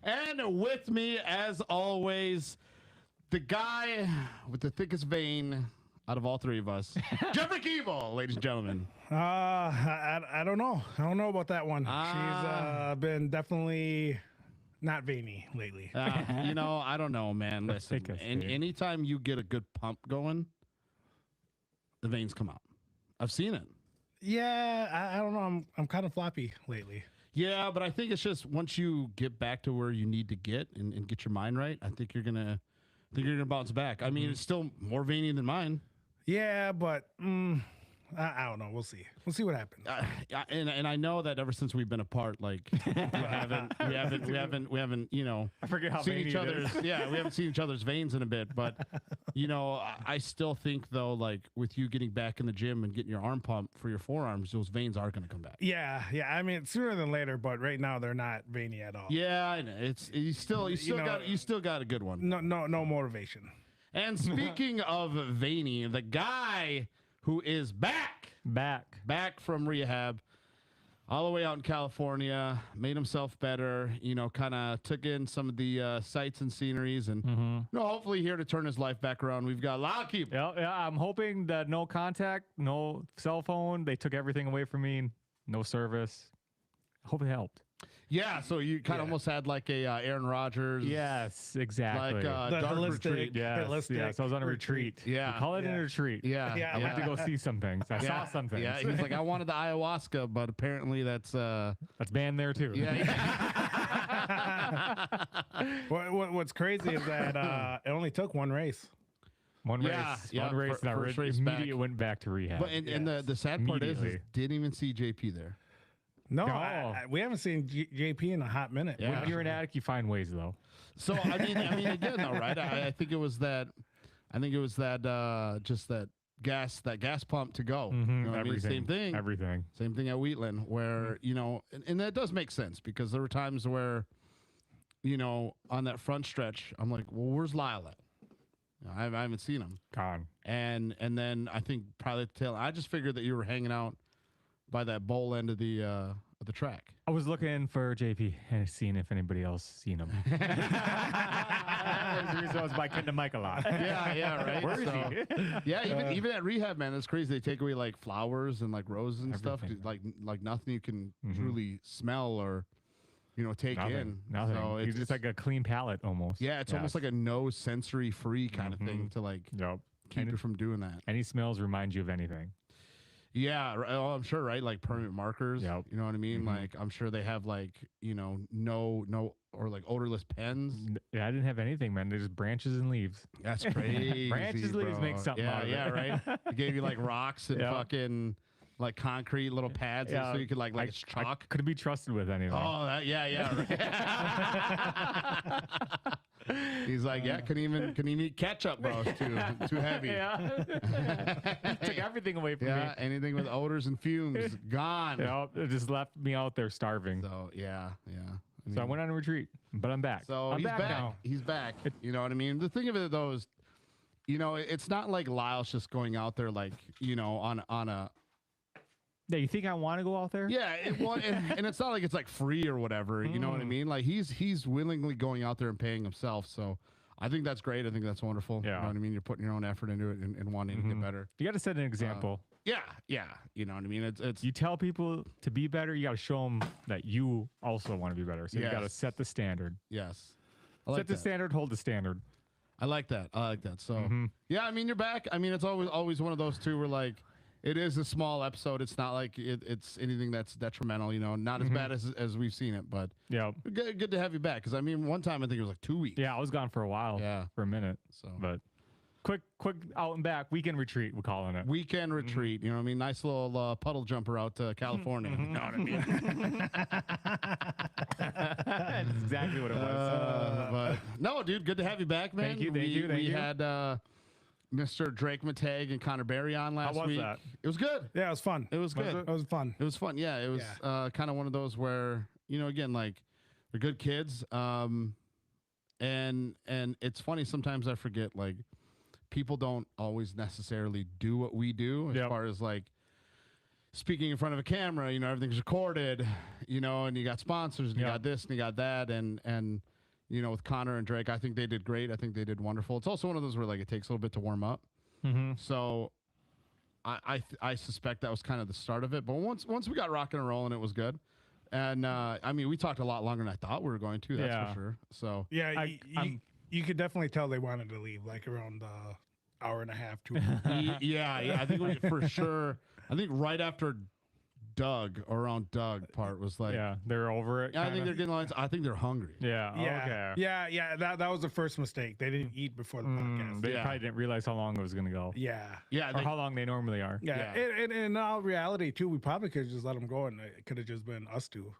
And with me, as always, the guy with the thickest vein out of all three of us, Jeffrey Keeble, ladies and gentlemen. I don't know. I don't know about that one. She's been definitely not veiny lately. I don't know, man. Listen, anytime you get a good pump going, the veins come out. I've seen it. Yeah, I don't know. I'm kind of floppy lately. Yeah, but I think it's just once you get back to where you need to get and get your mind right, I think you're gonna bounce back. I mean, it's still more veiny than mine. Yeah, but I don't know. We'll see. We'll see what happens. And I know that ever since we've been apart, like we haven't, I forget how seen each other's. Yeah, we haven't seen each other's veins in a bit. But I still think though, like with you getting back in the gym and getting your arm pump for your forearms, those veins are going to come back. Yeah. I mean, sooner than later, but right now they're not veiny at all. Yeah, I know. You still got a good one. No motivation. And speaking of veiny, the guy who is back from rehab, all the way out in California, made himself better, kind of took in some of the sights and sceneries, and hopefully here to turn his life back around. We've got Lyle. Yeah, I'm hoping that no contact, no cell phone. They took everything away from me. No service. I hope it helped. Yeah, so you kind of almost had like a Aaron Rodgers. Yes, exactly. Like the dark holistic, retreat. Yes, I was on a retreat. Yeah. We call it a retreat. Yeah. I went to go see some things. I saw some things. Yeah, he's like, I wanted the ayahuasca, but apparently that's banned there too. Yeah. What's crazy is that it only took one race. One race, first race immediately back. went back to rehab. But and the sad part is didn't even see JP there. No. We haven't seen JP in a hot minute. Yeah. When you're an addict, you find ways though. So I mean again though, right? I think it was that. Just that gas pump to go. Same thing. Everything. Same thing at Wheatland, where and that does make sense because there were times where, on that front stretch, I'm like, well, where's Lyle at? I haven't seen him. Gone. And then I think probably at the tail. I just figured that you were hanging out by that bowl end of the track. I was looking for JP and seeing if anybody else seen him. That's the reason I was biking to Mike a lot. Yeah, right. Where is he? Yeah, even at rehab, man, it's crazy. They take away like flowers and like roses and stuff, like nothing you can truly smell or take in. Nothing. So it's just like a clean palate almost. Yeah, it's almost like a no sensory free kind of thing to like keep you from doing that. Any smells remind you of anything. Yeah, I'm sure, right? Like permanent markers. Yep. You know what I mean? Like I'm sure they have like, no or like odorless pens. Yeah, I didn't have anything, man. They're just branches and leaves. That's crazy. Branches, leaves make something out of it. Yeah, right. They gave you like rocks and fucking like concrete little pads so you could like it's chalk. I couldn't be trusted with anything. Oh, right. He's like, couldn't even eat ketchup, bro. It's too heavy. Yeah. Took everything away from me. Yeah, anything with odors and fumes, gone. It just left me out there starving. So yeah. So I went on a retreat, but I'm back. So I'm he's back now. He's back. You know what I mean? The thing of it though is, it's not like Lyle's just going out there like, on a. Yeah, you think I want to go out there? Yeah, and it's not like it's like free or whatever. You know what I mean? Like he's willingly going out there and paying himself. So I think that's great. I think that's wonderful. Yeah. You know what I mean? You're putting your own effort into it and wanting to get better. You got to set an example. Yeah. You know what I mean? It's you tell people to be better. You got to show them that you also want to be better. So you got to set the standard. Yes. Set the standard. Hold the standard. I like that. So yeah, I mean, you're back. I mean, it's always one of those two where like. It is a small episode. It's not like it's anything that's detrimental, not as bad as we've seen it, but good to have you back. Because I mean, one time I think it was like 2 weeks. Yeah, I was gone for a while. Yeah, for a minute. So, but quick out and back weekend retreat. We're calling it weekend retreat. You know what I mean? Nice little puddle jumper out to California. You know what I mean? That's exactly what it was. But no, dude, good to have you back, man. Thank you. We had. Mr. Drake Mateg and Connor Berry on last week. That? It was good. Yeah, it was fun. It was good. It was fun. It was fun. Yeah, it was kind of one of those where, again, like they're good kids. And it's funny, sometimes I forget, like people don't always necessarily do what we do as far as like speaking in front of a camera, everything's recorded, and you got sponsors and you got this and you got that. And you know, with Connor and Drake. I think they did great. I think they did wonderful. It's also one of those where like it takes a little bit to warm up. So I suspect that was kind of the start of it. But once we got rocking and rolling, it was good. And I mean, we talked a lot longer than I thought we were going to. That's for sure. So yeah, you could definitely tell they wanted to leave like around hour and a half, 2 hours. yeah. I think for sure. I think right after Doug or around Doug part was like, they're over it. Yeah, I think they're getting lines. I think they're hungry. Okay. Yeah. That was the first mistake. They didn't eat before the podcast. They probably didn't realize how long it was going to go. Yeah. Or how long they normally are. Yeah. And in all reality, too, we probably could have just let them go, and it could have just been us two.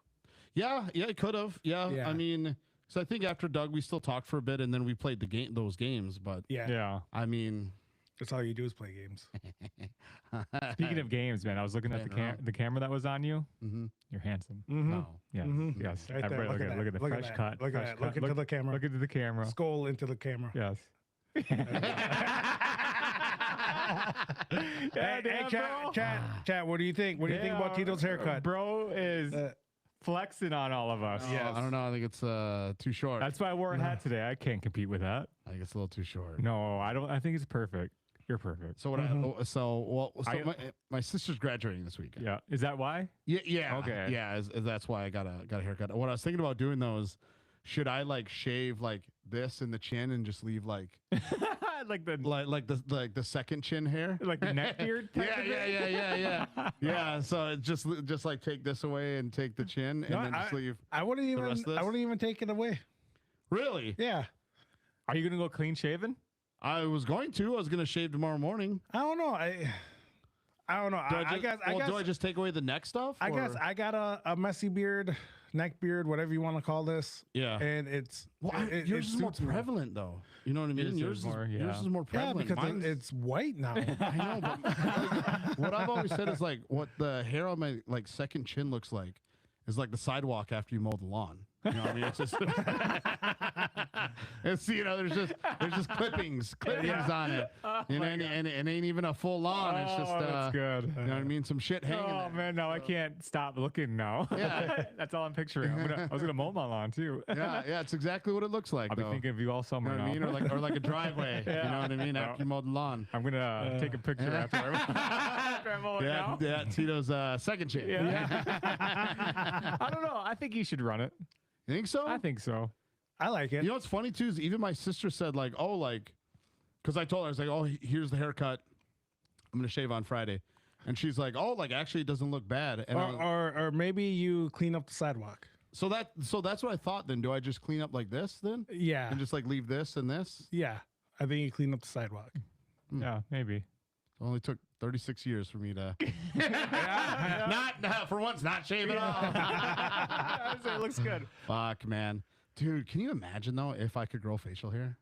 Yeah, it could have. Yeah. I mean, so I think after Doug, we still talked for a bit, and then we played those games. But yeah. I mean, that's all you do is play games. Speaking of games, man, I was looking at the camera that was on you. You're handsome. Oh. Yes. Yes. Right there. Look at the fresh cut. Look at that. Look into the camera. Look into the camera. Skull into the camera. Yes. Hey, chat. What do you think? What do you think about Tito's haircut? Bro is flexing on all of us. Yeah, I don't know. I think it's too short. That's why I wore a hat today. I can't compete with that. I think it's a little too short. No, I don't. I think it's perfect. You're perfect. So my sister's graduating this weekend. Yeah. Is that why? Yeah. Okay. Yeah. That's why I got a haircut. What I was thinking about doing though is, should I like shave like this in the chin and just leave like like the second chin hair, like the neck beard? Yeah. So it just like take this away and take the chin and then just leave. I wouldn't even take it away. Really? Yeah. Are you gonna go clean shaven? I was going to shave tomorrow morning. I don't know. I don't know. I guess. Do I just take away the neck stuff? I guess I got a messy beard, neck beard, whatever you want to call this. Yeah. And it's yours is more prevalent though. You know what I mean? Yours is more prevalent. Yeah, because it's white now. I know. But what I've always said is like what the hair on my like second chin looks like is like the sidewalk after you mow the lawn. You know what I mean? It's just, there's just clippings on it. And it ain't even a full lawn. It's just, that's good. You know what I mean? Some shit hanging there. Man, no, I can't stop looking now. Yeah. That's all I'm picturing. I was going to mow my lawn too. Yeah, it's exactly what it looks like. I'll be thinking of you all summer you know now. what I mean? Or like a driveway. You know what I mean? After you mow the lawn. I'm going to take a picture after I mow it now. Yeah, Tito's second chin. Yeah. I don't know. I think you should run it. You think so? I think so. I like it. You know what's funny too is even my sister said like, oh, like, because I told her I was like, oh, here's the haircut. I'm gonna shave on Friday, and she's like, oh, like actually it doesn't look bad. And or maybe you clean up the sidewalk. So that's what I thought. Then do I just clean up like this then? Yeah. And just like leave this and this? Yeah. I think you clean up the sidewalk. Yeah, maybe. It only took 36 years for me to not for once not shave at all. It looks good. Fuck, man. Dude, can you imagine though if I could grow facial hair?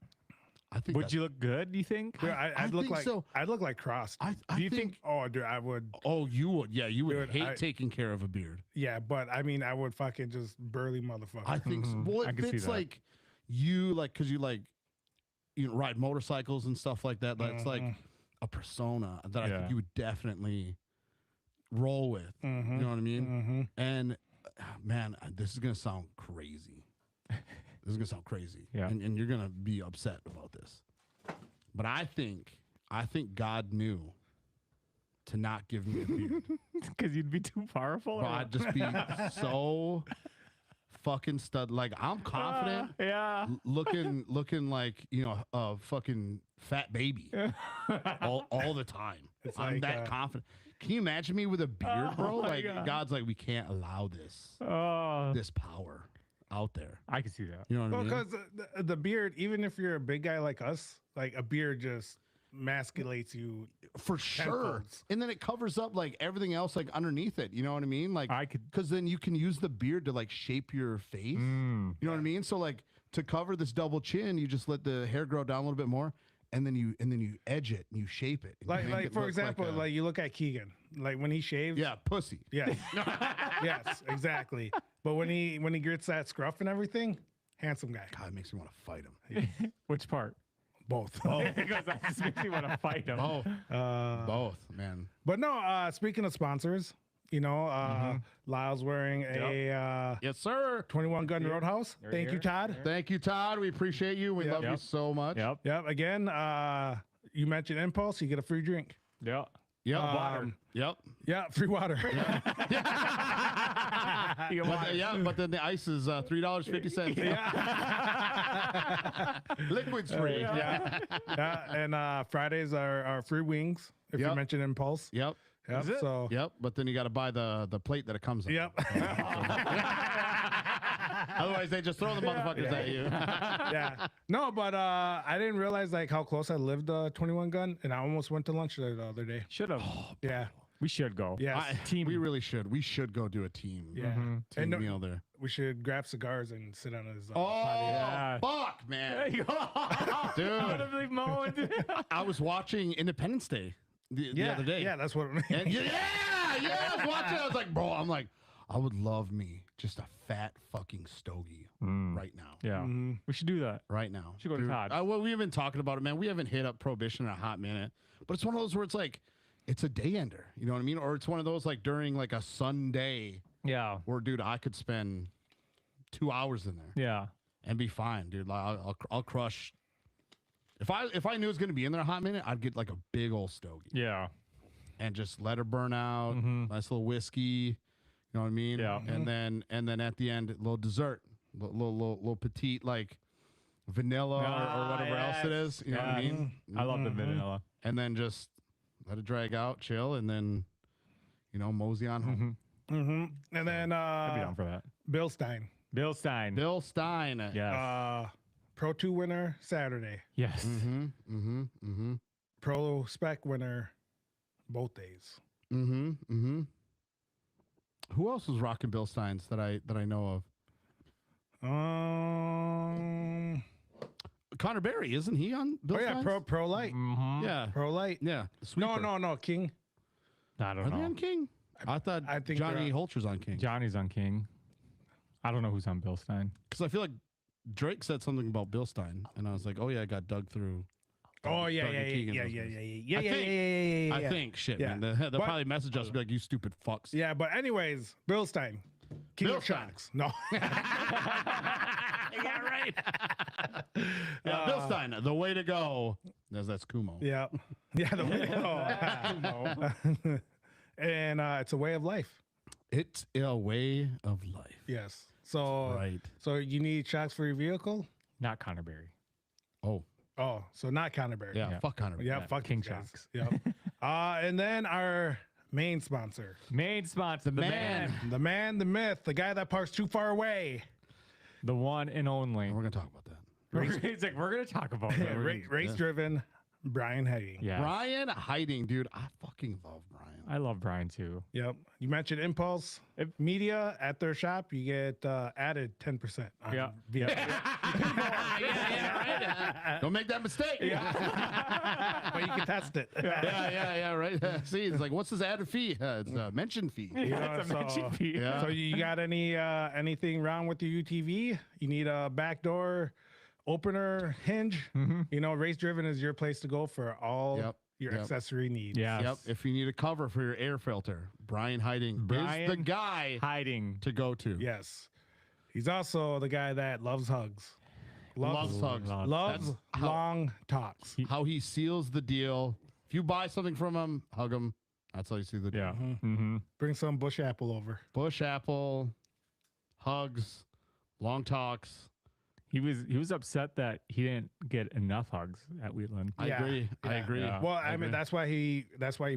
I think would you look good, do you think? Yeah, I'd look like so. I'd look like Cross. Do you think oh dude, I would. Oh, you would. Yeah, you would hate taking care of a beard. Yeah, but I mean I would fucking just burly motherfucker. I think so. Well, if it's like you like because you like ride motorcycles and stuff like that, that's like a persona that I think you would definitely roll with. You know what I mean? And man, this is gonna sound crazy. This is gonna sound crazy. Yeah. And you're gonna be upset about this. But I think God knew to not give me a beard. Because you'd be too powerful? Bro, I'd just be so fucking stud. Like I'm confident. Looking like, a fucking fat baby all the time. I'm like, that confident. Can you imagine me with a beard, bro? Like God's like, we can't allow this power out there. I can see that. You know what I mean? Because the beard, even if you're a big guy like us, like a beard just masculates you for sure. And then it covers up like everything else like underneath it. You know what I mean? Like because then you can use the beard to like shape your face. You know what I mean? So like to cover this double chin, you just let the hair grow down a little bit more. And then you edge it and you shape it. Like for example, like you look at Keegan, like when he shaves. Yeah, pussy. Yes. Yes, exactly. But when he gets that scruff and everything, handsome guy. God, it makes me want to fight him. Which part? Both. Because that just makes me want to fight him. Both, man. But no, speaking of sponsors, You know, Lyle's wearing a Yes, sir. 21 Gun Roadhouse. Thank you, Todd. Thank you, Todd. We appreciate you. We love you so much. Yep. Again, you mentioned Impulse. You get a free drink. Yep. Yep. Water. Yep. Yeah, free water. But then the ice is $3.50. Liquid's free. Yeah. And Fridays are free wings if you mention Impulse. Yep. Yep. So. Yep. But then you got to buy the plate that it comes in. Yep. Otherwise, they just throw the motherfuckers at you. Yeah. No, but I didn't realize like how close I lived 21 Gun, and I almost went to lunch there the other day. Should have. Yeah. We should go. Yes. Team. We really should. We should go do a team. Yeah. Team meal there. We should grab cigars and sit on his. Fuck, man. There you go. Dude. I was watching Independence Day the other day. Yeah, that's what it means. I was watching. I was like, bro, I would love me just a fat fucking stogie right now. Yeah. We should do that. Right now. Should go to Todd. Well, we've been talking about it, man. We haven't hit up Prohibition in a hot minute, but it's one of those where it's like, it's a day ender. You know what I mean? Or it's one of those like during like a Sunday. Yeah. Where, dude, I could spend 2 hours in there. Yeah. And be fine, dude. Like, I'll crush. If I knew it was gonna be in there a hot minute, I'd get like a big old stogie. Yeah. And just let her burn out. Nice little whiskey. You know what I mean? Yeah. And then at the end, a little dessert, little petite like vanilla or whatever else it is. You know what I mean? I love the vanilla. And then just let it drag out, chill, and then mosey on home. And then I'd be down for that. Bill Stein. Bill Stein. Yes. Pro 2 winner Saturday. Yes. Pro Spec winner both days. Who else was rocking Bill Steins that I know of? Connor Berry, isn't he on Bill Steins? Pro Light. Yeah. Pro Light. Yeah. No, King. I don't Are know. they on King? I think Johnny Holcher's on King. Johnny's on King. I don't know who's on Bill Stein. Because I feel like Drake said something about Bill Stein, and I was like, oh yeah, I got dug through. Yeah. I think shit, man. They'll probably message us and be like, you stupid fucks. Yeah, but anyways, Bill Stein. King Bill of Shocks. No. Yeah, right. Bill Stein, the way to go. That's Kumo. Yeah. Yeah, the way to go. And it's a way of life. It's a way of life. Yes. So So you need shocks for your vehicle? Not Connor Berry. Oh, so not Connor Berry. Yeah, fuck Connor Berry. Yeah, fuck King these guys. Shocks. Yep. And then our main sponsor. The man. The man, the myth, the guy that parks too far away. The one and only. We're gonna talk about that. It's like, we're going to talk about that. Race driven Brian Hiding. Yeah. Brian Hiding, dude. I fucking love Brian. I love Brian too. Yep. You mentioned Impulse Media at their shop. You get added 10%. Yeah. Right. Don't make that mistake. But you can test it. Yeah, right. See, it's like, what's this added fee? It's a mention fee. You know, It's a mention fee. Yeah. So you got anything wrong with your UTV? You need a back door opener hinge. You know, Race Driven is your place to go for all your accessory needs. Yes. If you need a cover for your air filter, Brian Hiding is the guy Hiding to go to. Yes. He's also the guy that loves hugs. Loves hugs. Loves long talks. How he seals the deal. If you buy something from him, hug him. That's how you see the deal. Yeah. Bring some bush apple over. Bush apple, hugs, long talks. He was upset that he didn't get enough hugs at Wheatland. I agree. I agree. Yeah. Well, I mean, that's why he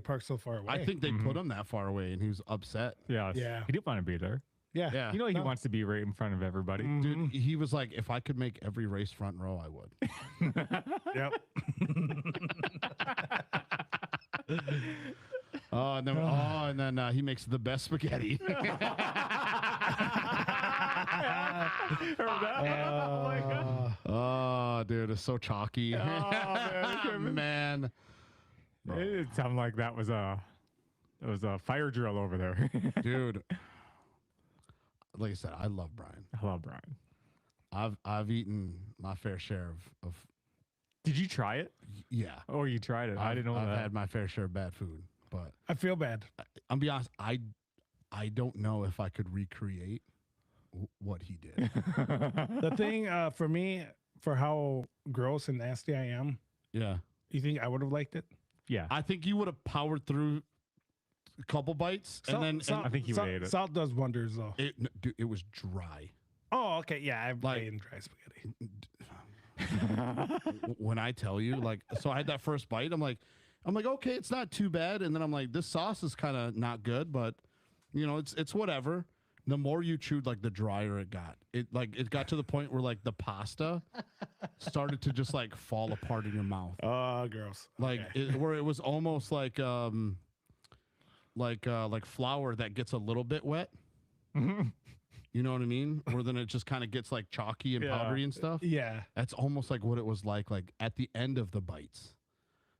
parked so far away. I think they put him that far away, and he was upset. Yeah. Yeah. He didn't want to be there. Yeah. You know, he wants to be right in front of everybody. Dude, he was like, if I could make every race front row, I would. Yep. And then he makes the best spaghetti. Oh, dude, it's so chalky. Man. It sounded like that was a fire drill over there. Dude. Like I said, I love Brian. I love Brian. I've eaten my fair share of Did you try it? yeah. Oh, you tried it. I didn't know I've that. had my fair share of bad food, but I feel bad. I'm be honest, I don't know if I could recreate what he did. The thing for me, for how gross and nasty I am, Yeah. you think I would have liked it? Yeah. I think you would have powered through a couple bites, and then I think you would have ate it. Salt does wonders, though. Dude, it was dry. Oh, okay. Yeah, I've Like- eaten dry spaghetti. When I tell you, like, so I had that first bite. I'm like, okay, it's not too bad. And then I'm like, this sauce is kind of not good, but you know, it's whatever. The more you chewed, like, the drier it got. It got to the point where like the pasta started to just like fall apart in your mouth. Oh, gross. Like where it was almost like flour that gets a little bit wet. You know what I mean? Where then it just kind of gets like chalky and powdery and stuff. Yeah. That's almost like what it was like at the end of the bites.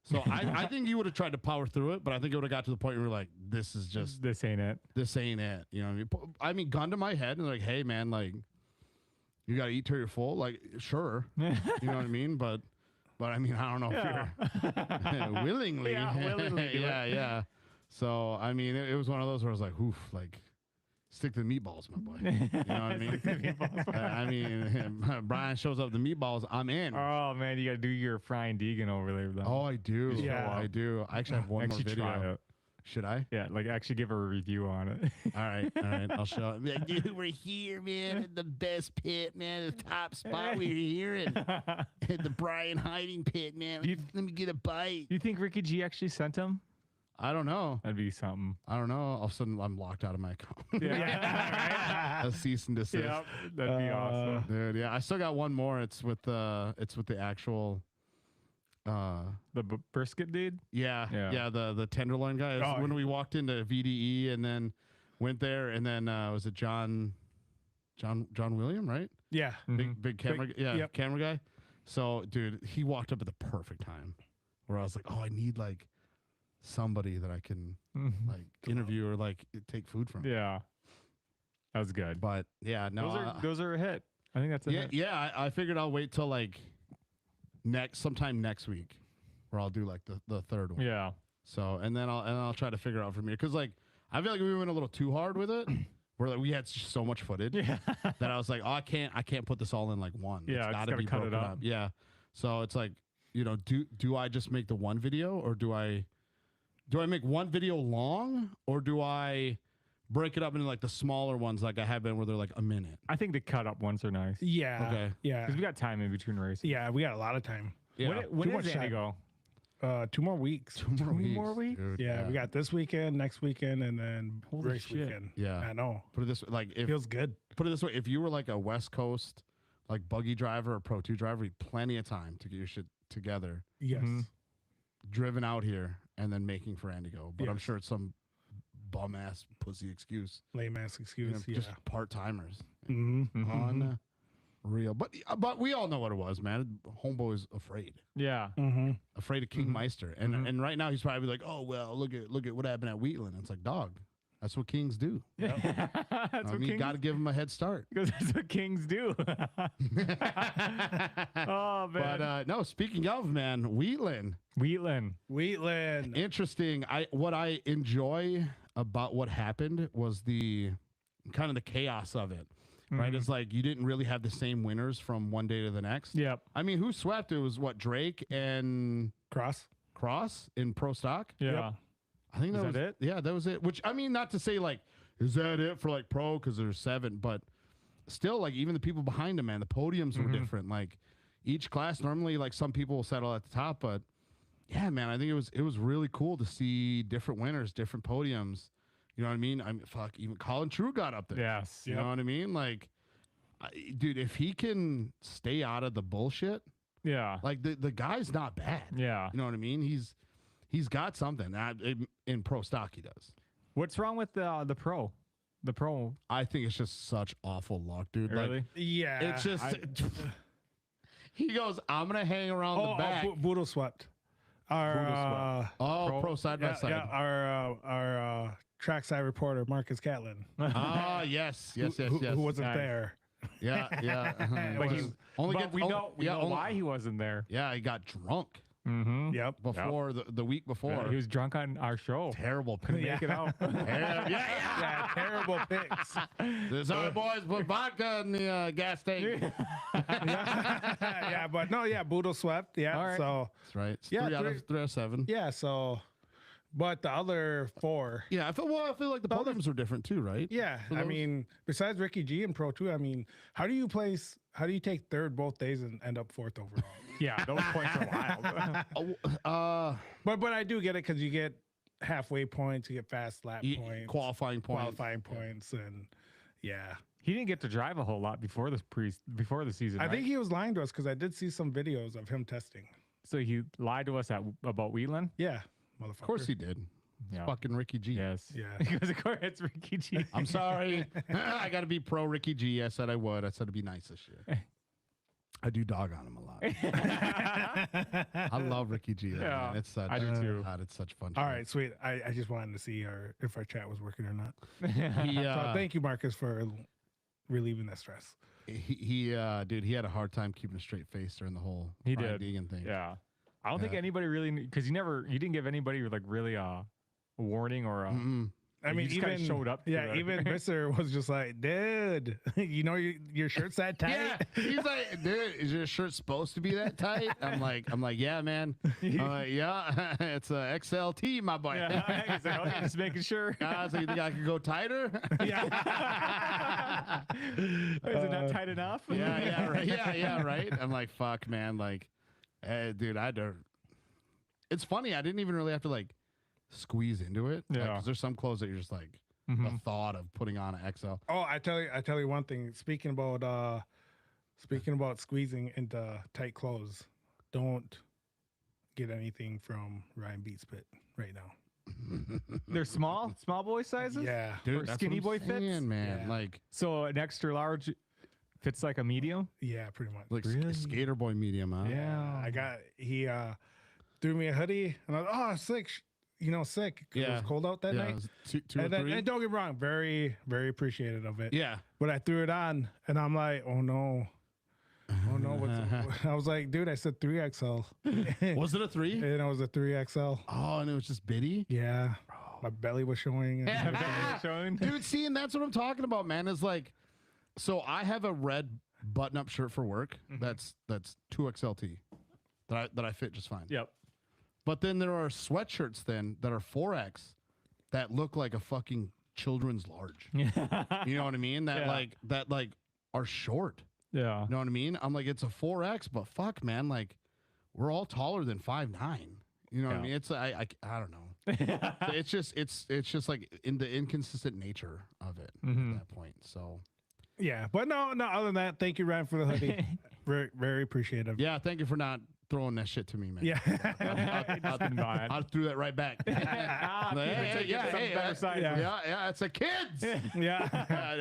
So I think you would have tried to power through it, but I think it would have got to the point where you're like, this is just This ain't it. this ain't it. You know what I mean? Gun to my head and like, hey man, like you gotta eat till you're full. Like, sure. You know what I mean? But I mean, I don't know if you're willingly. Yeah, willingly do it. Yeah. So I mean, it was one of those where I was like, oof, like stick to the meatballs, my boy. You know what I mean? I mean, Brian shows up the meatballs, I'm in. Oh man, you gotta do your frying Deegan over there. Though. Oh, I do. Yeah. I do. I actually have one more video. Try it. Should I? Yeah, like actually give a review on it. All right. I'll show it. Like, dude, we're here, man. The best pit, man. The top spot. We're here at the Brian hiding pit, man. Let me get a bite. You think Ricky G actually sent him? I don't know. That'd be something. I don't know. All of a sudden, I'm locked out of my account. Yeah. A cease and desist. Yep, that'd be awesome. Dude, yeah. I still got one more. It's with the actual. The brisket dude. Yeah. The tenderloin guy. Oh, When we walked into VDE and then went there, and then was it John William, right? Yeah. Big camera, camera guy. So, dude, he walked up at the perfect time, where I was like, oh, I need like somebody that I can like interview or like take food from. Yeah, that was good. But yeah, no, those are a hit. I think that's a hit. Yeah. I figured I'll wait till like sometime next week, where I'll do like the third one. Yeah. So and then I'll try to figure out from here, because like I feel like we went a little too hard with it. Where like we had so much footage that I was like, oh, I can't put this all in like one. Yeah, it's gotta be cut it broken up. Yeah. So it's like, you know, do I just make the one video, or do I make one video long, or do I break it up into like the smaller ones like I have been, where they're like a minute? I think the cut up ones are nice. Yeah. Okay. Yeah. Because we got time in between races. Yeah, we got a lot of time. Yeah. When Too does much Andy time. go? 2 more weeks. 2 more weeks. Dude, Yeah, we got this weekend, next weekend, and then Holy race shit. weekend. Yeah. I know. Put it this way, like Feels good. put it this way, if you were like a West Coast like buggy driver or Pro 2 driver, you had plenty of time to get your shit together, Yes. driven out here, and then making for Andigo. But I'm Yes. sure it's some bum ass pussy excuse. Lame ass You excuse. know, Yeah. just part timers. Mm-hmm. Unreal. But we all know what it was, man. Homeboy's afraid. Yeah. Mm-hmm. Afraid of King Meister. And right now he's probably like, oh well, look at what happened at Wheatland. It's like, dog, that's what kings do. That's I what mean, you kings, got to give them a head start. because that's what kings do. Oh man. But no, speaking of, man, Wheatland. Wheatland. Interesting. What I enjoy about what happened was the kind of the chaos of it. Right? It's like you didn't really have the same winners from one day to the next. Yep. I mean, who swept? It was what, Drake and Cross. in pro stock. Yeah. I think Is that was that it? Yeah, that was it. Which, I mean, not to say like, is that it for like pro? Because there's 7, but still, like, even the people behind them, man, the podiums were different. Like each class, normally, like some people will settle at the top, but yeah, man, I think it was really cool to see different winners, different podiums. You know what I mean? Even Colin True got up there. Yes. You know what I mean? Like, dude, if he can stay out of the bullshit, Yeah. like the guy's not bad. Yeah. You know what I mean? He's got something. In pro stock, he does. What's wrong with the pro? The pro. I think it's just such awful luck, dude. Really? Like, Yeah. it's just he goes, I'm gonna hang around the back. Boodle swept. Our Pro side by side. our trackside reporter Marcus Catlin. Yes. Who wasn't Nice. there? Yeah. But, Only we know why he wasn't there. Yeah, he got drunk. Yep. Before the week before. Yeah, he was drunk on our show. Terrible. Couldn't make it out. Yeah, terrible picks. This our boys put vodka in the gas tank. Yeah, but no, yeah, Boodle swept. Yeah, All right. so That's right. It's Yeah, 3 out of 7. yeah, so but the other 4. Yeah, I feel like the podiums were different too, right? Yeah, For I those? mean, besides Ricky G and Pro 2, I mean, how do you take third both days and end up 4th overall? Yeah, those points are wild. But I do get it because you get halfway points, you get fast lap points, Qualifying points. points, and yeah. He didn't get to drive a whole lot before the season. I right? think he was lying to us because I did see some videos of him testing. So he lied to us about Wheatland. Yeah, motherfucker. Of course he did. Yeah. Fucking Ricky G. Yes. Yeah. Because of course it's Ricky G. I'm sorry. I got to be pro Ricky G. I said I would. I said it'd be nice this year. I do dog on him a lot. I love Ricky G. Yeah, Man. It's such, I do too. God, it's such fun. All right, sweet. I just wanted to see if our chat was working or not. He, So thank you, Marcus, for relieving that stress. Dude, he had a hard time keeping a straight face during the whole He Brian did. Deegan thing. Yeah. I don't think Yeah. anybody really because you didn't give anybody like really a warning or a. I mean, just kinda even showed up to Yeah, it. even Mr. was just like, dude, you know your shirt's that tight. Yeah, he's like, dude, is your shirt supposed to be that tight? I'm like, yeah, man. Yeah, it's a XLT, my boy. Yeah. He's like, okay, just making sure. So you think I could go tighter? Yeah. Is it not tight enough? Yeah, right. Yeah, right. I'm like, fuck, man. Like, dude, it's funny. I didn't even really have to like squeeze into it. Yeah. 'Cause there's some clothes that you're just like the thought of putting on an XL. Oh, I tell you one thing. Speaking about squeezing into tight clothes, don't get anything from Ryan Beats Pit right now. They're small boy sizes. Yeah, Dude, Or that's skinny what I'm boy fits? saying, man. Yeah. Like So an extra large fits like a medium. yeah, pretty much. like Really? skater boy medium, huh? Yeah. He threw me a hoodie, and I was sick. Sick. 'Cause it was cold out that Yeah, it night. was two or And, then, three. and don't get me wrong, very, very appreciative of it. Yeah. But I threw it on, and I'm like, oh no. I was like, dude, I said 3XL. Was it a 3? And it was a 3XL. Oh, and it was just bitty. Yeah. My belly was showing. And Showing. Dude, see, and that's what I'm talking about, man. Is like, so I have a red button-up shirt for work. That's 2XLT that I fit just fine. Yep. But then there are sweatshirts then that are 4X that look like a fucking children's large. You know what I mean? That Yeah. are short. Yeah. You know what I mean? I'm like, it's a 4X, but fuck, man, like we're all taller than 5'9". You know what I Yeah. mean? It's I don't know. It's just like in the inconsistent nature of it at that point. So yeah. But no, other than that, thank you, Ryan, for the hoodie. Very, very appreciative. yeah, thank you for not throwing that shit to me, man. Yeah. I threw that right back. Yeah, it's a kid's. Yeah.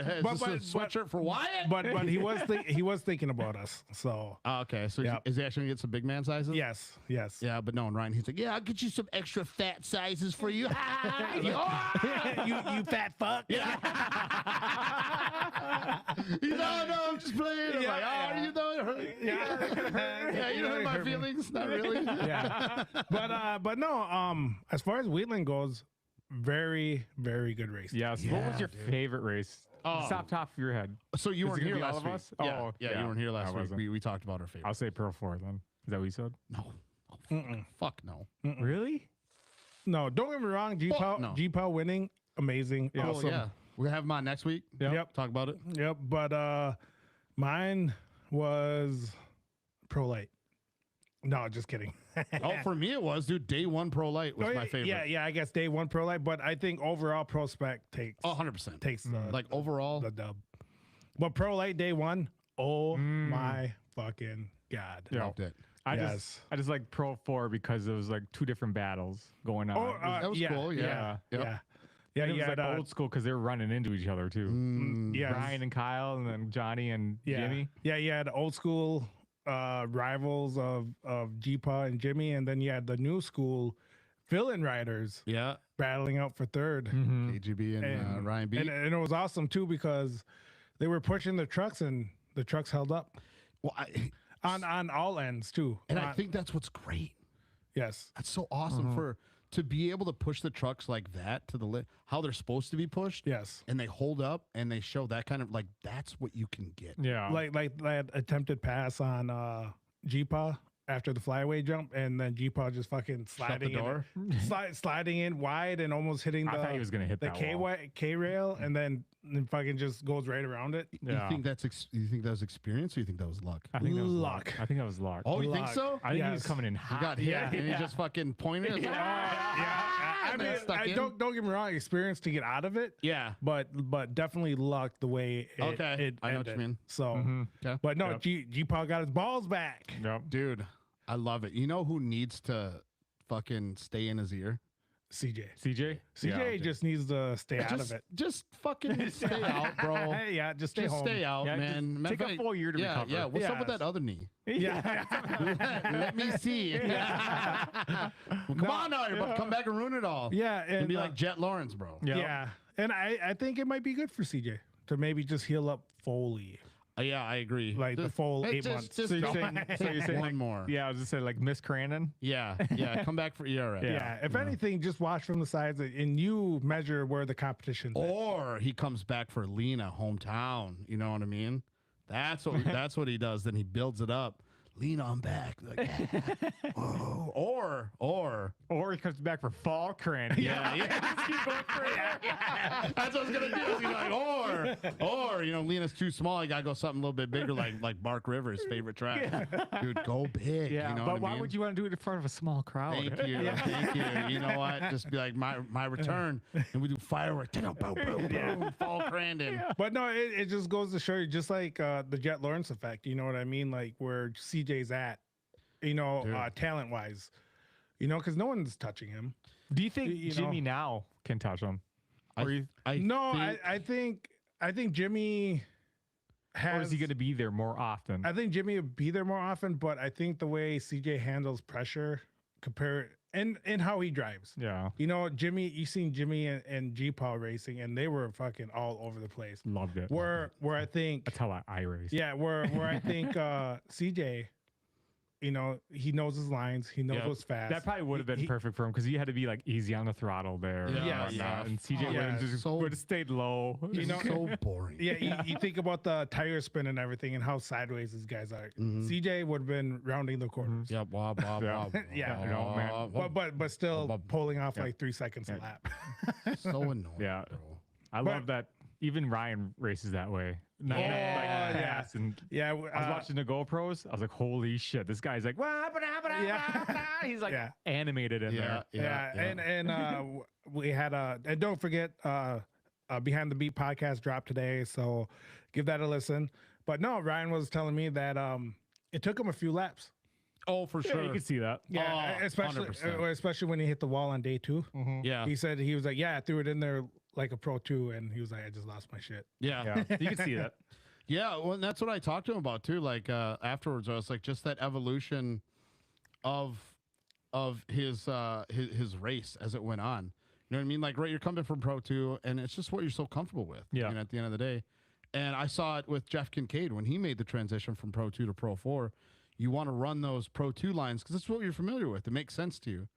It's But- just a but- sweatshirt for Wyatt. But he was thinking about us. So Oh, okay, so Yeah. is he actually gonna get some big man sizes? yes. Yeah, but no, and Ryan, he's like, yeah, I'll get you some extra fat sizes for you. you fat fuck. Yeah. No, I'm just playing. I'm Yeah, like, yeah. you know, it hurt. Yeah, you know, hurt my feelings. Not really. Yeah. But no, as far as Wheatland goes, very, very good race. Yes. What was your favorite race? Oh. Stop top of your head. So you Is weren't it here gonna be all last of week. us? Yeah, Oh, yeah, yeah. you weren't here I last week. wasn't. We talked about our favorite. I'll say Pro 4 then. Is that what you said? No. Fuck no. Really? No, don't get me wrong. Fuck no. G-Pow winning, amazing, Oh, awesome. yeah. We're gonna have him on next week. Yep. Talk about it. Yep. But mine was Pro Light. No, just kidding. Oh, for me it was, dude. Day 1 Pro Light was my favorite. Yeah. I guess day 1 Pro Light, but I think overall Pro Spec takes Oh, 100%. the overall. the dub. But Pro Light day 1, oh my fucking god. Yeah. Loved it. I Yes. just like Pro 4 because it was like 2 different battles going on. Oh, That was cool. Yeah. Yep. Yeah. Yeah, And it you was had, like old school because they were running into each other too. yeah, Ryan and Kyle, and then Johnny and Jimmy. Yeah, you had old school rivals of G-Paw and Jimmy, and then you had the new school fill-in riders Yeah. battling out for third. KGB and Ryan B. And it was awesome too because they were pushing the trucks and the trucks held up Well, on all ends too. I think that's what's great. Yes. That's so awesome to be able to push the trucks like that to the how they're supposed to be pushed. Yes. And they hold up and they show that kind of like that's what you can get. Yeah. Like that attempted pass on Jeepa after the flyaway jump, and then Jeepa just fucking sliding the door. sliding in wide and almost hitting I thought he was gonna hit the that wall. K rail, and then fucking just goes right around it. Yeah. You think that's you think that was experience or you think that was luck? I think that was Luck. luck. I think that was luck. Oh, you think Luck. so? I think he was Yes. coming in He hot. got hit Yeah. and he just fucking pointed. Yeah. I And then mean, stuck in? don't get me wrong, experience to get out of it, Yeah. but definitely luck the way it, Okay, it I know what you ended. mean. So, Mhm. Okay. but no, Yep. Jeepa got his balls back. Yep. Dude, I love it. You know who needs to fucking stay in his ear? CJ. CJ? CJ just needs to stay out just, of it. Just fucking stay out, bro. Yeah, just stay Just home. stay out, Yeah, man. just take a full year to yeah, recover. Yeah, what's up with Yes. that other knee? Yeah. Let me see. Well, come on now, you're about to come back and ruin it all. Yeah, And and be like Jet Lawrence, bro. Yep. yeah, and I think it might be good for CJ to maybe just heal up fully, Yeah, I agree. like the full 8 months. Just So you're don't- saying- so you're saying, one like, more. Yeah, I was just saying like Miss Crandon. Yeah, come back for right. Yeah, if anything, just watch from the sides and you measure where the competition's at. Or he comes back for Lena hometown. You know what I mean? That's what he does. Then he builds it up. Lena, I'm back. Like, whoa. Or Or he comes back for fall Crandon. yeah. That's what I was gonna do. I was gonna be like, or Lena's too small. I gotta go something a little bit bigger, like Bark River's favorite track. Dude, go big. Yeah, you know but what I why mean? would you want to do it in front of a small crowd? Thank you, thank you. You know what? Just be like my return, and we do fireworks. Boom, boom, boom. Fall Crandon. But no, it just goes to show you, just like the Jet Lawrence effect. You know what I mean? Like where CJ's at, Dude. talent wise, because no one's touching him. Do you think You know. Jimmy now can touch him? Or, I think Jimmy has. or is he going to be there more often? I think Jimmy will be there more often, but I think the way CJ handles pressure, and how he drives. Yeah, Jimmy, you seen Jimmy and G-Paw racing, and they were fucking all over the place. loved it. Where I think, That's how I race. yeah, where I think CJ, he knows his lines, he knows Yep. what's fast. That probably would have been perfect for him because he had to be like easy on the throttle there. and Yeah, whatnot, yeah. And CJ Yeah. would have just So- would have stayed low. So boring. Yeah, you think about the tire spin and everything, and how sideways these guys are. Mhm. CJ would have been rounding the corners. Yeah, blah blah Yeah. blah. Yeah. You know, man. But still But- pulling off Yeah. like 3 seconds a lap. so annoying. Yeah. bro. I But- love that. Even Ryan races that way. Not like yeah. fast. And Yeah, I was watching the GoPros. I was like, holy shit! This guy's like, Yeah. he's like Yeah. animated in Yeah, there. yeah, and we had and don't forget Behind the Beat podcast dropped today, so give that a listen. But no, Ryan was telling me that it took him a few laps. Oh, for Yeah, sure. you can see that. Yeah, Oh, especially 100%. especially when he hit the wall on day 2. Yeah, He said he was like, yeah, I threw it in there like a Pro 2, and he was like, I just lost my shit. yeah. Yeah, you can see that. Yeah, well, and that's what I talked to him about too. Like afterwards, I was like, just that evolution of his race as it went on. You know what I mean? Like, right, you're coming from Pro 2, and it's just what you're so comfortable with. Yeah. At the end of the day, and I saw it with Jeff Kincaid when he made the transition from Pro 2 to Pro 4. You want to run those Pro 2 lines because it's what you're familiar with. It makes sense to you.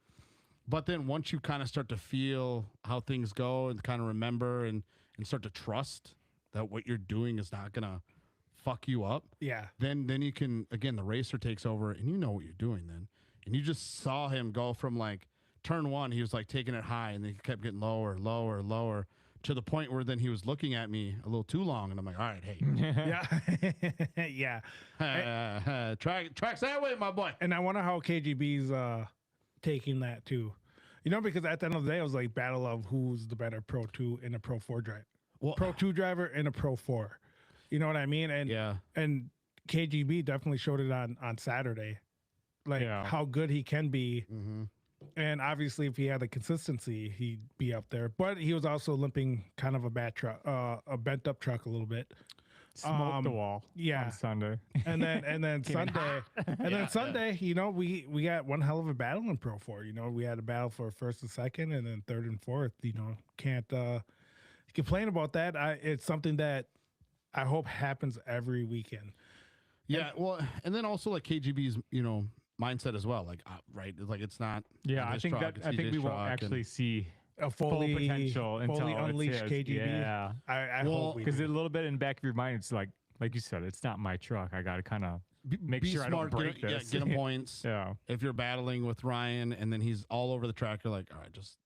But then once you kind of start to feel how things go and kind of remember and start to trust that what you're doing is not gonna fuck you up, Yeah. then you can, again, the racer takes over and you know what you're doing then. And you just saw him go from like turn 1, he was like taking it high and then he kept getting lower to the point where then he was looking at me a little too long and I'm like, all right, hey, Yeah. tracks that way, my boy. And I wonder how KGB's taking that too. Because at the end of the day, it was like battle of who's the better Pro 2 and a Pro 4 driver. Well, Pro 2 driver and a Pro 4. You know what I mean? And yeah. and KGB definitely showed it on Saturday. Like Yeah. how good he can be. Mm-hmm. And obviously if he had the consistency, he'd be up there. But he was also limping kind of a bad truck, a bent up truck a little bit. Smoked the wall. yeah. On Sunday. And then Sunday, Sunday, we got one hell of a battle in Pro 4. We had a battle for first and second, and then third and fourth. Can't complain about that. It's something that I hope happens every weekend. Yeah, well, and then also like KGB's, mindset as well. Like, right, like it's not. Yeah, not I his think truck, that it's I think CJ's we won't truck, actually and- see A full fully potential until fully it's unleashed his. KGB. Yeah, I Well, hope we because do. a little bit in the back of your mind, it's like you said, it's not my truck. I got to kind of make be sure I smart, don't break get, this. get him points. Yeah. If you're battling with Ryan and then he's all over the track, you're like, all right, just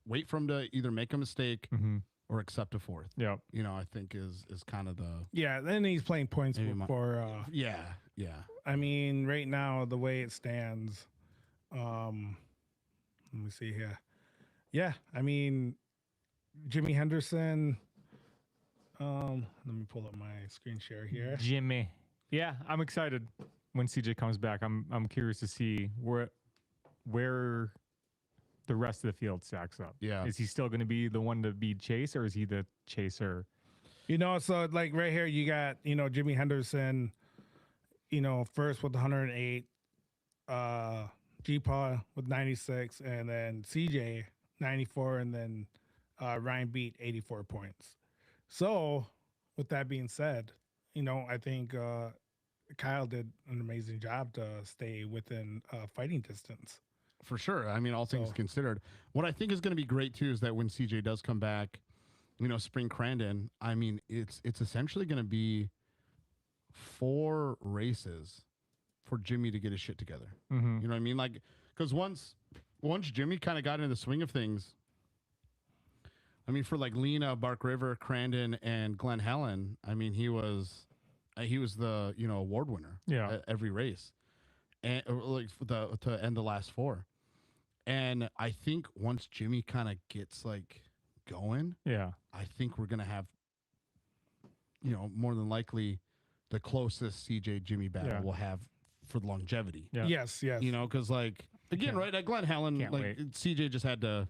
wait for him to either make a mistake Mm-hmm. or accept a fourth. Yep. You know, I think is kind of the Yeah, then he's playing points Maybe for yeah. I mean, right now the way it stands, let me see here. Yeah, I mean, Jimmy Henderson. Let me pull up my screen share here. Jimmy. Yeah, I'm excited when CJ comes back. I'm curious to see where the rest of the field stacks up. Yeah. Is he still going to be the one to be chased, or is he the chaser? You know, so like right here, you got Jimmy Henderson. First with 108, G-Paw with 96, and then CJ 94, and then Ryan beat 84 points. So, with that being said, I think Kyle did an amazing job to stay within fighting distance. For sure. I mean, all things So- considered. What I think is going to be great too is that when CJ does come back, spring Crandon, I mean, it's essentially going to be 4 races for Jimmy to get his shit together. Mm-hmm. You know what I mean? Like, because once Jimmy kind of got into the swing of things, I mean, for like Lena, Bark River, Crandon, and Glen Helen, I mean, he was the award winner. Yeah. At every race, and like to end the last 4. And I think once Jimmy kind of gets like going, Yeah. I think we're gonna have, more than likely, the closest CJ Jimmy battle Yeah. we'll have for longevity. Yeah. Yes. Because like again, Can't- right at Glen Helen, can't like wait. CJ just had to.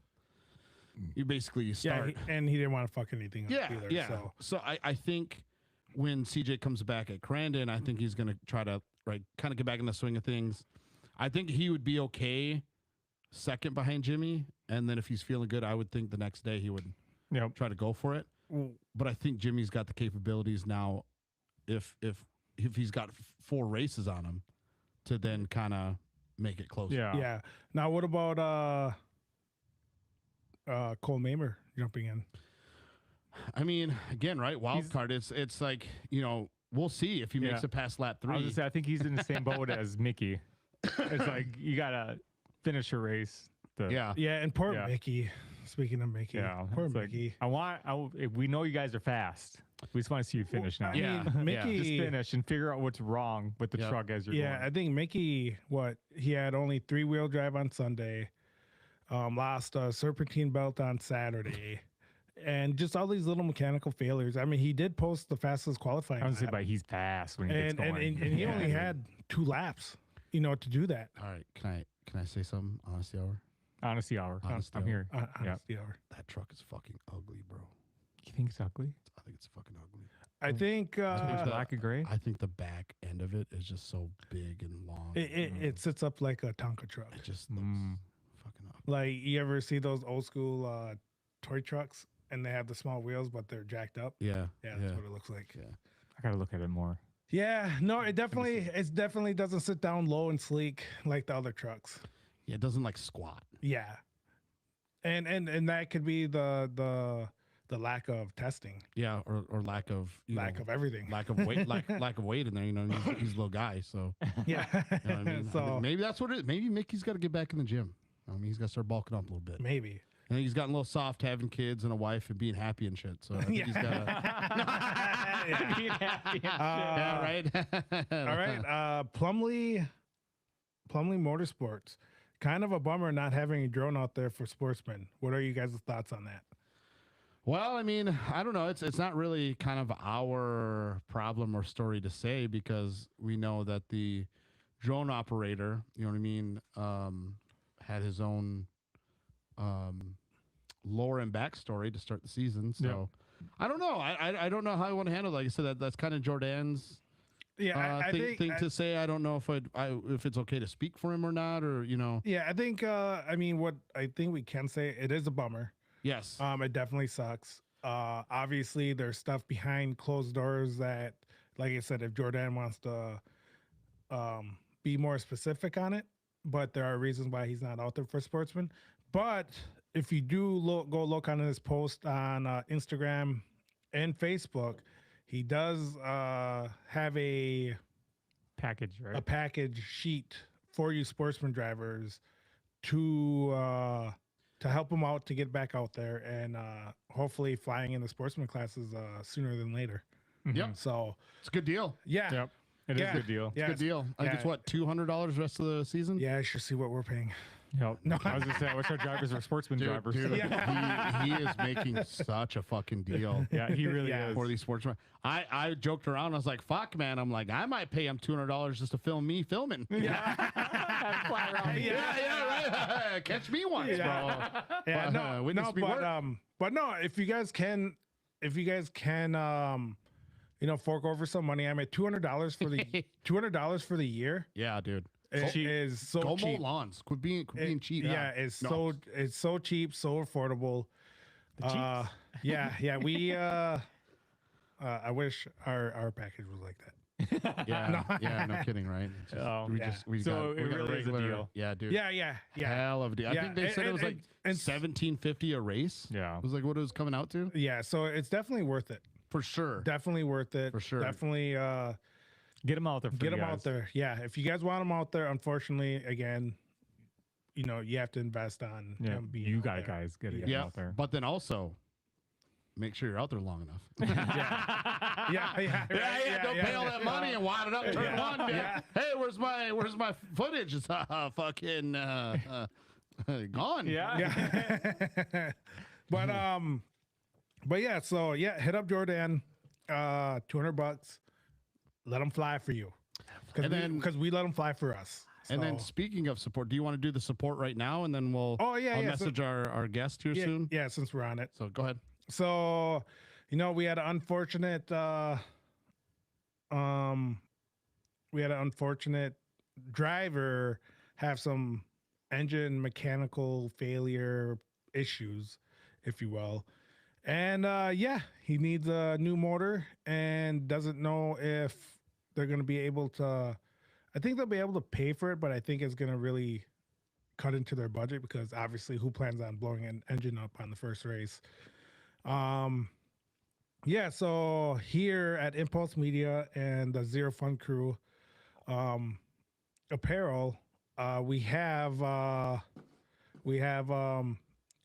You basically start. And he didn't want to fuck anything up Yeah, either. yeah. So. So I think when CJ comes back at Crandon, I think he's going to try to kind of get back in the swing of things. I think he would be okay second behind Jimmy, and then if he's feeling good, I would think the next day he would Yep. try to go for it. But I think Jimmy's got the capabilities now, if he's got 4 races on him, to then kind of make it closer. Yeah. Yeah. Now, what about Cole Mamer jumping in? I mean, again, right? Wild He's- card. It's like we'll see if he makes Yeah. it past lap 3. I was gonna say, I think he's in the same boat as Mickey. It's like you gotta finish a race. Yeah. Yeah, and poor Yeah. Mickey. Speaking of Mickey, Yeah. poor it's like, Mickey. we know you guys are fast. We just want to see you finish now. I Yeah. mean, Mickey. Just finish and figure out what's wrong with the Yep. truck as you're Yeah, I going. think Mickey. He had only 3-wheel drive on Sunday. Lost a serpentine belt on Saturday, and just all these little mechanical failures. I mean, he did post the fastest qualifying I was lap, but he's fast when he gets and, going. and he Yeah. only had 2 laps, to do that. All right. Can I say something? Honesty hour. Honesty hour. Honesty I'm hour. here. Honestly, hour. That truck is fucking ugly, bro. You think it's ugly? I think it's fucking ugly. I think think Black and gray? I think the back end of it is just so big and long. it sits up like a Tonka truck. It just looks fucking ugly. Like, you ever see those old school toy trucks, and they have the small wheels, but they're jacked up? Yeah. Yeah, that's what it looks like. Yeah. I gotta look at it more. Yeah, no, it definitely doesn't sit down low and sleek like the other trucks. Yeah, it doesn't like squat. Yeah, and that could be the lack of testing, Yeah, or lack of lack of everything. lack of weight, lack of weight in there. He's a little guy, so Yeah, you know what I mean. I so think maybe that's what it is. Maybe Mickey's got to get back in the gym. I mean, he's got to start bulking up a little bit. maybe. And he's gotten a little soft having kids and a wife and being happy and shit. So I think he's got to. Being happy and shit. Yeah, right. All right, Plumley Motorsports. Kind of a bummer not having a drone out there for sportsmen. What are you guys' thoughts on that? Well, I mean, I don't know. It's not really kind of our problem or story to say because we know that the drone operator, you know what I mean, had his own lore and backstory to start the season. So I don't know. I don't know how I want to handle it. Like I said, that's kind of Jordan's Yeah, I think thing to say. I don't know if it's okay to speak for him or not, or Yeah, I think. I mean, what I think we can say, it is a bummer. Yes. It definitely sucks. Obviously, there's stuff behind closed doors that, like I said, if Jordan wants to be more specific on it, but there are reasons why he's not out there for Sportsman. But if you do go look on his post on Instagram and Facebook, he does have a package, right? A package sheet for you Sportsman drivers to help them out to get back out there and hopefully flying in the Sportsman classes sooner than later. Yep. So it's a good deal. Yeah. Yep. It is a good deal. It's a good deal. I think it's what, $200 the rest of the season? Yeah, I should see what we're paying. Yep. No, I was gonna say, I wish our drivers were Sportsman drivers. Dude, he is making such a fucking deal. Yeah, he really is. For these sportsmen. I joked around. I was like, fuck, man. I'm like, I might pay him $200 just to film me filming. Yeah. Fly around. Yeah, right. Catch me once, bro. Yeah, but no, if you guys can, fork over some money. I'm at $200 for the $200 for the year. Yeah, dude. It is so Go cheap. mow lawns. Quit being cheap. Yeah, it's so cheap, so affordable. Yeah. We I wish our package was like that. Yeah, no kidding, right? We got it really is a deal. Yeah, dude. Yeah. Hell of a deal. I think they said it was like $17.50 a race. Yeah, it was like what it was coming out to. Yeah, so it's definitely worth it. For sure. Definitely worth it. For sure. Definitely. Get them out there. Get them out there. Yeah, if you guys want them out there, unfortunately, again, you have to invest on. Them being you guys get it out there. But then also, make sure you're out there long enough. Yeah. Don't pay all that money and wad it up. Turn one. Yeah. Hey, where's my footage? It's fucking gone. Yeah. But yeah. So yeah, hit up Jordan. $200. Let them fly for you, because we let them fly for us. And then speaking of support, do you want to do the support right now, and then I'll message our guest here soon. Yeah, since we're on it. So go ahead. So, we had an unfortunate driver have some engine mechanical failure issues, if you will. And he needs a new motor and doesn't know if they're going to be able to. I think they'll be able to pay for it, but I think it's going to really cut into their budget, because obviously who plans on blowing an engine up on the first race? So here at Impulse Media and the Zero Fun Crew apparel, we have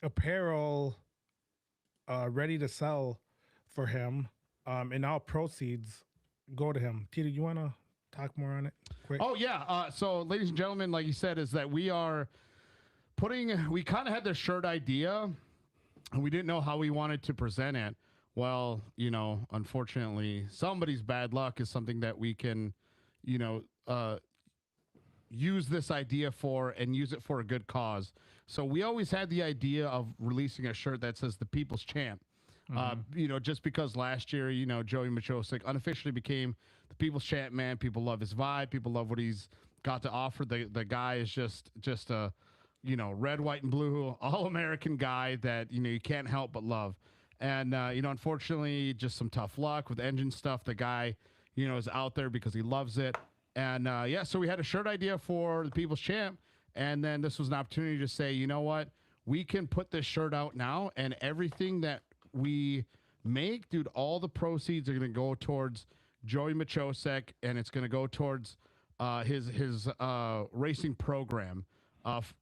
apparel ready to sell for him, and all proceeds go to him. Tita, you want to talk more on it quick? Oh yeah. So ladies and gentlemen, like you said, is that we kind of had this shirt idea and we didn't know how we wanted to present it. Well, unfortunately somebody's bad luck is something that we can, use this idea for and use it for a good cause. So we always had the idea of releasing a shirt that says the People's Champ. Just because last year, Joey Machosik unofficially became the People's Champ, man. People love his vibe. People love what he's got to offer. The guy is just a, red, white, and blue, all-American guy that, you can't help but love. And, unfortunately, just some tough luck with engine stuff. The guy, is out there because he loves it. And, so we had a shirt idea for the People's Champ. And then this was an opportunity to say, you know what? We can put this shirt out now, and everything that we make, dude, all the proceeds are going to go towards Joey Machosek, and it's going to go towards his racing program.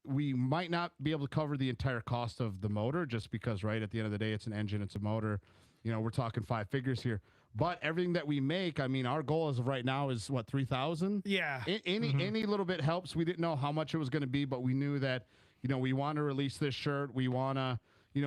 We might not be able to cover the entire cost of the motor, just because, right, at the end of the day, it's an engine, it's a motor. We're talking 5 figures here. But everything that we make, I mean, our goal as of right now is what, 3,000? Yeah. Any little bit helps. We didn't know how much it was going to be, but we knew that, we want to release this shirt. We want to,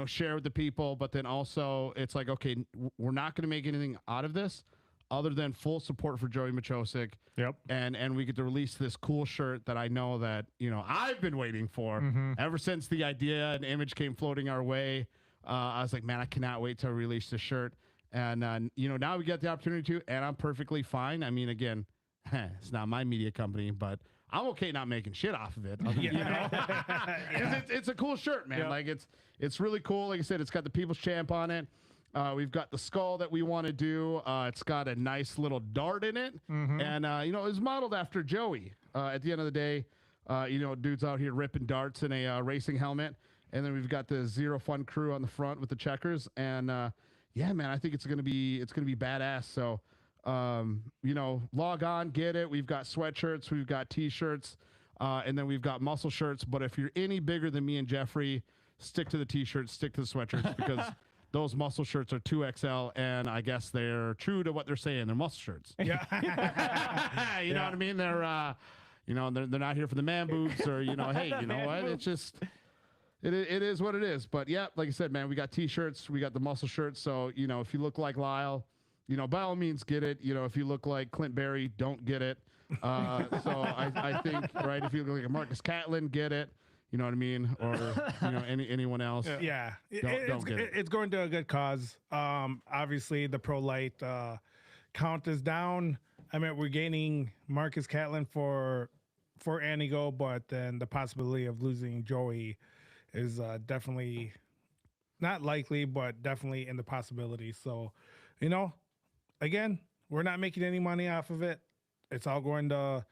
share with the people. But then also it's like, okay, we're not going to make anything out of this other than full support for Joey Machosik. Yep. And we get to release this cool shirt that I know that, I've been waiting for ever since the idea and image came floating our way. I was like, man, I cannot wait to release this shirt. And, now we get the opportunity to, and I'm perfectly fine. I mean, again, it's not my media company, but I'm okay not making shit off of it. It's a cool shirt, man. Yep. Like it's really cool. Like I said, it's got the People's Champ on it. We've got the skull that we want to do. It's got a nice little dart in it. And, it was modeled after Joey. At the end of the day, dude's out here ripping darts in a racing helmet, and then we've got the Zero Fun crew on the front with the checkers, and yeah, man, I think it's gonna be badass. So, log on, get it. We've got sweatshirts, we've got t-shirts, and then we've got muscle shirts. But if you're any bigger than me and Jeffrey, stick to the t-shirts, stick to the sweatshirts because those muscle shirts are 2XL, and I guess they're true to what they're saying. They're muscle shirts. Yeah. You know what I mean? They're, they're not here for the man boobs or, hey, you know what? It's just, it is what it is. But yeah, like I said, man, we got t-shirts, we got the muscle shirts. So, if you look like Lyle, by all means get it. If you look like Clint Berry, don't get it. So I think, right, if you look like a Marcus Catlin, get it. You know what I mean? Or, anyone else. Yeah. Don't get it. It's going to a good cause. Obviously, the pro light count is down. I mean, we're gaining Marcus Catlin for Anigo, but then the possibility of losing Joey is definitely not likely, but definitely in the possibility. So, again, we're not making any money off of it. It's all going to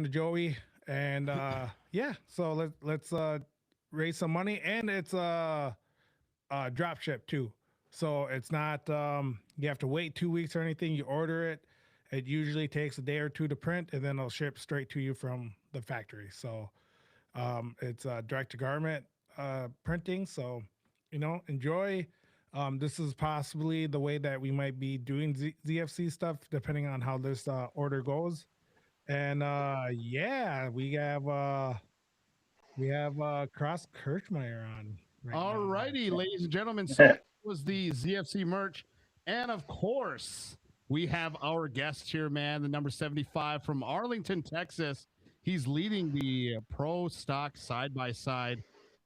Joey. And yeah, so let's raise some money, and it's drop ship too. So it's not you have to wait 2 weeks or anything. You order it. It usually takes a day or two to print, and then it'll ship straight to you from the factory. So it's direct to garment printing. So enjoy. This is possibly the way that we might be doing ZFC stuff, depending on how this order goes. And yeah, we have Cross Kirchmeier on. All righty, ladies and gentlemen. So that was the ZFC merch, and of course, we have our guest here, man. The number 75 from Arlington, Texas. He's leading the pro stock side by side,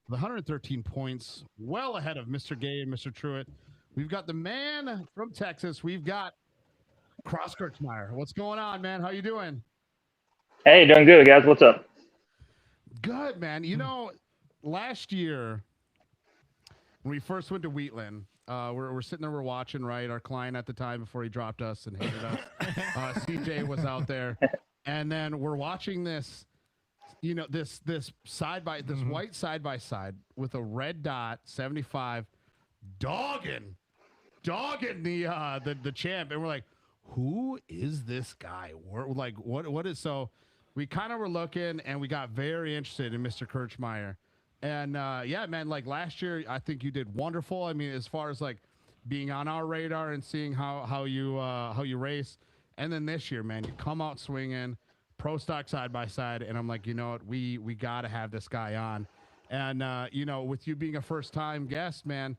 with 113 points, well ahead of Mr. Gay and Mr. Truitt. We've got the man from Texas. We've got Cross Kirchmeier. What's going on, man? How you doing? Hey, doing good, guys. What's up? Good, man. Last year when we first went to Wheatland, we're sitting there, we're watching, right? Our client at the time before he dropped us and hated us, CJ was out there, and then we're watching this, this white side by side with a red dot 75 dogging the champ, and we're like, who is this guy? We're like, what is so? We kind of were looking, and we got very interested in Mr. Kirchmeier. And yeah, man, like last year, I think you did wonderful. I mean, as far as like being on our radar and seeing how you race. And then this year, man, you come out swinging, pro stock side by side, and I'm like, you know what, we got to have this guy on. And with you being a first time guest, man,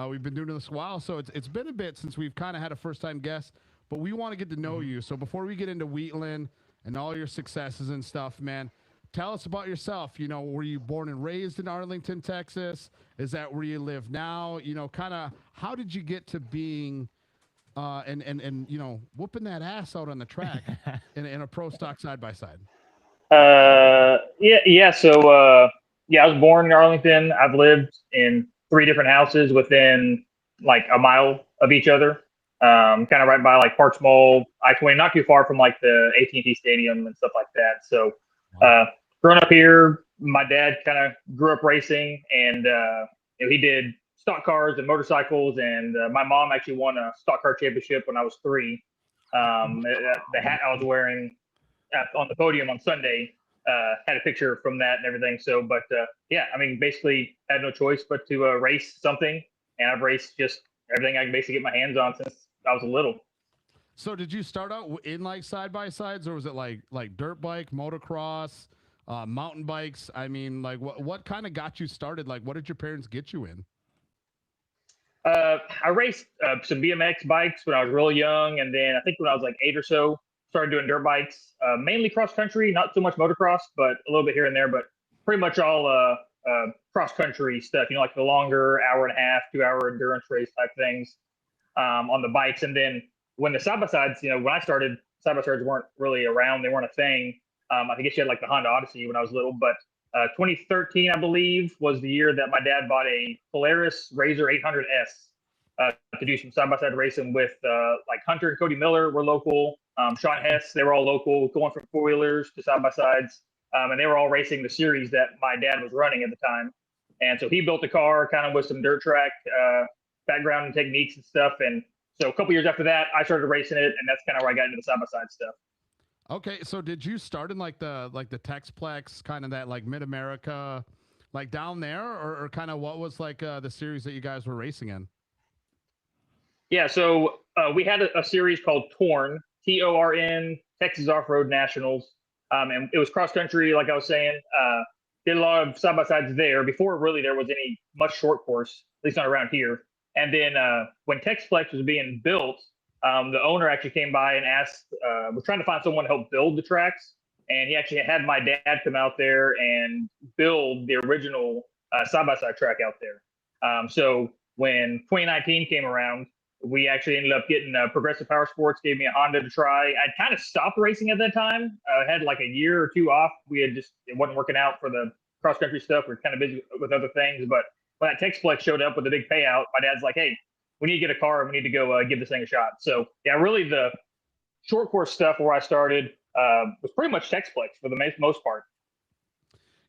we've been doing this a while, so it's been a bit since we've kind of had a first time guest, but we want to get to know you. So before we get into Wheatland and all your successes and stuff, man, tell us about yourself. Were you born and raised in Arlington, Texas? Is that where you live now? Kind of how did you get to being and whooping that ass out on the track in a pro stock side by side? Yeah. So I was born in Arlington. I've lived in 3 different houses within like a mile of each other. Kind of right by like Parks Mall, I-20, not too far from like the AT&T Stadium and stuff like that. So, growing up here, my dad kind of grew up racing, and he did stock cars and motorcycles. And my mom actually won a stock car championship when I was 3. The hat I was wearing on the podium on Sunday had a picture from that and everything. So, but yeah, I mean, basically had no choice but to race something, and I've raced just everything I can basically get my hands on since I was little. So did you start out in like side by sides, or was it like dirt bike, motocross, mountain bikes? I mean, like what kind of got you started? Like, what did your parents get you in? I raced some BMX bikes when I was really young, and then I think when I was like 8 or so, started doing dirt bikes, mainly cross country, not so much motocross, but a little bit here and there, but pretty much all cross country stuff. Like the longer 1.5-hour, 2-hour endurance race type things on the bikes. And then when the side by sides, when I started, side by sides weren't really around; they weren't a thing. I guess you had like the Honda Odyssey when I was little, but 2013, I believe, was the year that my dad bought a Polaris Razor 800S to do some side-by-side racing with like Hunter and Cody Miller were local. Sean Hess, they were all local, going from four-wheelers to side-by-sides. And they were all racing the series that my dad was running at the time. And so he built a car kind of with some dirt track background and techniques and stuff. And so a couple years after that, I started racing it, and that's kind of where I got into the side-by-side stuff. Okay, so did you start in like the Texplex, kind of that like Mid America, like down there, or kind of what was like the series that you guys were racing in? Yeah, so we had a series called Torn, TORN, Texas Off-Road Nationals. And it was cross-country, like I was saying. Did a lot of side-by-sides there before really there was any much short course, at least not around here. And then when Texplex was being built, the owner actually came by and asked, was trying to find someone to help build the tracks. And he actually had my dad come out there and build the original side-by-side track out there. So when 2019 came around, we actually ended up getting Progressive Power Sports, gave me a Honda to try. I'd kind of stopped racing at that time. Had like a year or two off. It wasn't working out for the cross country stuff. We were kind of busy with other things. But when that Texplex showed up with a big payout, my dad's like, hey, we need to get a car. We need to go give this thing a shot. So yeah, really the short course stuff where I started was pretty much Texplex for the most part.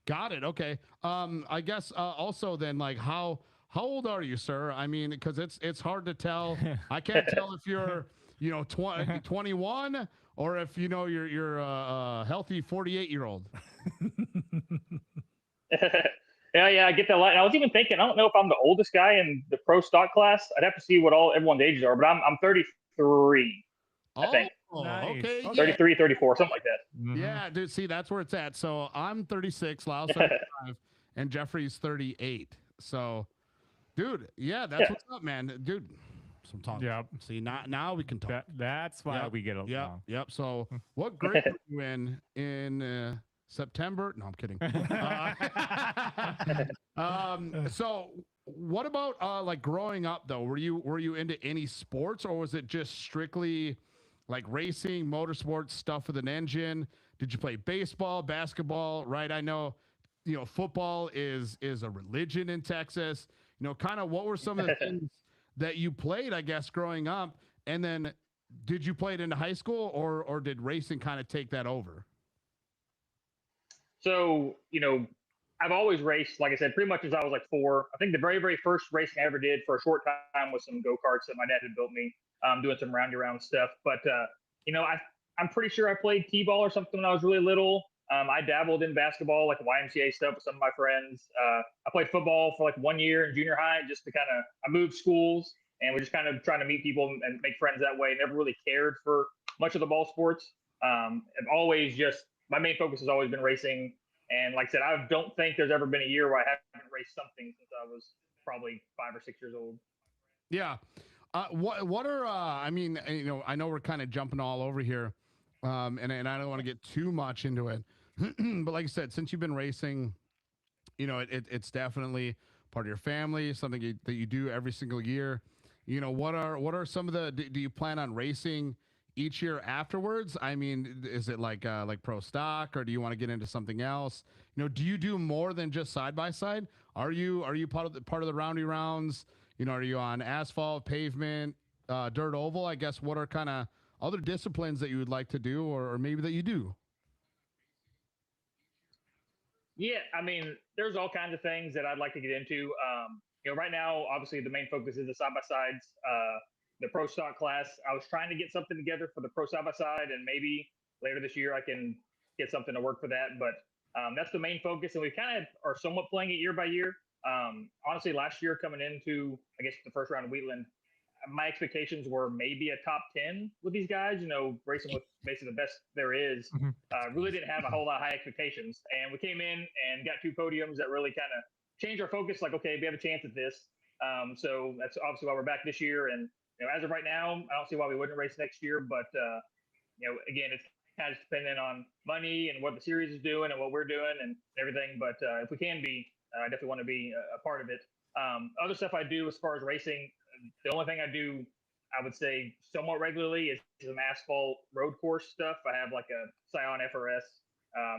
Got it. Okay. I guess also then, like, how old are you, sir? I mean, because it's hard to tell. I can't tell if you're 21 or if you're a healthy 48-year-old. Yeah, I get that a lot. And I was even thinking, I don't know if I'm the oldest guy in the pro stock class. I'd have to see what everyone's ages are, but I'm 33. I think. Nice. Okay. 33, 34, something like that. Mm-hmm. Yeah, dude. See, that's where it's at. So I'm 36, Lyle's 35, and Jeffrey's 38. So, dude, that's what's up, man. Dude, some talk. Yep. See, now we can talk. That's why we get along. Yep. So, what grade were you in September? No, I'm kidding. So, what about like growing up though? Were you into any sports, or was it just strictly like racing, motorsports, stuff with an engine? Did you play baseball, basketball? Right. I know, football is a religion in Texas. Kind of what were some of the things that you played, I guess, growing up? And then did you play it into high school, or did racing kind of take that over? So, I've always raced, like I said, pretty much since I was like 4. I think the very, very first racing I ever did for a short time was some go-karts that my dad had built me, doing some roundy-round stuff. But, I'm pretty sure I played T-ball or something when I was really little. I dabbled in basketball, like YMCA stuff with some of my friends. I played football for like 1 year in junior high, just to I moved schools, and we're just kind of trying to meet people and make friends that way. Never really cared for much of the ball sports. I've always my main focus has always been racing. And like I said, I don't think there's ever been a year where I haven't raced something since I was probably 5 or 6 years old. Yeah. What are I mean, I know we're kind of jumping all over here, and I don't want to get too much into it, but like I said, since you've been racing, it's definitely part of your family, something that you do every single year. What are some of the? Do you plan on racing each year afterwards? I mean, is it like pro stock, or do you want to get into something else? Do you do more than just side by side? Are you part of the roundy rounds? Are you on asphalt, pavement, dirt oval? I guess what are kind of other disciplines that you would like to do, or maybe that you do? Yeah, I mean, there's all kinds of things that I'd like to get into. Right now, obviously, the main focus is the side by sides. The pro stock class. I was trying to get something together for the pro side by side, and maybe later this year I can get something to work for that. But that's the main focus, and we kind of are somewhat playing it year by year. Honestly, last year coming into, I guess, the first round of Wheatland, my expectations were maybe a top 10 with these guys, racing with basically the best there is. Really didn't have a whole lot of high expectations. And we came in and got 2 podiums that really kind of changed our focus. Like, okay, we have a chance at this. So that's obviously why we're back this year. And, as of right now, I don't see why we wouldn't race next year. But, again, it's kind of dependent on money and what the series is doing and what we're doing and everything. But if we can be, I definitely want to be a part of it. Other stuff I do as far as racing, the only thing I do, I would say, somewhat regularly is some asphalt road course stuff. I have like a Scion FRS.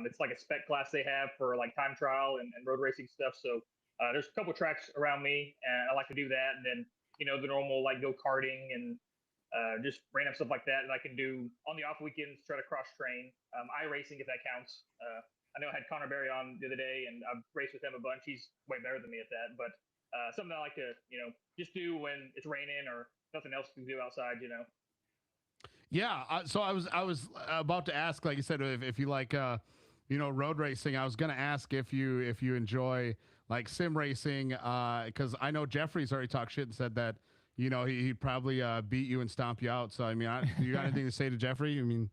It's like a spec class they have for like time trial and road racing stuff. So there's a couple tracks around me, and I like to do that. And then, the normal like go karting and just random stuff like that I can do on the off weekends. Try to cross train. iRacing if that counts. I know I had Connor Berry on the other day, and I've raced with him a bunch. He's way better than me at that, but something I like to just do when it's raining or nothing else to do outside. Yeah. So I was about to ask, like you said, if you like road racing. I was gonna ask if you enjoy like sim racing, because I know Jeffrey's already talked shit and said that he'd probably beat you and stomp you out. So I mean, you got anything to say to Jeffrey? I mean,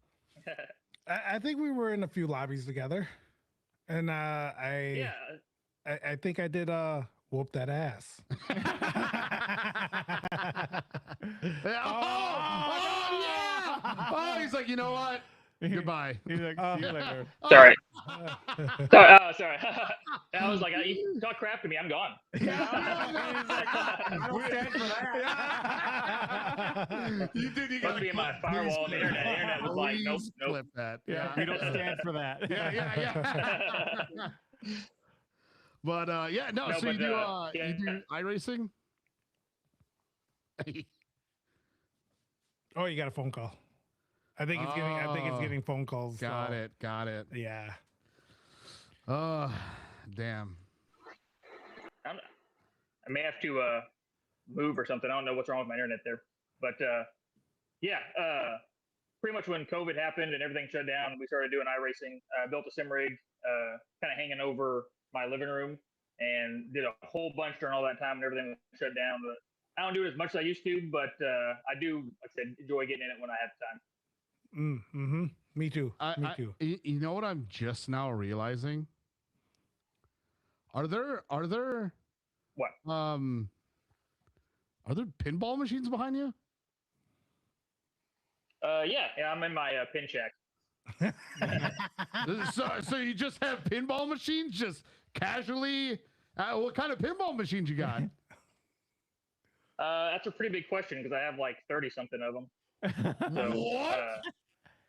I think we were in a few lobbies together, and Yeah. I think I did whoop that ass. Oh, he's like, you know what? Goodbye. He's like, see you later. Sorry. Sorry. I was like, you talk crap to me, I'm gone. You Must be in my firewall on the internet. The internet was like, nope. Clip that. Yeah, we don't stand for that. Yeah. But no. No, So but, you do yeah. iRacing? Oh, you got a phone call. I think it's getting phone calls. Got it. Yeah. Oh, damn. I may have to move or something. I don't know what's wrong with my internet there, but pretty much when COVID happened and everything shut down, we started doing iRacing. Built a sim rig, kind of hanging over my living room, and did a whole bunch during all that time and everything was shut down. But I don't do it as much as I used to, but I do, like I said, enjoy getting in it when I have time. Mm-hmm. Me too. Me too. You know what I'm just now realizing? Are there What? Are there pinball machines behind you? Yeah, I'm in my pin shack. So you just have pinball machines just casually? What kind of pinball machines you got? That's a pretty big question because I have like 30 something of them. So, What?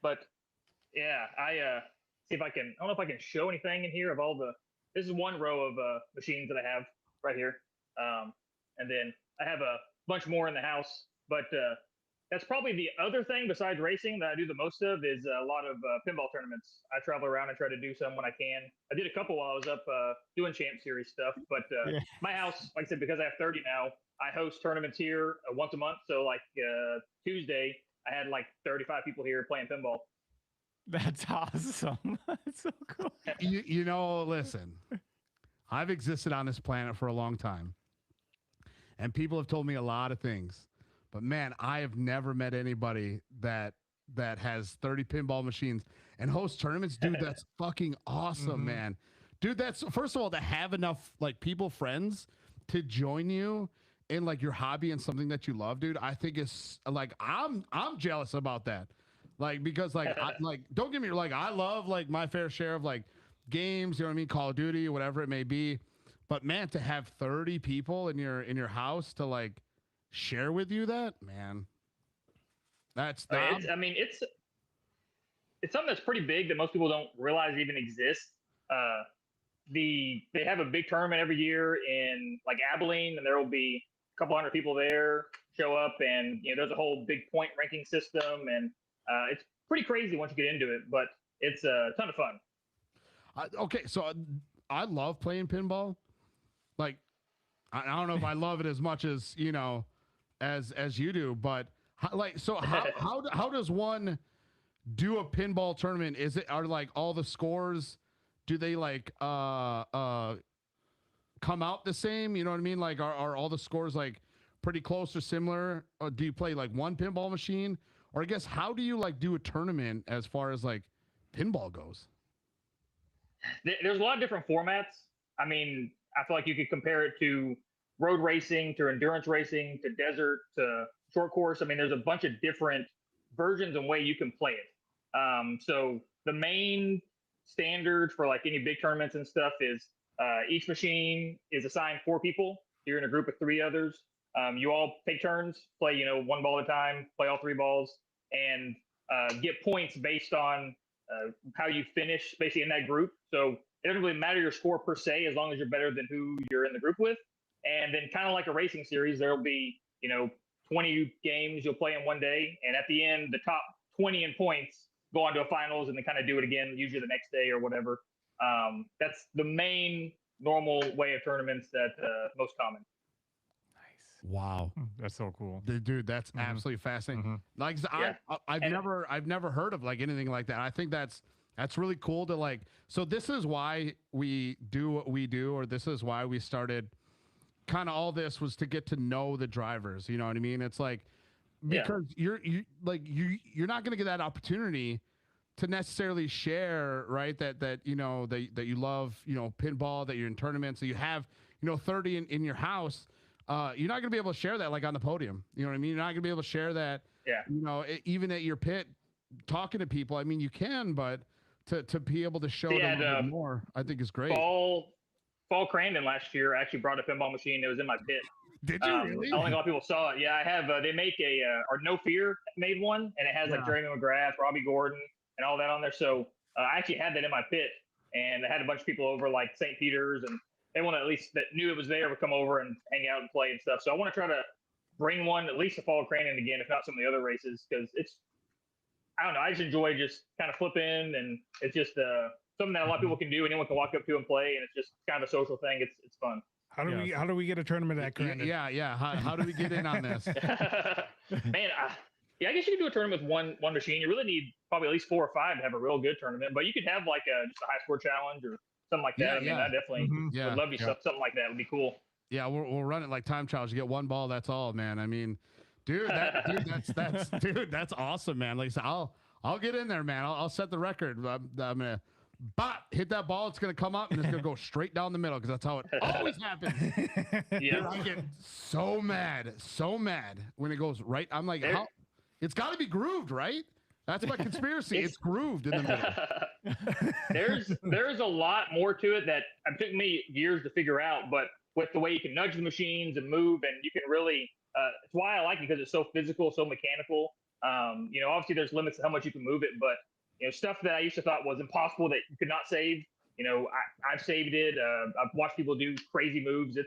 But yeah, I see if I can. I don't know if I can show anything in here of all the. This is one row of machines that I have right here, and then I have a bunch more in the house. But that's probably the other thing besides racing that I do the most of is a lot of pinball tournaments. I travel around and try to do some when I can. I did a couple while I was up doing Champ Series stuff. But my house, like I said, because I have 30 now, I host tournaments here once a month. So like Tuesday, I had like 35 people here playing pinball. That's awesome. That's so cool. Listen, I've existed on this planet for a long time, and people have told me a lot of things. But man, I have never met anybody that has 30 pinball machines and hosts tournaments. Dude, that's fucking awesome, man. Dude, that's, first of all, to have enough like friends to join you in like your hobby and something that you love, dude. I think it's like I'm jealous about that. Like, because like don't get me like, I love like my fair share of like games, you know what I mean, Call of Duty, whatever it may be. But man, to have 30 people in your house to like share with you that, man, it's something that's pretty big that most people don't realize even exists. They have a big tournament every year in like Abilene, and there will be a couple hundred people there show up, and there's a whole big point ranking system, and it's pretty crazy once you get into it, but it's a ton of fun. Okay, so I love playing pinball. Like, I don't know if I love it as much as as you do, but how does one do a pinball tournament? Are like all the scores, do they like come out the same? You know what I mean? Like, are all the scores like pretty close or similar? Or do you play like one pinball machine? Or I guess, how do you like do a tournament as far as like pinball goes? There's a lot of different formats. I mean, I feel like you could compare it to road racing, to endurance racing, to desert, to short course. I mean, there's a bunch of different versions and way you can play it. So the main standard for like any big tournaments and stuff is each machine is assigned 4 people. You're in a group of 3 others. You all take turns, play, one ball at a time, play all 3 balls, and get points based on how you finish basically in that group. So it doesn't really matter your score per se, as long as you're better than who you're in the group with. And then kind of like a racing series, there'll be, 20 games you'll play in one day, and at the end, the top 20 in points go on to a finals, and then kind of do it again, usually the next day or whatever. That's the main normal way of tournaments that most common. Wow, that's so cool, dude. That's absolutely fascinating. Like I've never heard of like anything like that. I think that's really cool to like. So this is why we do what we do, or this is why we started. Kind of all this was to get to know the drivers. You know what I mean? It's like because you're not going to get that opportunity to necessarily share, right? That you know that you love, you know, pinball, that you're in tournaments, that you have, you know, 30 in your house. You're not going to be able to share that like on the podium. You know what I mean? You're not going to be able to share that. Yeah. You know, even at your pit, talking to people. I mean, you can, but to be able to show them a bit more, I think is great. Fall Crandon last year actually brought a pinball machine that was in my pit. Did you really? I don't think a lot of people saw it. Yeah, I have. They make or No Fear made one, and it has like Jeremy McGrath, Robbie Gordon, and all that on there. So I actually had that in my pit, and I had a bunch of people over like St. Peter's, and they want to at least that knew it was there would come over and hang out and play and stuff. So I want to try to bring one at least to Fall Crandon again, if not some of the other races, because it's I don't know. I just enjoy just kind of flipping, and it's just something that a lot of people can do. Anyone can walk up to and play, and it's just kind of a social thing. It's fun. How do we get a tournament at Crandon? Yeah. How do we get in on this? Man, I guess you can do a tournament with one machine. You really need probably at least 4 or 5 to have a real good tournament. But you could have like just a high score challenge or something like that. I mean, I definitely would love to something like that. Would be cool. Yeah, we'll run it like time challenge. You get 1 ball. That's all, man. I mean, that's awesome, man. Like, so I'll get in there, man. I'll set the record. I'm gonna hit that ball. It's gonna come up and it's gonna go straight down the middle because that's how it always happens. Dude, I get so mad when it goes right. I'm like, how? It's got to be grooved, right? That's my conspiracy. It's grooved in the middle. There's a lot more to it that it took me years to figure out, but with the way you can nudge the machines and move, and you can really. It's why I like it, because it's so physical, so mechanical. You know, obviously there's limits to how much you can move it, but you know, stuff that I used to thought was impossible that you could not save. You know, I've saved it. I've watched people do crazy moves.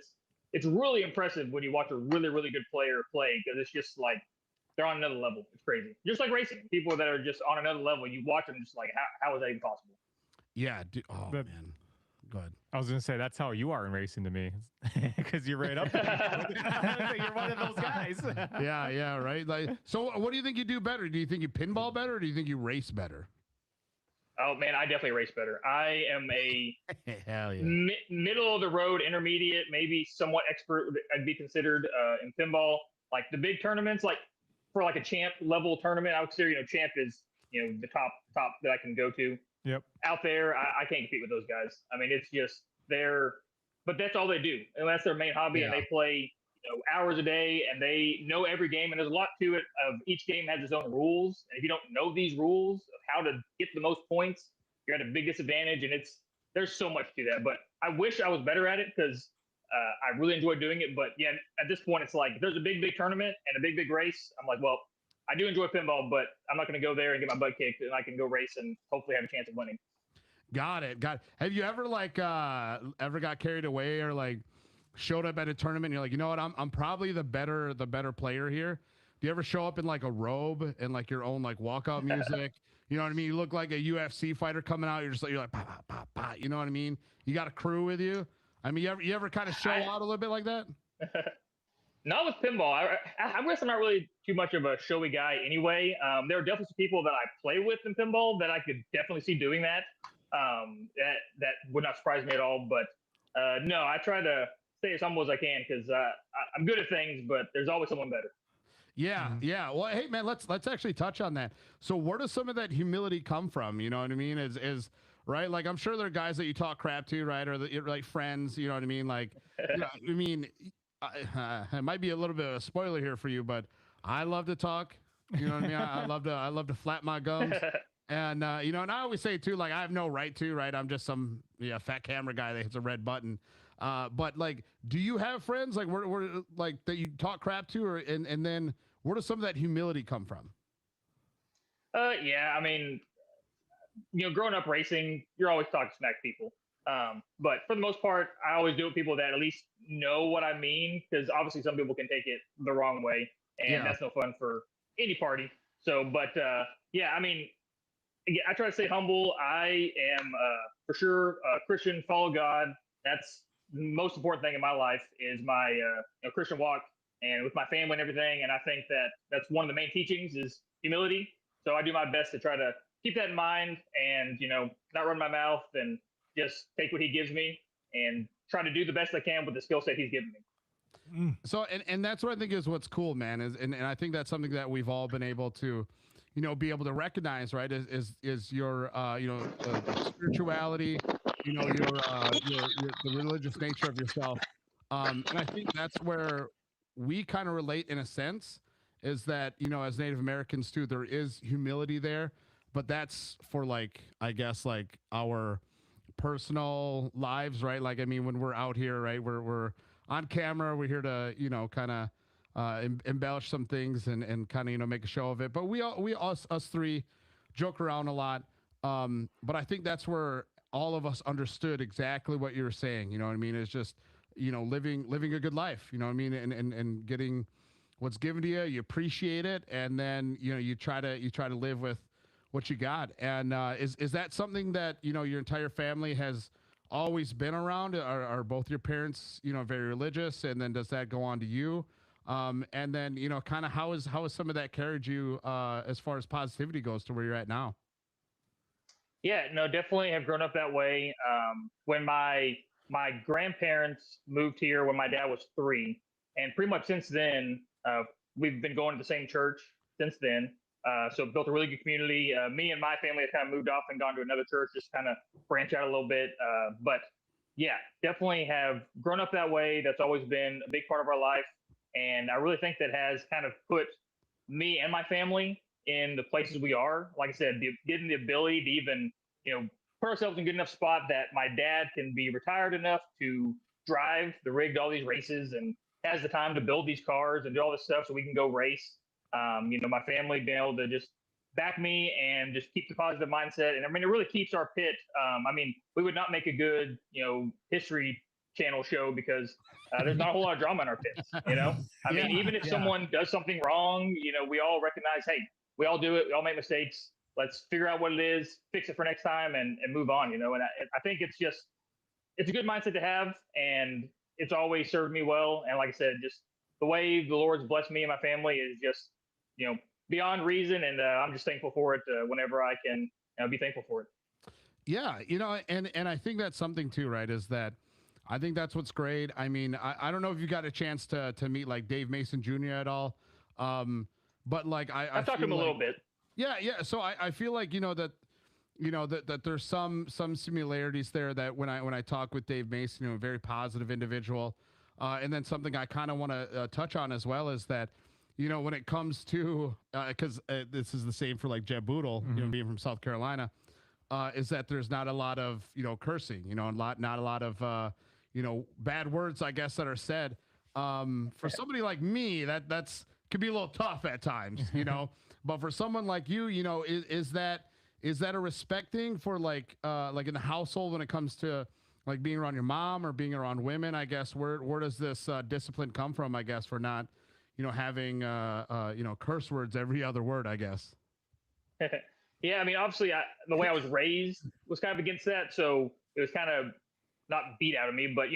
It's really impressive when you watch a really, really good player play, because it's just like they're on another level. It's crazy. Just like racing, people that are just on another level, you watch them just like, how is that even possible? Yeah. Man. Go ahead. I was going to say, that's how you are in racing to me, because you're right up there. You're one of those guys. Yeah, right. Like, so what do you think you do better? Do you think you pinball better, or do you think you race better? Oh, man, I definitely race better. I am a hell yeah. Middle of the road, intermediate, maybe somewhat expert I'd be considered in pinball. Like the big tournaments, like for like a champ level tournament, I would consider, you know, champ is, you know, the top that I can go to. Yep. Out there, I can't compete with those guys. I mean, it's just but that's all they do, and that's their main hobby. And they play, you know, hours a day, and they know every game. And there's a lot to it. Of each game has its own rules, and if you don't know these rules of how to get the most points, you're at a big disadvantage. And there's so much to that. But I wish I was better at it, because I really enjoy doing it. But yeah, at this point, it's like if there's a big tournament and a big race, I'm like, well, I do enjoy pinball, but I'm not going to go there and get my butt kicked, and I can go race and hopefully have a chance of winning. Got it. Have you ever ever got carried away, or like showed up at a tournament and you're like, you know what, I'm probably the better player here? Do you ever show up in like a robe and like your own like walkout music? You know what I mean? You look like a UFC fighter coming out. You're like pop, pop, pop, pop. You know what I mean? You got a crew with you. I mean, you ever kind of show out a little bit like that? Not with pinball. I guess I'm not really too much of a showy guy anyway. There are definitely some people that I play with in pinball that I could definitely see doing that. That would not surprise me at all. But no, I try to stay as humble as I can, because I'm good at things, but there's always someone better. Yeah, yeah. Well, hey man, let's actually touch on that. So where does some of that humility come from? You know what I mean? Is right? Like, I'm sure there are guys that you talk crap to, right? Or like friends, you know what I mean? Like, you know, I mean, it might be a little bit of a spoiler here for you, but I love to talk. You know what I mean? I love to flap my gums. And, you know, and I always say too, like, I have no right to, right? I'm just some fat camera guy that hits a red button. But like, do you have friends like where like that you talk crap to, or, and then where does some of that humility come from? Yeah, I mean, you know, growing up racing, you're always talking smack to people. But for the most part, I always do it with people that at least know what I mean, because obviously some people can take it the wrong way. and Yeah. that's no fun for any party. So, but yeah, I mean, again, I try to stay humble. I am for sure a Christian, follow God. That's the most important thing in my life is my Christian walk and with my family and everything. And I think that that's one of the main teachings is humility. So I do my best to try to keep that in mind and, not run my mouth and just take what he gives me and try to do the best I can with the skill set he's given me. So, and that's what I think is what's cool, man. And I think that's something that we've all been able to, be able to recognize, right? Is your, spirituality, the religious nature of yourself. And I think that's where we kind of relate in a sense is that, as Native Americans too, there is humility there, but that's for I guess our personal lives, right? Like, I mean, when we're out here, right, we're on camera, we're here to, kind of embellish some things and kind of, make a show of it. But us three joke around a lot. But I think that's where all of us understood exactly what you were saying. You know what I mean? It's just, living a good life, you know what I mean? And getting what's given to you, you appreciate it. And then, you try to live with what you got. And is that something that, your entire family has always been around? Are both your parents, very religious? And then does that go on to you? And then, kind of how has some of that carried you as far as positivity goes to where you're at now? Yeah, no, definitely have grown up that way. When my grandparents moved here when my dad was 3, and pretty much since then, we've been going to the same church since then. So built a really good community. Me and my family have kind of moved off and gone to another church, just kind of branch out a little bit. But yeah, definitely have grown up that way. That's always been a big part of our life. And I really think that has kind of put me and my family in the places we are. Like I said, getting the ability to even, put ourselves in a good enough spot that my dad can be retired enough to drive the rig to all these races and has the time to build these cars and do all this stuff so we can go race. My family being able to just back me and just keep the positive mindset. And I mean, it really keeps our pit. I mean, we would not make a good, History Channel show because there's not a whole lot of drama in our pits, I mean, even if someone does something wrong, we all recognize, hey, we all do it. We all make mistakes. Let's figure out what it is, fix it for next time and move on, and I think it's a good mindset to have. And it's always served me well. And like I said, just the way the Lord's blessed me and my family is just, beyond reason. And I'm just thankful for it whenever I can be thankful for it. Yeah. And I think that's something too, right? Is that I think that's what's great. I mean, I don't know if you got a chance to meet Dave Mason Jr. at all. But I've talked to him a little bit. Yeah. Yeah. So I feel that there's some similarities there that when I talk with Dave Mason, a very positive individual. And then something I kind of want to touch on as well is that, when it comes to, because this is the same for Jeb Boodle, being from South Carolina, is that there's not a lot of, cursing, not a lot of, bad words, I guess, that are said. For somebody like me, that's could be a little tough at times, but for someone like you, is that a respecting for in the household when it comes to being around your mom or being around women? I guess where does this discipline come from? I guess for not having curse words every other word, I guess. Yeah, I mean, obviously, the way I was raised was kind of against that, so it was kind of not beat out of me, but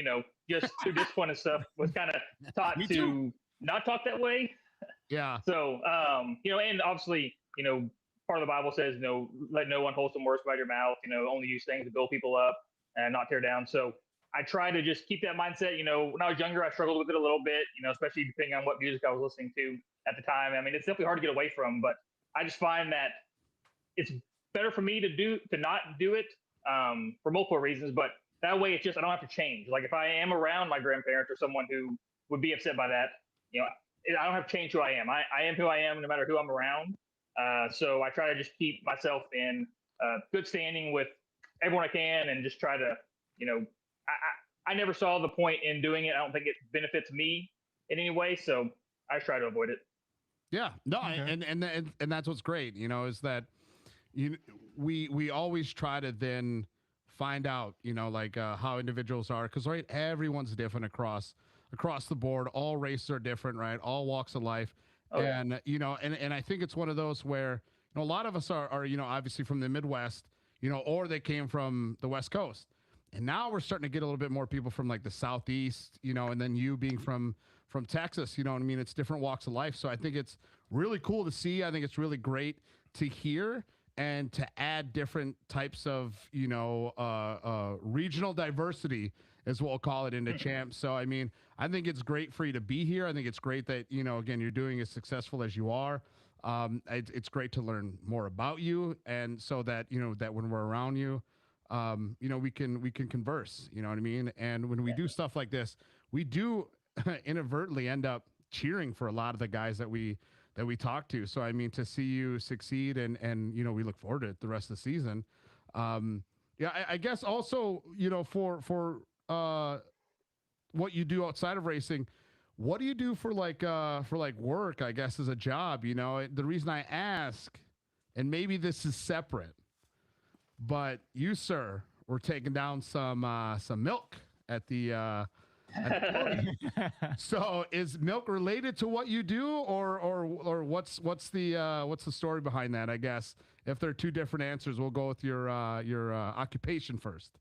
just through discipline and stuff was kind of taught to not talk that way. Yeah. So and obviously, part of the Bible says, let no unwholesome words out of your mouth. Only use things to build people up and not tear down. So I try to just keep that mindset. When I was younger, I struggled with it a little bit, especially depending on what music I was listening to at the time. I mean, it's definitely hard to get away from, but I just find that it's better for me to not do it for multiple reasons. But that way, it's just I don't have to change. Like if I am around my grandparents or someone who would be upset by that, I don't have to change who I am. I am who I am no matter who I'm around. So I try to just keep myself in good standing with everyone I can and just try to, I never saw the point in doing it. I don't think it benefits me in any way. So I just try to avoid it. Yeah, no, Okay. and that's what's great, is that we always try to then find out, how individuals are, because right, everyone's different across the board. All races are different, right? All walks of life, Oh, yeah. And and I think it's one of those where a lot of us are obviously from the Midwest, or they came from the West Coast, and now we're starting to get a little bit more people from like the Southeast, and then you being from Texas, you know what I mean? It's different walks of life, so I think it's really cool to see. I think it's really great to hear and to add different types of regional diversity is what we'll call it into champs. So I mean, I think it's great for you to be here. I think it's great that again, you're doing as successful as you are. It's great to learn more about you, and so that that when we're around you, we can converse. You know what I mean? And when we do stuff like this, we do inadvertently end up cheering for a lot of the guys that we talk to. So I mean, to see you succeed, and we look forward to it the rest of the season. I guess also for what you do outside of racing, what do you do for work, I guess, as a job? The reason I ask, and maybe this is separate, but you, sir, were taking down some milk at the so is milk related to what you do, or what's the story behind that? I guess if there are two different answers, we'll go with your occupation first.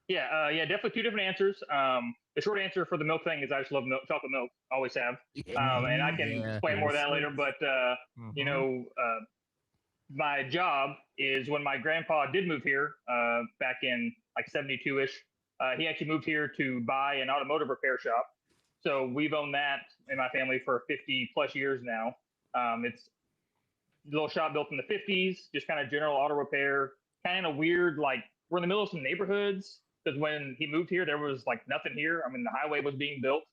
Yeah, definitely two different answers. The short answer for the milk thing is I just love milk, chocolate milk, always have. And I can explain more of that later. But my job is when my grandpa did move here back in like 72-ish. He actually moved here to buy an automotive repair shop. So we've owned that in my family for 50 plus years now. It's a little shop built in the 50s, just kind of general auto repair, kind of weird. Like we're in the middle of some neighborhoods because when he moved here, there was like nothing here. I mean, the highway was being built.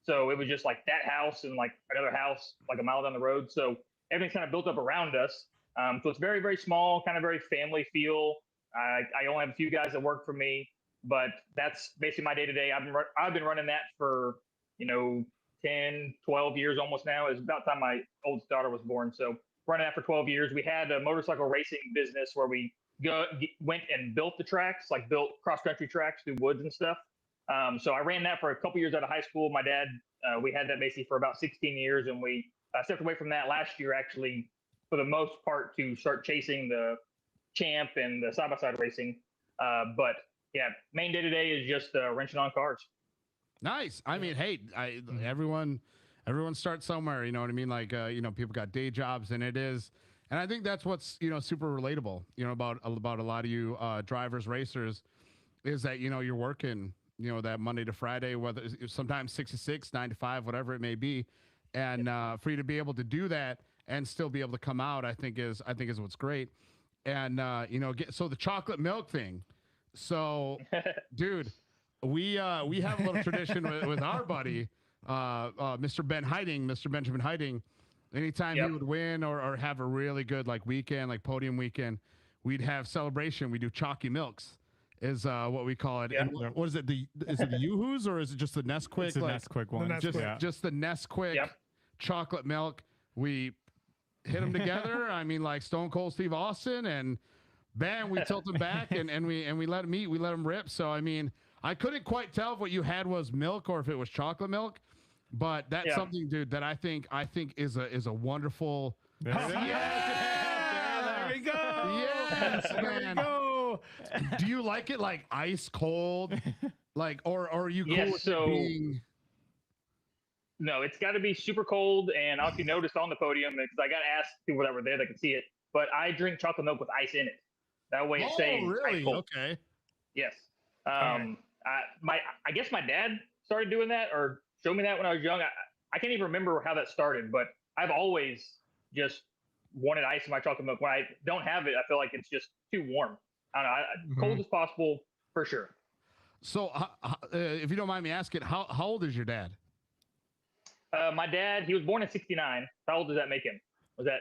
So it was just like that house and like another house, like a mile down the road. So everything's kind of built up around us. So it's very, very small, kind of very family feel. I only have a few guys that work for me, but that's basically my day to day. I've been running that for, 10, 12 years almost now. It's about time my oldest daughter was born. So running that for 12 years. We had a motorcycle racing business where we went and built the tracks, like built cross-country tracks through woods and stuff. So I ran that for a couple years out of high school. My dad, we had that basically for about 16 years, and we stepped away from that last year, actually, for the most part, to start chasing the champ and the side-by-side racing. But yeah, main day-to-day is just wrenching on cars. Nice. I mean, hey, everyone starts somewhere, you know what I mean? Like, people got day jobs, and I think that's what's, super relatable, about a lot of you drivers, racers, is that, you're working, that Monday to Friday, whether sometimes 6 to 6, 9 to 5, whatever it may be. And for you to be able to do that and still be able to come out, I think is what's great. And, so the chocolate milk thing. So, dude, we have a little tradition with our buddy, Mr. Benjamin Heiting. Anytime he would win or have a really good like weekend, like podium weekend, we'd have celebration. We do chalky milks, is what we call it. Yeah. And what is it? Is it the Yoo-Hoos or is it just the Nesquik? It's the Nesquik one. Just the Nesquik chocolate milk. We hit them together. I mean, like Stone Cold Steve Austin, and bam, we tilt them back and we let them eat. We let them rip. So I mean, I couldn't quite tell if what you had was milk or if it was chocolate milk. But that's something, dude, that I think is a wonderful. There we go. Yes, man. Go. Do you like it like ice cold, like, or are you cool with so, it being? No, it's got to be super cold. And I'll be noticed on the podium because I got to ask people that were there that could see it. But I drink chocolate milk with ice in it. That way it stays really? ice cold. Okay. Yes. I guess my dad started doing that or showed me that when I was young. I can't even remember how that started, but I've always just wanted ice in my chocolate milk. When I don't have it, I feel like it's just too warm. I don't know. Cold as possible for sure. So, if you don't mind me asking, how old is your dad? My dad, he was born in 69. How old does that make him? Was that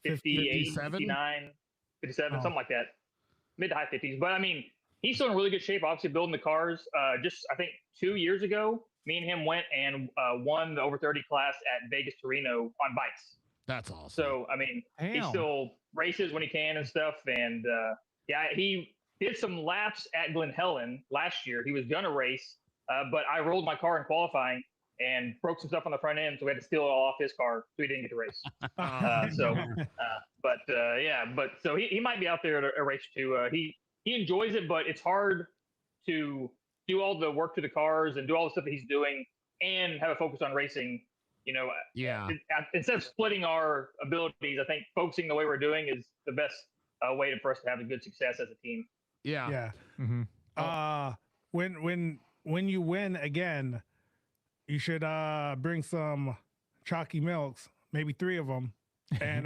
58, 59, 57, something like that? Mid to high 50s. But I mean, he's still in really good shape, obviously building the cars. Just, I think 2 years ago, me and him went and won the over 30 class at Vegas to Reno on bikes. That's awesome. So, I mean, he still races when he can and stuff. And he did some laps at Glen Helen last year. He was going to race, but I rolled my car in qualifying and broke some stuff on the front end, so we had to steal it all off his car, so he didn't get to race. So he might be out there at a race too. He enjoys it, but it's hard to do all the work to the cars and do all the stuff that he's doing and have a focus on racing. Instead of splitting our abilities, I think focusing the way we're doing is the best way for us to have a good success as a team. Yeah. Mm-hmm. When you win again, you should bring some chalky milks, maybe 3 of them, and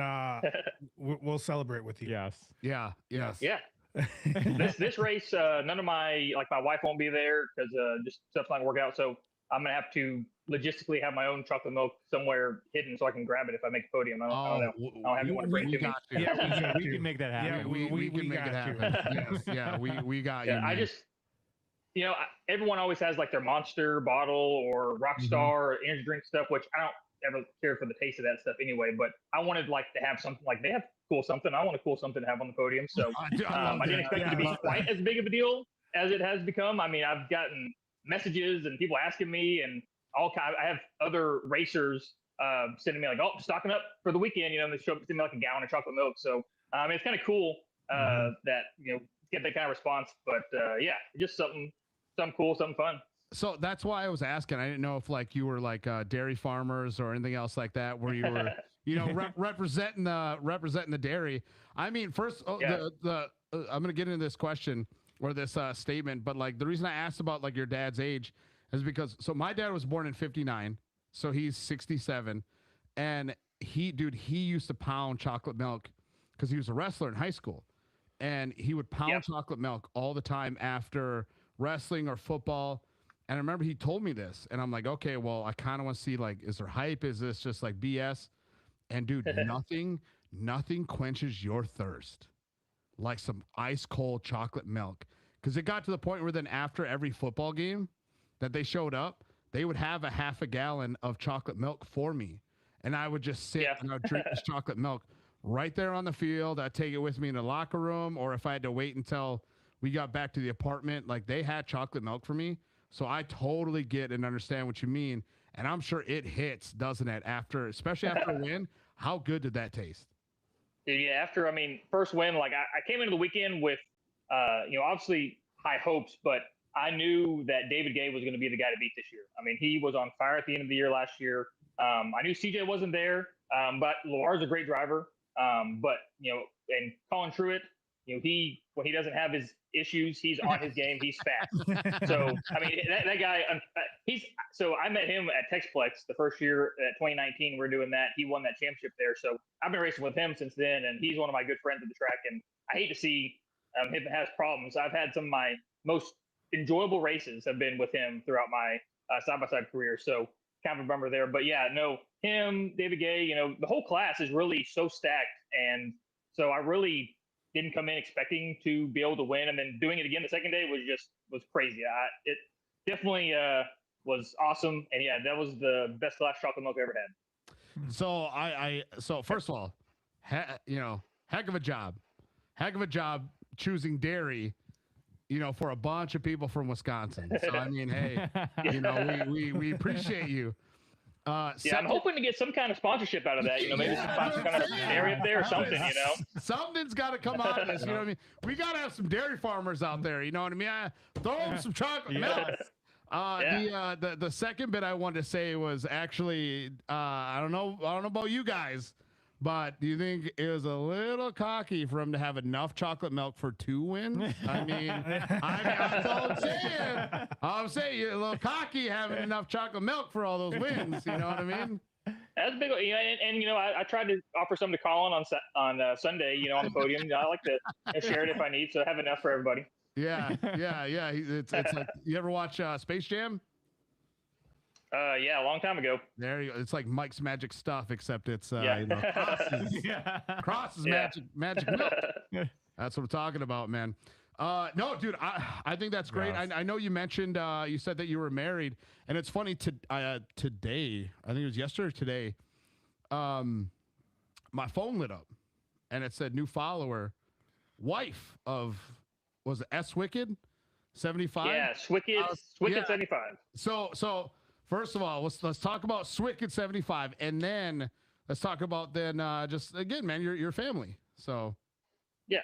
we'll celebrate with you. Yes. Yeah. This race, none of my wife won't be there because just stuff's not gonna work out. So I'm gonna have to logistically have my own chocolate milk somewhere hidden so I can grab it if I make a podium. I don't have anyone to bring to me. Yeah, we can make that happen. Yeah, we can make it happen. Yes, yeah, we got you. I just, everyone always has their Monster bottle or Rockstar or energy drink stuff, which I don't ever care for the taste of that stuff anyway. But I wanted to have something they have cool something. I want a cool something to have on the podium. So I didn't expect it to be quite as big of a deal as it has become. I mean, I've gotten messages and people asking me, and I have other racers sending me stocking up for the weekend, and they show up, send me a gallon of chocolate milk. So it's kind of cool that get that kind of response. But just something cool, something fun. So that's why I was asking. I didn't know if you were dairy farmers or anything else like that, where you were representing the dairy. I mean, first I'm gonna get into this question or this statement, but the reason I asked about your dad's age is because my dad was born in 59, so he's 67, and he used to pound chocolate milk because he was a wrestler in high school, and he would pound chocolate milk all the time after wrestling or football. And I remember he told me this, and I'm like, okay, well, I kind of want to see is there hype? Is this just BS? And dude, nothing quenches your thirst like some ice cold chocolate milk. Because it got to the point where then after every football game that they showed up, they would have a half a gallon of chocolate milk for me. And I would just sit and I'd drink this chocolate milk right there on the field. I'd take it with me in the locker room, or if I had to wait until we got back to the apartment, they had chocolate milk for me. So I totally get and understand what you mean. And I'm sure it hits, doesn't it? Especially after a win, how good did that taste? Yeah, first win, I came into the weekend with, obviously high hopes, but I knew that David Gay was going to be the guy to beat this year. He was on fire at the end of the year last year. I knew CJ wasn't there, but Lamar's a great driver. And Colin Truitt, when he doesn't have his issues, he's on his game. He's fast. So, that guy, I met him at Texplex the first year at 2019. We were doing that. He won that championship there. So I've been racing with him since then, and he's one of my good friends at the track. And I hate to see him has problems. I've had some of my most enjoyable races have been with him throughout my side-by-side career. So kind of a bummer there. But him, David Gay, the whole class is really so stacked. And so I really didn't come in expecting to be able to win, and then doing it again the second day was crazy. It definitely was awesome, and that was the best glass chocolate milk I ever had. So so first of all, heck of a job choosing dairy, for a bunch of people from Wisconsin. So hey, we appreciate you. I'm hoping to get some kind of sponsorship out of that. Maybe some kind of area up there or something. Something's got to come out of this. You know what I mean? We got to have some dairy farmers out there. You know what I mean? Throw them some chocolate milk. The second bit I wanted to say was actually I don't know about you guys, but do you think it was a little cocky for him to have enough chocolate milk for 2 wins? That's all I'm saying. I'm saying you're a little cocky having enough chocolate milk for all those wins. You know what I mean? That's big, and I tried to offer some to Colin on Sunday, on the podium. I like to share it if I need, so I have enough for everybody. Yeah. It's like, you ever watch Space Jam? A long time ago. There you go. It's like Mike's Magic Stuff, except it's Cross's magic milk. That's what I'm talking about, man. No, dude, I think that's great. Yes. I know you mentioned you said that you were married, and it's funny today. I think it was yesterday or today. My phone lit up, and it said new follower, wife of was it S Wicked 75? Yeah, Swicked 75. So first of all, let's talk about Swick at 75, and then let's talk about just again, man, your family. So Yeah.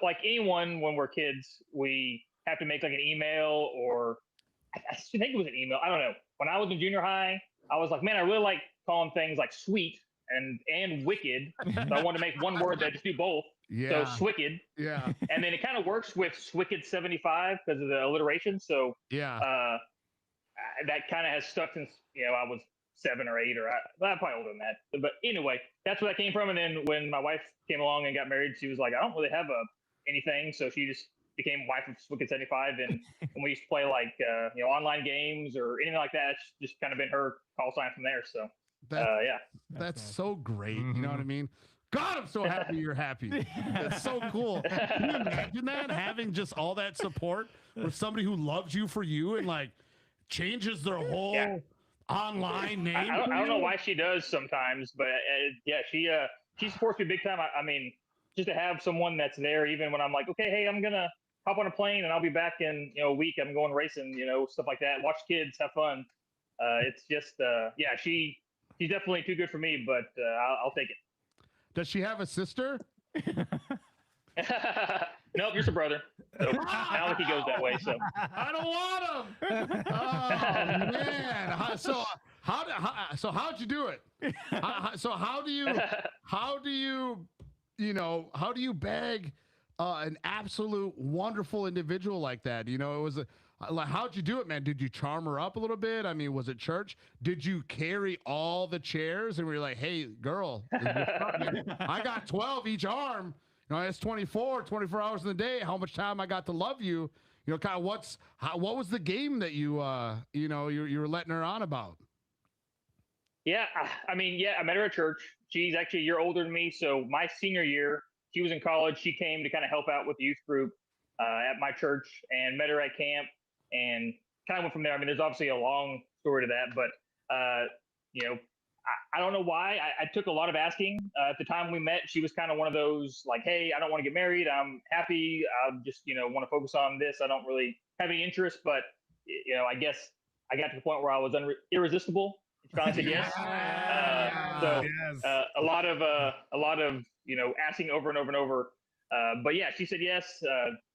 Like anyone, when we're kids, we have to make like an email, or I think it was an email. I don't know. When I was in junior high, I was like, man, I really like calling things like sweet and wicked. So I wanted to make one word that just do both. yeah, So Swicked. yeah, And then it kind of works with Swicked 75 because of the alliteration. So yeah. that kind of has stuck since I was 7 or 8, or I'm probably older than that. But anyway, that's where that came from. And then when my wife came along and got married, she was like, I don't really have anything, so she just became wife of Wicked 75. And when we used to play like online games or anything like that, it's just kind of been her call sign from there. So yeah, that's so great. You know what I mean? God, I'm so happy you're happy. It's so cool. Can you imagine that, having just all that support with somebody who loves you for you and like changes their whole online name? I don't know why she does sometimes, but yeah, she supports me big time. I mean, just to have someone that's there, even when I'm like, okay, hey, I'm gonna hop on a plane and I'll be back in a week. I'm going racing, stuff like that. Watch kids, have fun. It's just yeah, she's definitely too good for me, but I'll take it. Does she have a sister? Nope, you're her brother. So I don't think he goes that way. So I don't want him. Oh man! So how'd you do it? How do you beg an absolute wonderful individual like that? It was like, how'd you do it, man? Did you charm her up a little bit? I mean, was it church? Did you carry all the chairs and were you like, hey, girl, I got 12 each arm. It's 24 hours in the day. How much time I got to love you? Kind of what was the game that you were letting her on about? Yeah, I mean, I met her at church. She's actually a year older than me. So my senior year, she was in college. She came to kind of help out with the youth group at my church, and met her at camp, and kind of went from there. I mean, there's obviously a long story to that, but I don't know why. I took a lot of asking. At the time we met, she was kind of one of those like, hey, I don't want to get married. I'm happy. I just, want to focus on this. I don't really have any interest, but, I guess I got to the point where I was irresistible. She finally said yes. A lot of asking over and over and over. But yeah, she said yes.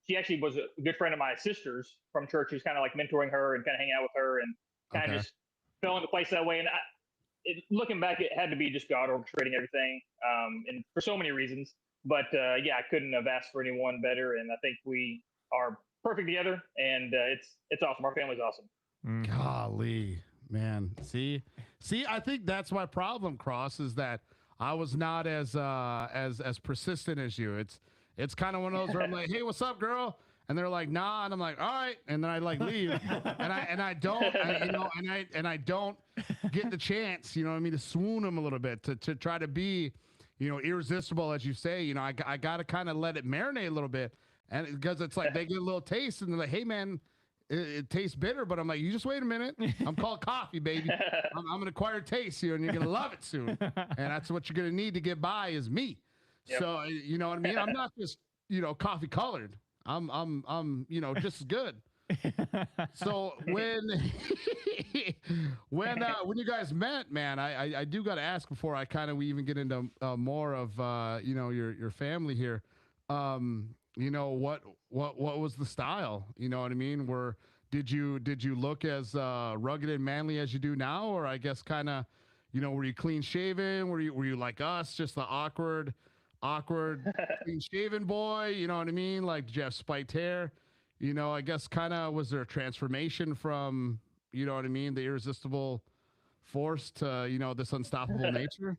She actually was a good friend of my sister's from church, who's kind of like mentoring her and kind of hanging out with her, and kind of just fell into place that way. And looking back, it had to be just God orchestrating everything, and for so many reasons. But yeah, I couldn't have asked for anyone better, and I think we are perfect together, and it's awesome. Our family's awesome. Golly, man. See, I think that's my problem, Cross, is that I was not as persistent as you. It's kind of one of those where I'm like, hey, what's up, girl? And they're like, nah, and I'm like, all right, and then I like leave, and I don't get the chance, to swoon them a little bit, to try to be, irresistible, as you say. I got to kind of let it marinate a little bit, and because it's like they get a little taste, and they're like, hey, man, it tastes bitter, but I'm like, you just wait a minute, I'm called coffee, baby. I'm an acquired taste here, and you're gonna love it soon, and that's what you're gonna need to get by is me. Yep. So you know what I mean? I'm not just coffee colored. I'm just as good. So when you guys met, man, I do got to ask before I kind of even get into more of your family here. What was the style? You know what I mean? Did you look as rugged and manly as you do now, or I guess kind of, were you clean shaven? Were you like us, just the awkward clean shaven boy? You know what I mean? Like, did you have spiked hair? I guess kind of, was there a transformation from, you know what I mean, the irresistible force to, this unstoppable nature?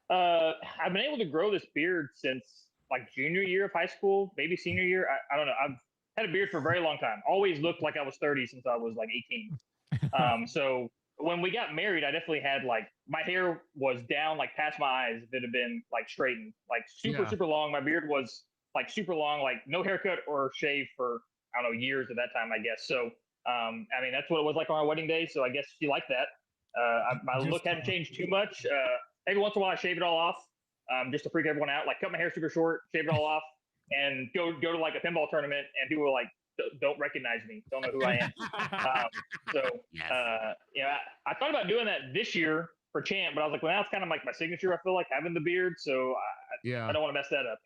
I've been able to grow this beard since like junior year of high school, maybe senior year. I don't know. I've had a beard for a very long time. Always looked like I was 30 since I was like 18. So when we got married, I definitely had like, my hair was down like past my eyes. If it had been like straightened, like super long. My beard was like super long, like no haircut or shave for, I don't know, years at that time, I guess. So, I mean, that's what it was like on our wedding day. So I guess she liked that. My look hadn't changed too much. Every once in a while I shave it all off, just to freak everyone out. Like cut my hair super short, shave it all off. and go to like a pinball tournament, and people were like, don't recognize me, don't know who I am. Yes. I thought about doing that this year for champ, but I was like, well, now it's kind of like my signature. I feel like having the beard, so I don't want to mess that up.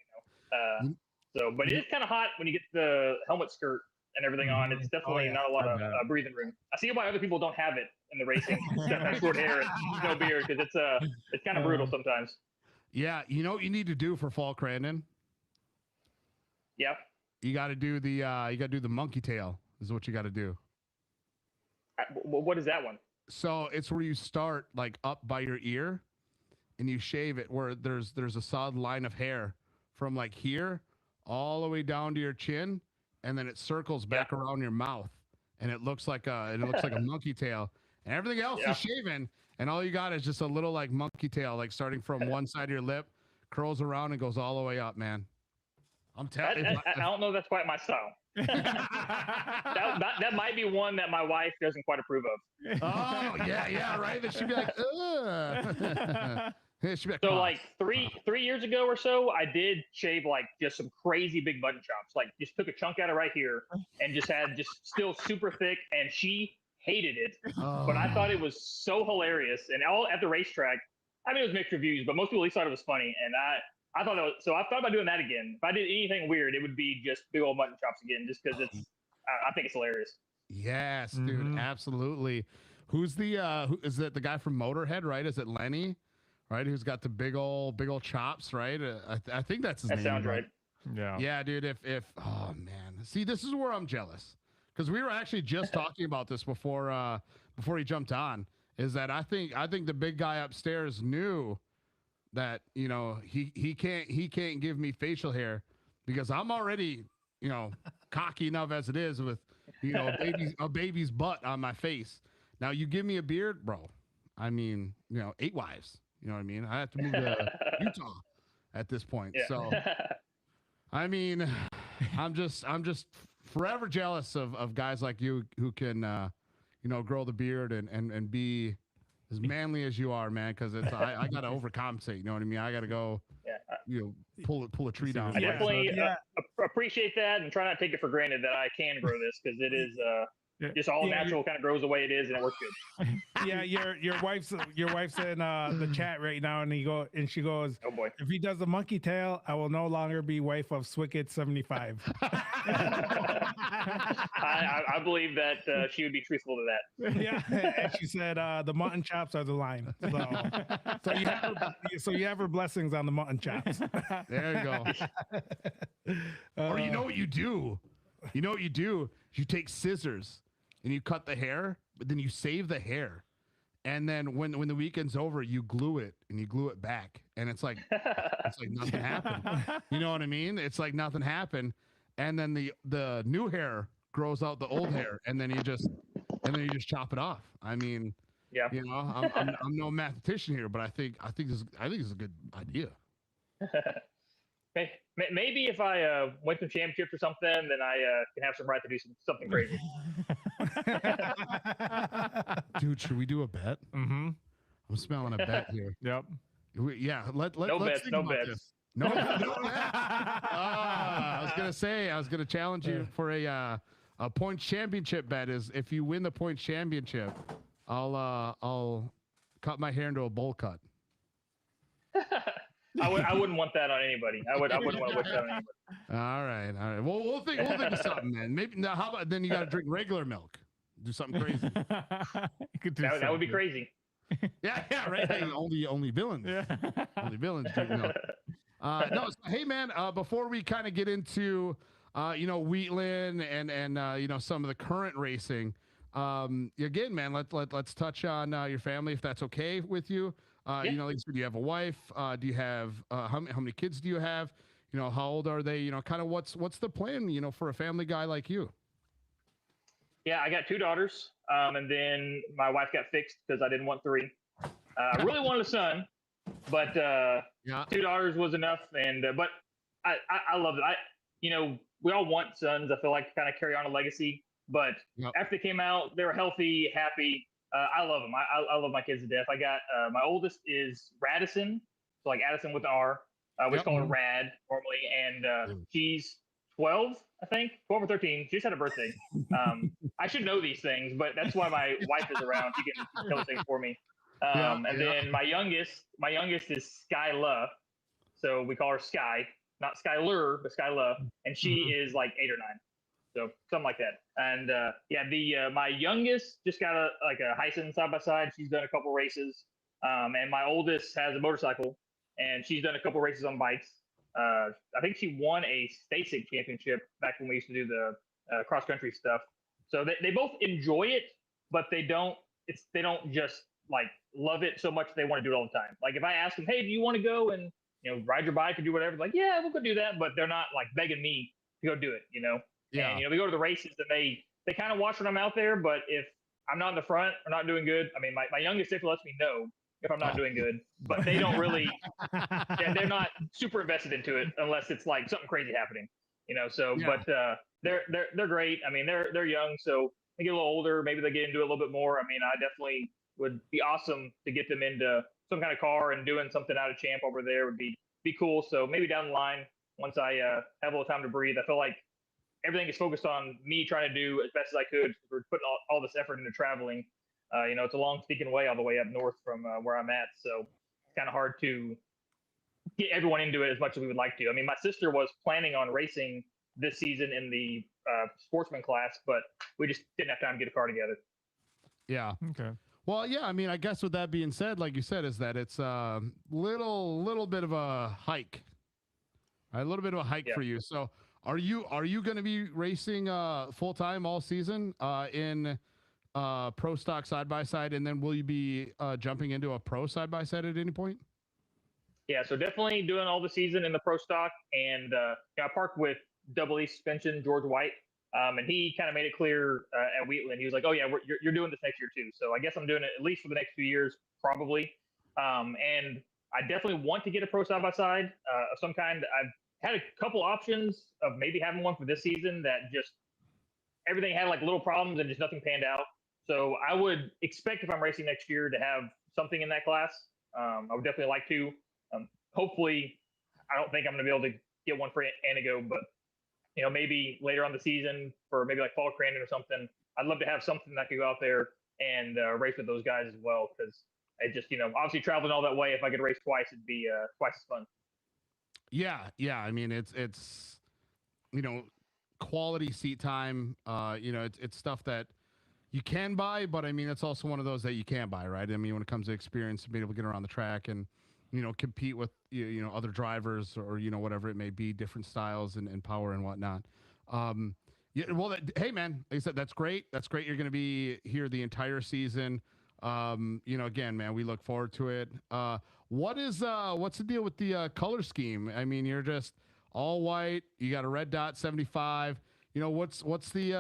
But it is kind of hot when you get the helmet skirt and everything on. It's definitely not a lot of breathing room. I see why other people don't have it in the racing, have short hair and no beard, because it's kind of brutal sometimes. Yeah, you know what you need to do for fall, Crandon? Yeah. You got to do the monkey tail. Is what you got to do. What is that one? So it's where you start like up by your ear, and you shave it where there's a solid line of hair from like here all the way down to your chin, and then it circles back around your mouth, and it looks like a monkey tail, and everything else is shaven, and all you got is just a little like monkey tail, like starting from one side of your lip, curls around and goes all the way up, man. I'm telling you, I don't know if that's quite my style. that might be one that my wife doesn't quite approve of. Oh yeah, right. That she'd be like, ugh. So like three years ago or so, I did shave like just some crazy big button chops. Like just took a chunk out of right here and just had still super thick. And she hated it, but I thought it was so hilarious. And all at the racetrack, I mean, it was mixed reviews, but most people at least thought it was funny. And I thought I thought about doing that again. If I did anything weird, it would be just big old mutton chops again, just because I think it's hilarious. Yes, dude, absolutely. Who's is it the guy from Motorhead, right? Is it Lenny, right? Who's got the big old chops, right? I think that's his name. That sounds right. Yeah, dude. If oh man, see, this is where I'm jealous, because we were actually just talking about this before he jumped on. Is that I think the big guy upstairs knew that, you know, he can't give me facial hair because I'm already, you know, cocky enough as it is with, you know, a baby's butt on my face. Now you give me a beard, bro. I mean, you know, 8 wives. You know what I mean? I have to move to Utah at this point. Yeah. So, I mean, I'm just forever jealous of guys like you who can, you know, grow the beard and be as manly as you are, man, because it's I gotta overcompensate. You know what I mean? I gotta go, you know, pull a tree down. I definitely appreciate that and try not to take it for granted that I can grow this, because it is just all natural, kind of grows the way it is, and it works good. Yeah, your wife's in the chat right now, and she goes, oh boy, if he does a monkey tail, I will no longer be wife of Swicket 75. I believe that she would be truthful to that. Yeah, and she said the mutton chops are the line. So you have her blessings on the mutton chops. There you go. Or you know what you do? You know what you do? You take scissors and you cut the hair, but then you save the hair. And then when the weekend's over, you glue it back. And it's like nothing happened. You know what I mean? It's like nothing happened. And then the new hair grows out the old hair, and then you just chop it off. I mean, yeah, you know, I'm no mathematician here, but I think this is a good idea. Maybe if I win some championships or something, then I can have some right to do something crazy. Dude, should we do a bet? Mm-hmm. I'm smelling a bet here. Yep. Yeah. Let's no think bets. No about bets. This. No. I was gonna challenge you for a points championship bet. Is if you win the points championship, I'll cut my hair into a bowl cut. I wouldn't want that on anybody. I wouldn't want to wish that on anybody. All right. Well, we'll think of something then. Maybe now. How about then? You got to drink regular milk. Do something crazy. That would be crazy. Yeah, right. Hey, only villains. Yeah. Only villains drink milk. No. Hey, man. Before we kind of get into, you know, Wheatland and you know, some of the current racing. Again, man. Let's touch on your family, if that's okay with you. You know, like, do you have a wife? Do you have how many kids do you have? You know, how old are they? You know, kind of what's the plan? You know, for a family guy like you. Yeah, I got 2 daughters, and then my wife got fixed because I didn't want 3. I really wanted a son, but 2 daughters was enough. And but I love it. You know, we all want sons. I feel like to kind of carry on a legacy. But after they came out, they were healthy, happy. I love them. I love my kids to death. I got my oldest is Radisson, so like Addison with an R. We just call her Rad normally, and she's 12, I think, 12 or 13. She just had a birthday. I should know these things, but that's why my wife is around. She can tell these things for me. Then my youngest is Skyla, so we call her Sky, not Skyler, but Skyla, and she is like 8 or 9, so something like that. And my youngest just got a Heisen side by side. She's done a couple races, and my oldest has a motorcycle, and she's done a couple races on bikes. I think she won a STACYC championship back when we used to do the cross country stuff. So they both enjoy it, but they don't just like love it so much they want to do it all the time. Like if I ask them, hey, do you want to go and ride your bike or do whatever? Like, yeah, we'll go do that, but they're not like begging me to go do it, Yeah. And we go to the races and they kind of watch when I'm out there, but if I'm not in the front or not doing good, I mean, my youngest sister lets me know if I'm not doing good, but they don't really, they're not super invested into it unless it's like something crazy happening, So, yeah. But they're great. I mean, they're young, so they get a little older. Maybe they get into it a little bit more. I mean, I definitely would be awesome to get them into some kind of car and doing something out of champ over there would be cool. So maybe down the line, once I have a little time to breathe, I feel like everything is focused on me trying to do as best as I could. We're putting all this effort into traveling. It's a long sneaking way all the way up north from where I'm at. So it's kind of hard to get everyone into it as much as we would like to. I mean, my sister was planning on racing this season in the sportsman class, but we just didn't have time to get a car together. Yeah. Okay. Well, yeah, I mean, I guess with that being said, like you said, is that it's a little bit of a hike. A little bit of a hike for you. So are you going to be racing full time all season in pro stock side by side, and then will you be jumping into a pro side by side at any point? Yeah, so definitely doing all the season in the pro stock, and I parked with Double E Suspension, George White, and he kind of made it clear at Wheatland. He was like, "Oh yeah, you're doing this next year too." So I guess I'm doing it at least for the next few years, probably. And I definitely want to get a pro side by side of some kind. I've had a couple options of maybe having one for this season that just everything had like little problems and just nothing panned out. So I would expect if I'm racing next year to have something in that class. I would definitely like to. Hopefully, I don't think I'm going to be able to get one for Anago, but maybe later on the season for maybe like Fall Crandon or something. I'd love to have something that could go out there and race with those guys as well, because it just obviously traveling all that way, if I could race twice, it'd be twice as fun. Yeah. I mean, it's quality seat time. It's stuff that you can buy, but I mean, it's also one of those that you can't buy, right? I mean, when it comes to experience, being able to get around the track and compete with other drivers or whatever it may be, different styles and power and whatnot. Yeah, well, hey man, like I said, that's great. That's great. You're going to be here the entire season. Again, man, we look forward to it. What's the deal with the color scheme? I mean, you're just all white. You got a red dot 75. What's the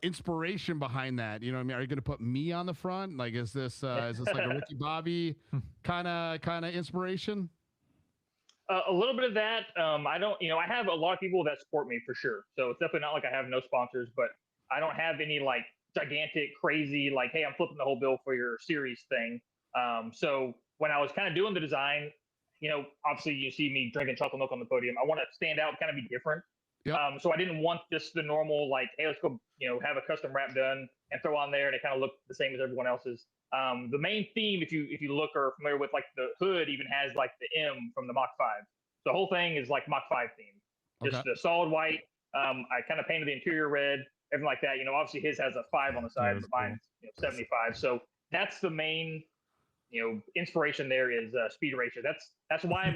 inspiration behind that? I mean, are you going to put me on the front? Like, is this like a Ricky Bobby kind of inspiration? A little bit of that. I don't, I have a lot of people that support me for sure. So it's definitely not like I have no sponsors, but I don't have any like gigantic, crazy, like, hey, I'm flipping the whole bill for your series thing. So when I was kind of doing the design, obviously you see me drinking chocolate milk on the podium. I want to stand out, kind of be different. Yep. So I didn't want just the normal, like, hey, let's go, have a custom wrap done and throw on there, and it kind of look the same as everyone else's. The main theme, if you look or are familiar with, like the hood even has like the M from the Mach 5. The whole thing is like Mach 5 theme, just the solid white. I kind of painted the interior red, everything like that. Obviously his has a 5 on the side, but mine's 75. So that's the main, inspiration there is Speed Racer. That's why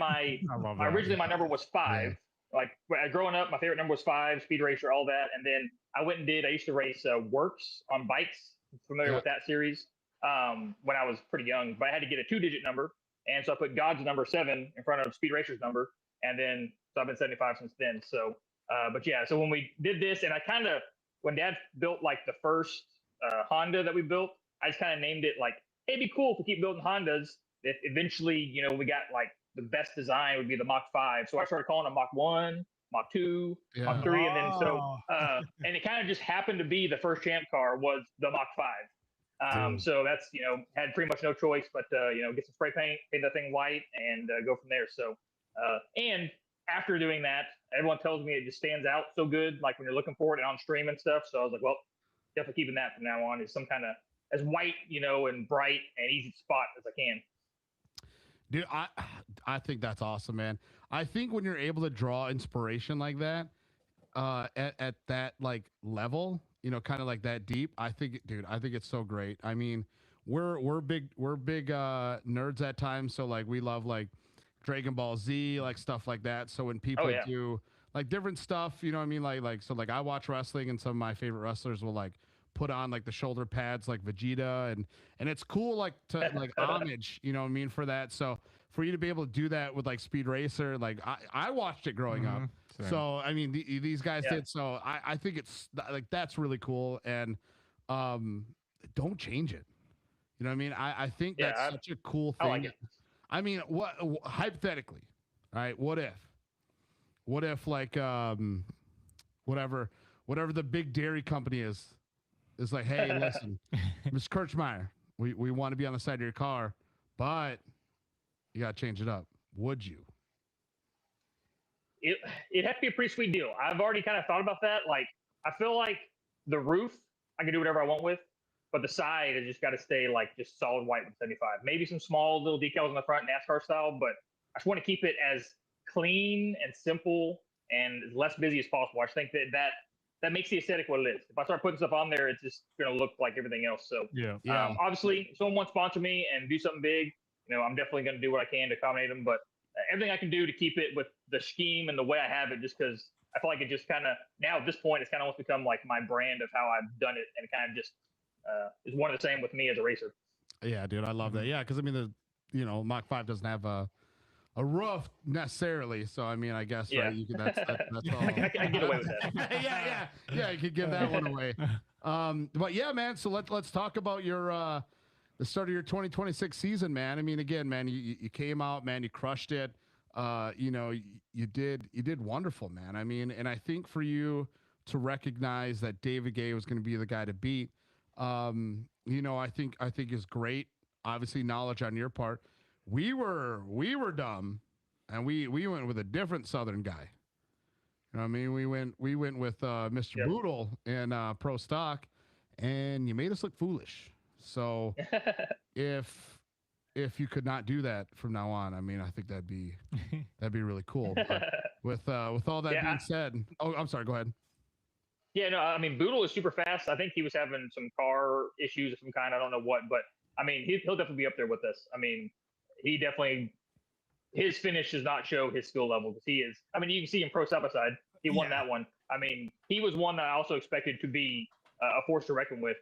originally my number was 5. Yeah. Like growing up, my favorite number was 5, Speed Racer, all that. And then I used to race Works on bikes. Familiar with that series when I was pretty young, but I had to get a 2-digit number. And so I put God's number 7 in front of Speed Racer's number. And then, so I've been 75 since then. So, but yeah, so when we did this, and when Dad built like the first Honda that we built, I just kind of named it like, hey, it'd be cool if we keep building Hondas. If eventually, we got like the best design would be the Mach 5. So I started calling them Mach 1, Mach 2, Mach 3. And then and it kind of just happened to be the first champ car was the Mach 5. Dude. So that's, had pretty much no choice but, get some spray paint, paint that thing white, and go from there. So, and after doing that, everyone tells me it just stands out so good, like when you're looking for it and on stream and stuff. So I was like, well, definitely keeping that from now on, is some kind of as white, and bright and easy to spot as I can. Dude, I think that's awesome, man. I think when you're able to draw inspiration like that, at that like level, kind of like that deep, I think it's so great. I mean, we're big nerds at times, so like we love like Dragon Ball Z, like stuff like that. So when people do like different stuff, you know what I mean? So like I watch wrestling, and some of my favorite wrestlers will like put on like the shoulder pads like Vegeta, and it's cool like to like homage, you know what I mean, for that. So for you to be able to do that with like Speed Racer, like I watched it growing up. Same. So I mean these guys did. So I think it's like that's really cool, and don't change it. You know what I mean? I think that's such a cool thing. I like it. I mean, what hypothetically, right? What if like whatever the big dairy company is like, hey, listen, Mr. Kirchmeier, we want to be on the side of your car, but you got to change it up. Would you? It'd have to be a pretty sweet deal. I've already kind of thought about that. Like, I feel like the roof, I can do whatever I want with, but the side has just got to stay like just solid white with 75. Maybe some small little decals on the front, NASCAR style, but I just want to keep it as clean and simple and as less busy as possible. I just think that makes the aesthetic what it is. If I start putting stuff on there, it's just going to look like everything else. So obviously, if someone wants to sponsor me and do something big, I'm definitely going to do what I can to accommodate them. But everything I can do to keep it with the scheme and the way I have it, just because I feel like it just kind of, now at this point, it's kind of almost become like my brand of how I've done it, and it kind of just is one of the same with me as a racer. Yeah, dude, I love that. Yeah, because I mean, Mach 5 doesn't have a roof necessarily, so I mean, I guess right, you can, that's all. I can get away with that. yeah, you could give that one away. But yeah, man. So let's talk about your the start of your 2026 season, man. I mean, again, man, you came out, man, you crushed it. You did wonderful, man. I mean, and I think for you to recognize that David Gay was going to be the guy to beat, I think is great. Obviously, knowledge on your part. We were dumb, and we went with a different Southern guy. You know what I mean? We went with Mr. Boodle in Pro Stock, and you made us look foolish. So if you could not do that from now on, I mean, I think that'd be really cool. But with all that being said, I'm sorry. Go ahead. Yeah, no, I mean, Boodle is super fast. I think he was having some car issues of some kind. I don't know what, but I mean, he'll definitely be up there with us. I mean, his finish does not show his skill level, because he is. I mean, you can see him pro side by side. He won that one. I mean, he was one that I also expected to be a force to reckon with.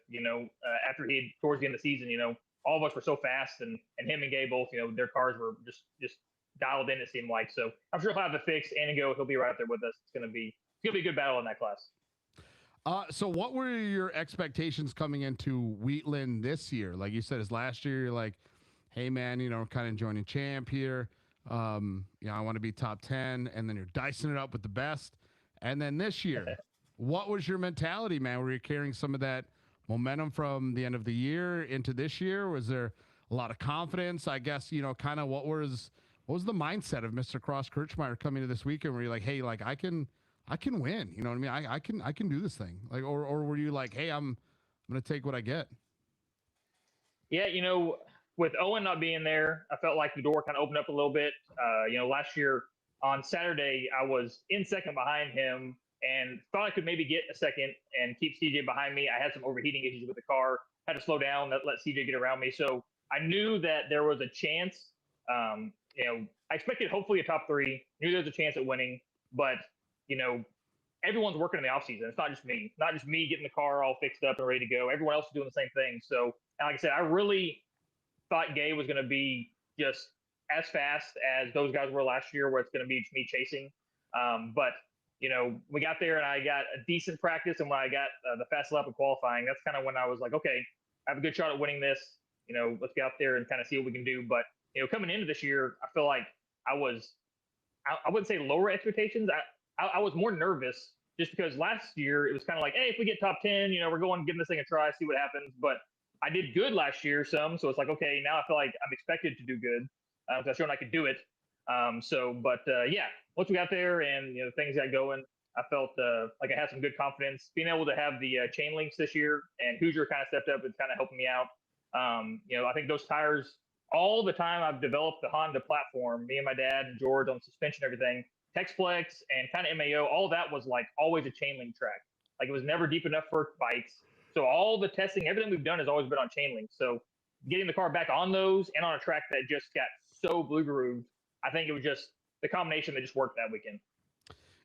After he towards the end of the season, all of us were so fast, and him and Gay both, their cars were just dialed in. It seemed like. So I'm sure he'll have the fix and he'll be right there with us. It's gonna be a good battle in that class. So what were your expectations coming into Wheatland this year? Like you said, as last year, you're like, hey man, kind of joining champ here. I want to be top 10, and then you're dicing it up with the best. And then this year, what was your mentality, man? Were you carrying some of that momentum from the end of the year into this year? Was there a lot of confidence? I guess, kind of what was the mindset of Mr. Cross Kirchmeier coming to this weekend, where you're like, hey, like I can win, you know what I mean? I can do this thing. Like, or were you like, hey, I'm going to take what I get? Yeah. With Owen not being there, I felt like the door kind of opened up a little bit. Last year on Saturday, I was in second behind him and thought I could maybe get a second and keep CJ behind me. I had some overheating issues with the car, had to slow down, let CJ get around me. So I knew that there was a chance. I expected hopefully a top 3, knew there was a chance at winning, but everyone's working in the offseason. It's not just me getting the car all fixed up and ready to go. Everyone else is doing the same thing. So, like I said, I really thought Gay was going to be just as fast as those guys were last year, where it's going to be me chasing. But we got there and I got a decent practice. And when I got the fast lap of qualifying, that's kind of when I was like, okay, I have a good shot at winning this. Let's get out there and kind of see what we can do. But, coming into this year, I feel like I wouldn't say lower expectations. I was more nervous just because last year it was kind of like, hey, if we get top 10, we're going, giving this thing a try, see what happens. But I did good last year, so it's like, okay, now I feel like I'm expected to do good because I've shown I could do it. Yeah, once we got there and things got going, I felt like I had some good confidence. Being able to have the chain links this year and Hoosier kind of stepped up and kind of helping me out. I think those tires, all the time I've developed the Honda platform, me and my dad and George on suspension, everything, Texplex and kind of MAO, all that was like always a chain link track. Like it was never deep enough for bikes. So all the testing, everything we've done has always been on chain links. So getting the car back on those and on a track that just got so blue grooved, I think it was just the combination that just worked that weekend.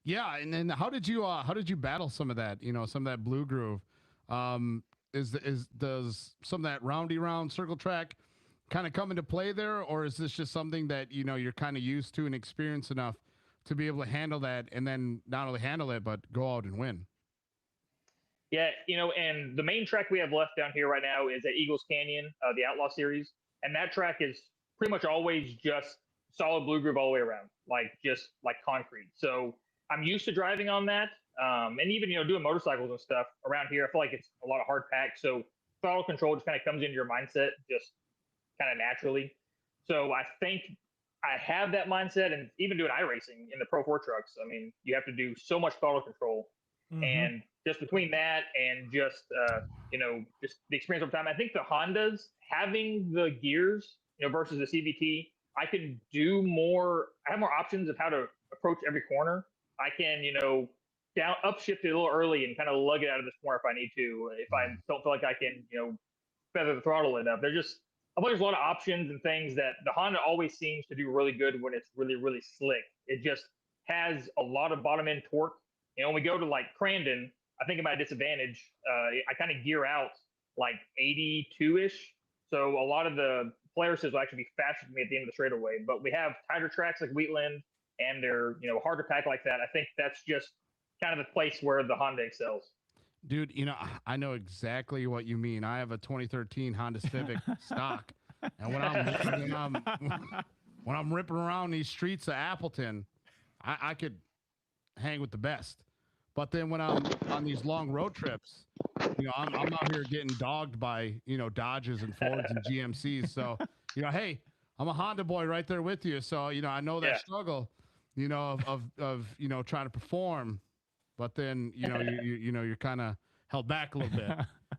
Yeah, and then how did you battle some of that? Some of that blue groove. Does some of that roundy round circle track kind of come into play there, or is this just something that you're kind of used to and experienced enough to be able to handle that, and then not only handle it but go out and win? Yeah, and the main track we have left down here right now is at Eagles Canyon, the Outlaw Series, and that track is pretty much always just solid blue groove all the way around, just like concrete. So I'm used to driving on that, and even doing motorcycles and stuff around here. I feel like it's a lot of hard pack, so throttle control just kind of comes into your mindset just kind of naturally. So I think I have that mindset, and even doing iRacing in the Pro 4 trucks, I mean, you have to do so much throttle control. Mm-hmm. And just between that and just just the experience over time, I think the Hondas having the gears, versus the CVT, I can do more. I have more options of how to approach every corner. I can, down upshift it a little early and kind of lug it out of this corner if I need to. If I don't feel like I can, feather the throttle enough. I feel like there's a lot of options and things that the Honda always seems to do really good when it's really, really slick. It just has a lot of bottom end torque. When we go to like Crandon, I think at my disadvantage, I kind of gear out like 82-ish. So a lot of the players will actually be faster than me at the end of the straightaway. But we have tighter tracks like Wheatland, and they're harder pack like that. I think that's just kind of the place where the Honda excels. Dude, I know exactly what you mean. I have a 2013 Honda Civic stock, and when I'm ripping around these streets of Appleton, I could hang with the best. But then when I'm on these long road trips, I'm out here getting dogged by Dodges and Fords and GMCs. So hey, I'm a Honda boy right there with you. So I know that struggle, of trying to perform, but then you're kind of held back a little bit.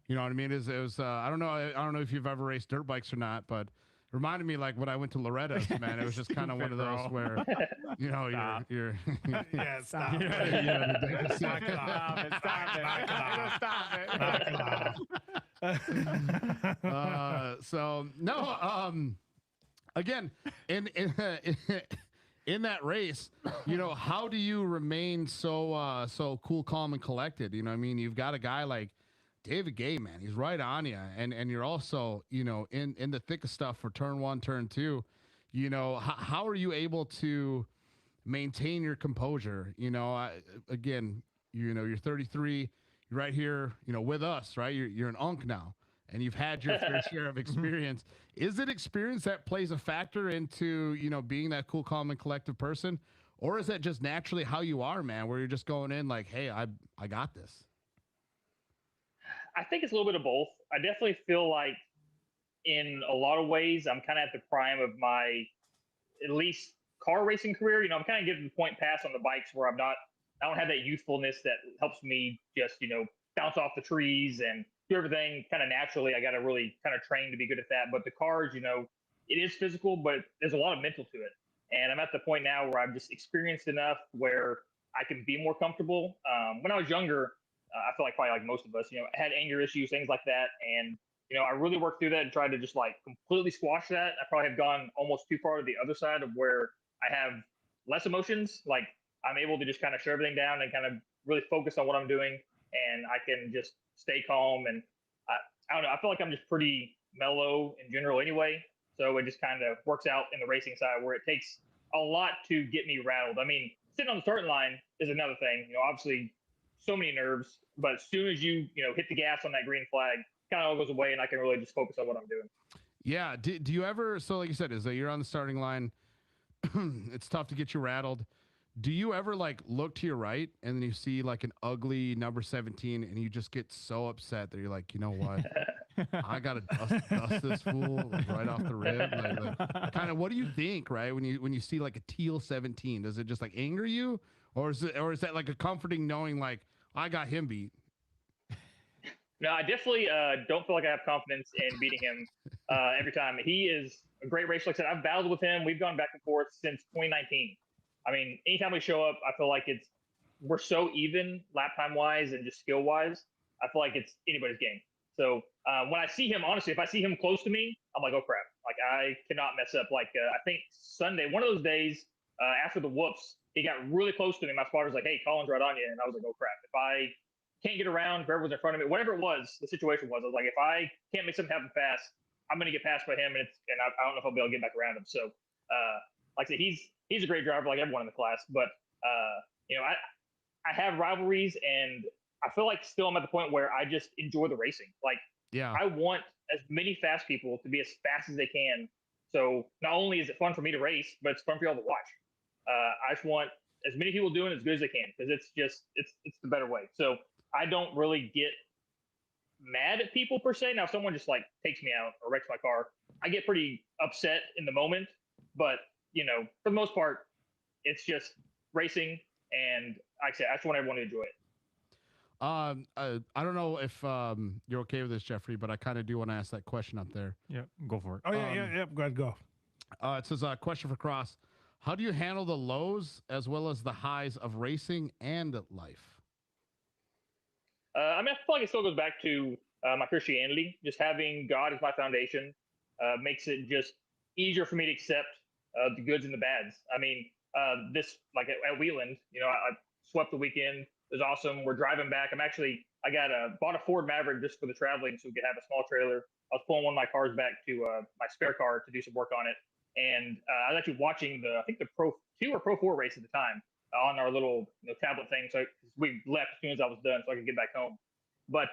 You know what I mean? It was I don't know if you've ever raced dirt bikes or not, but reminded me like when I went to Loretta's, man. It was just kind of one of those where, you're yeah, stop. So no, again, in that race, how do you remain so cool, calm, and collected? I mean, you've got a guy like David Gay, man, he's right on you, and you're also, in the thick of stuff for turn 1, turn 2. How are you able to maintain your composure? Again, you're 33, you're right here, with us, right? You're an unk now, and you've had your fair share of experience. Is it experience that plays a factor into, being that cool, calm, and collective person, or is that just naturally how you are, man? Where you're just going in like, hey, I got this. I think it's a little bit of both. I definitely feel like in a lot of ways, I'm kind of at the prime of my, at least car racing career. I'm kind of getting the point pass on the bikes where I don't have that youthfulness that helps me just, bounce off the trees and do everything kind of naturally. I got to really kind of train to be good at that. But the cars, it is physical, but there's a lot of mental to it. And I'm at the point now where I've just experienced enough where I can be more comfortable. When I was younger, I feel like probably like most of us, I had anger issues, things like that. And, I really worked through that and tried to just like completely squash that. I probably have gone almost too far to the other side of where I have less emotions. Like I'm able to just kind of shut everything down and kind of really focus on what I'm doing. And I can just stay calm. And I don't know, I feel like I'm just pretty mellow in general anyway. So it just kind of works out in the racing side where it takes a lot to get me rattled. I mean, sitting on the starting line is another thing, obviously so many nerves, but as soon as you hit the gas on that green flag, kind of all goes away, and I can really just focus on what I'm doing. Yeah. Do you ever? So like you said, is that you're on the starting line? It's tough to get you rattled. Do you ever like look to your right and then you see like an ugly number 17 and you just get so upset that you're like, you know what? I gotta dust this fool like, right off the rip. Like kind of, what do you think, right? When you see like a teal 17, does it just like anger you, or is that like a comforting knowing like I got him beat? No, I definitely don't feel like I have confidence in beating him every time. He is a great racer. Like I said, I've battled with him. We've gone back and forth since 2019. I mean, anytime we show up, I feel like we're so even lap time wise and just skill wise. I feel like it's anybody's game. So when I see him, honestly, if I see him close to me, I'm like, oh crap! Like I cannot mess up. Like I think Sunday, one of those days after the whoops, he got really close to me. My spotter's like, hey, Colin's right on you, and I was like, oh crap! If I can't get around, whoever's in front of me, whatever it was, the situation was, I was like, if I can't make something happen fast, I'm gonna get passed by him, and I don't know if I'll be able to get back around him. So like I said, he's a great driver, like everyone in the class, but you know, I have rivalries, and I feel like still I'm at the point where I just enjoy the racing. Like, Yeah, I want as many fast people to be as fast as they can. So not only is it fun for me to race, but it's fun for y'all to watch. I just want as many people doing it as good as they can because it's the better way. So I don't really get mad at people per se. Now, if someone just like takes me out or wrecks my car, I get pretty upset in the moment. But you know, for the most part, it's just racing, and like I said, I just want everyone to enjoy it. I don't know if you're okay with this, Jeffrey, but I kind of do want to ask that question up there. Yeah, go for it. Oh yeah. Go ahead, go. It says a question for Cross. How do you handle the lows as well as the highs of racing and life? I mean, I feel like it still goes back to my Christianity. Just having God as my foundation makes it just easier for me to accept the goods and the bads. I mean, this like at Wheatland, you know, I swept the weekend. It was awesome. We're driving back. I bought a Ford Maverick just for the traveling so we could have a small trailer. I was pulling one of my cars back to my spare car to do some work on it. And I was actually watching I think the Pro 2 or Pro 4 race at the time on our little tablet thing. So we left as soon as I was done so I could get back home. But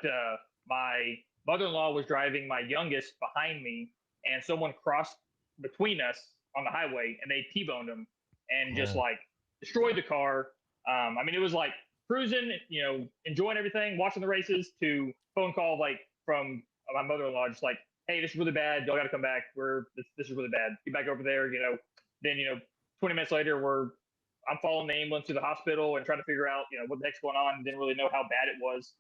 my mother-in-law was driving my youngest behind me, and someone crossed between us on the highway, and they T-boned him and just like destroyed the car. I mean, it was like cruising, you know, enjoying everything, watching the races, to phone call like from my mother-in-law, just like, hey, this is really bad. Y'all got to come back. This is really bad. Get back over there. You know, then 20 minutes later, I'm following the ambulance to the hospital and trying to figure out what the heck's going on. Didn't really know how bad it was.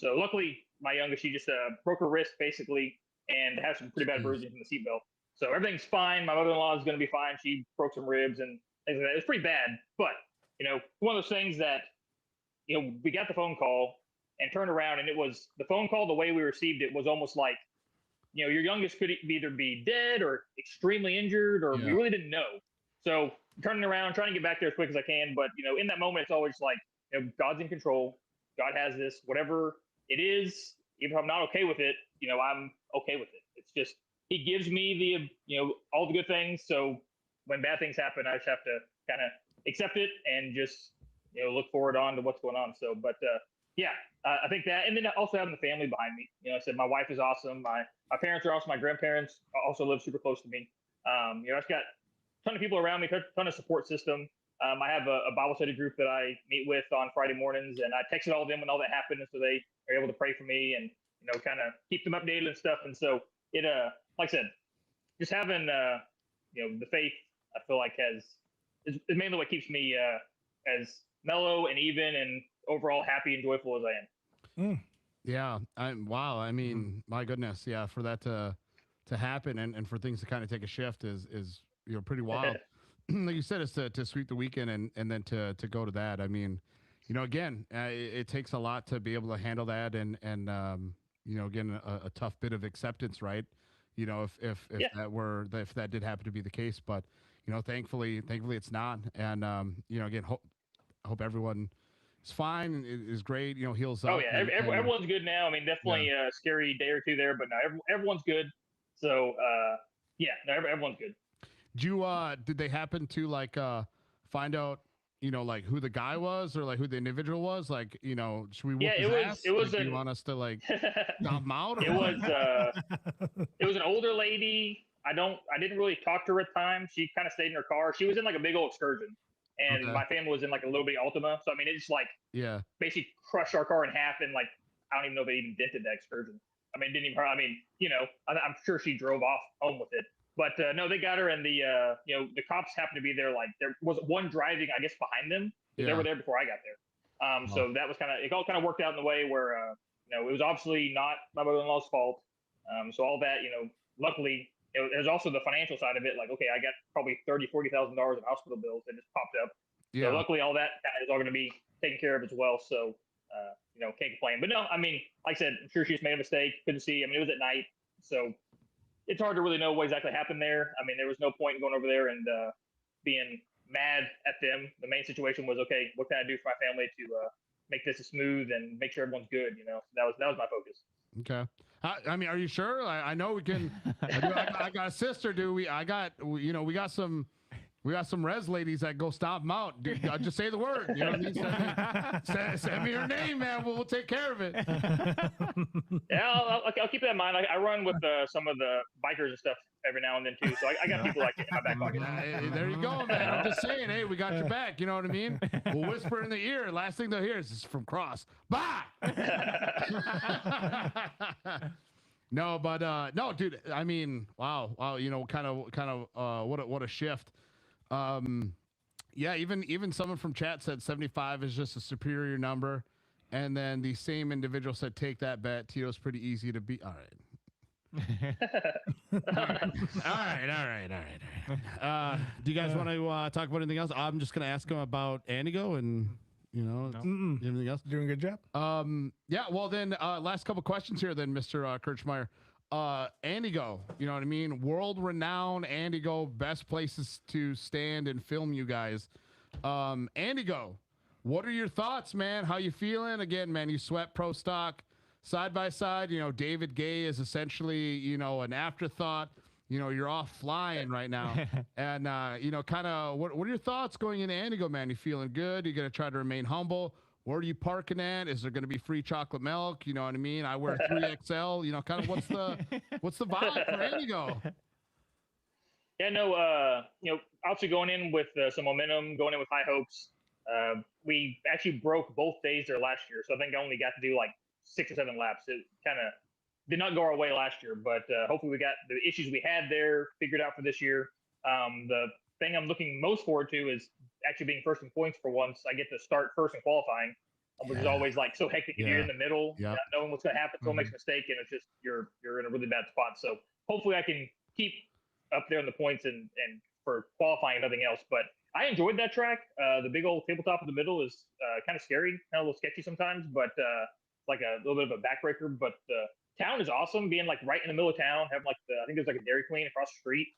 So luckily, my youngest, she just broke her wrist basically and has some pretty bad bruising from the seatbelt. So everything's fine. My mother-in-law is going to be fine. She broke some ribs and things like that. It was pretty bad, but one of those things that we got the phone call and turned around, and it was the phone call. The way we received it was almost like your youngest could either be dead or extremely injured, or we really didn't know. So turning around, trying to get back there as quick as I can, but in that moment, it's always like God's in control. God has this, whatever it is, even if I'm not okay with it, I'm okay with it. It's just, he gives me all the good things. So when bad things happen, I just have to kind of accept it and just, look forward on to what's going on. So, but I think that, and then also having the family behind me, I said, my wife is awesome. My parents are awesome. My grandparents also live super close to me. I've got a ton of people around me, ton of support system. I have a Bible study group that I meet with on Friday mornings, and I texted all of them when all that happened, and so they are able to pray for me and kind of keep them updated and stuff. And so it, like I said, just having the faith, I feel like is mainly what keeps me as mellow and even and overall happy and joyful as I am. Yeah, wow. I mean, my goodness, yeah, for that to happen and for things to kind of take a shift is pretty wild. Like you said, it's to sweep the weekend and then to go to that. I mean, again, it takes a lot to be able to handle that and again, a tough bit of acceptance, right? If that did happen to be the case, but thankfully it's not. And again, hope everyone is fine and is great. Heals up. Oh yeah, everyone's good now. I mean, definitely a scary day or two there, but no, everyone's good. So everyone's good. Did they happen to like find out like who the guy was or like who the individual was? Like, should we whoop his ass? It was like, you want us to like knock him out? It was an older lady. I didn't really talk to her at the time. She kind of stayed in her car. She was in like a big old Excursion, and my family was in like a little bit Altima. So I mean, it just like basically crushed our car in half, and like I don't even know if they even dented that Excursion. I mean, didn't even hurt. I mean, I'm sure she drove off home with it. But no, they got her, and the the cops happened to be there. Like there was one driving, I guess, behind them. They were there before I got there. So that was it all kind of worked out in the way where it was obviously not my mother-in-law's fault. So all that, luckily, there's also the financial side of it. Like, okay, I got probably $30,000-$40,000 in hospital bills that just popped up. Yeah. So luckily, all that is all going to be taken care of as well. So can't complain. But no, I mean, like I said, I'm sure she just made a mistake. Couldn't see. I mean, it was at night, so it's hard to really know what exactly happened there. I mean, there was no point in going over there and being mad at them. The main situation was, okay, what can I do for my family to make this smooth and make sure everyone's good? So that was my focus. Okay. I mean, are you sure? I know we can. I got a sister, dude. We got some res ladies that go stomp them out. Dude, just say the word. You know what I mean? Send me her name, man. We'll take care of it. Yeah, I'll keep that in mind. I run with some of the bikers and stuff every now and then too. So I got people like in my back pocket. Hey, there you go, man. I'm just saying, hey, we got your back. You know what I mean? We'll whisper in the ear. Last thing they'll hear is, "This is from Cross." Bye. No, but no, dude. I mean, wow. Kind of. What a shift. Yeah, even someone from chat said 75 is just a superior number, and then the same individual said, "Take that bet. Tito's pretty easy to beat." All right. All right. Do you guys want to talk about anything else? I'm just gonna ask him about Andigo and anything else. Doing a good job. Yeah. Well, then last couple questions here, then, Mr. Kirchmeier. Andigo, you know what I mean? World-renowned Andigo, best places to stand and film you guys. Andigo, what are your thoughts, man? How you feeling? Again, man, you swept pro stock side by side. David Gay is essentially, an afterthought. You're off flying right now. And, kind of what are your thoughts going into Andigo, man? You feeling good? You going to try to remain humble? Where are you parking at? Is there going to be free chocolate milk? You know what I mean? I wear 3XL. Kind of what's the vibe for Andigo? Yeah, no, obviously going in with some momentum, going in with high hopes. We actually broke both days there last year, so I think I only got to do like 6 or 7 laps. It kind of did not go our way last year, but hopefully we got the issues we had there figured out for this year. The thing I'm looking most forward to is actually being first in points for once. I get to start first in qualifying, which is always like so hectic if you're in the middle, not knowing what's going to happen. Someone makes a mistake and it's just you're in a really bad spot. So hopefully I can keep up there in the points and for qualifying and nothing else. But I enjoyed that track. The big old tabletop in the middle is kind of scary, kind of a little sketchy sometimes, but like a little bit of a backbreaker. But the town is awesome, being like right in the middle of town, having like I think there's like a Dairy Queen across the street.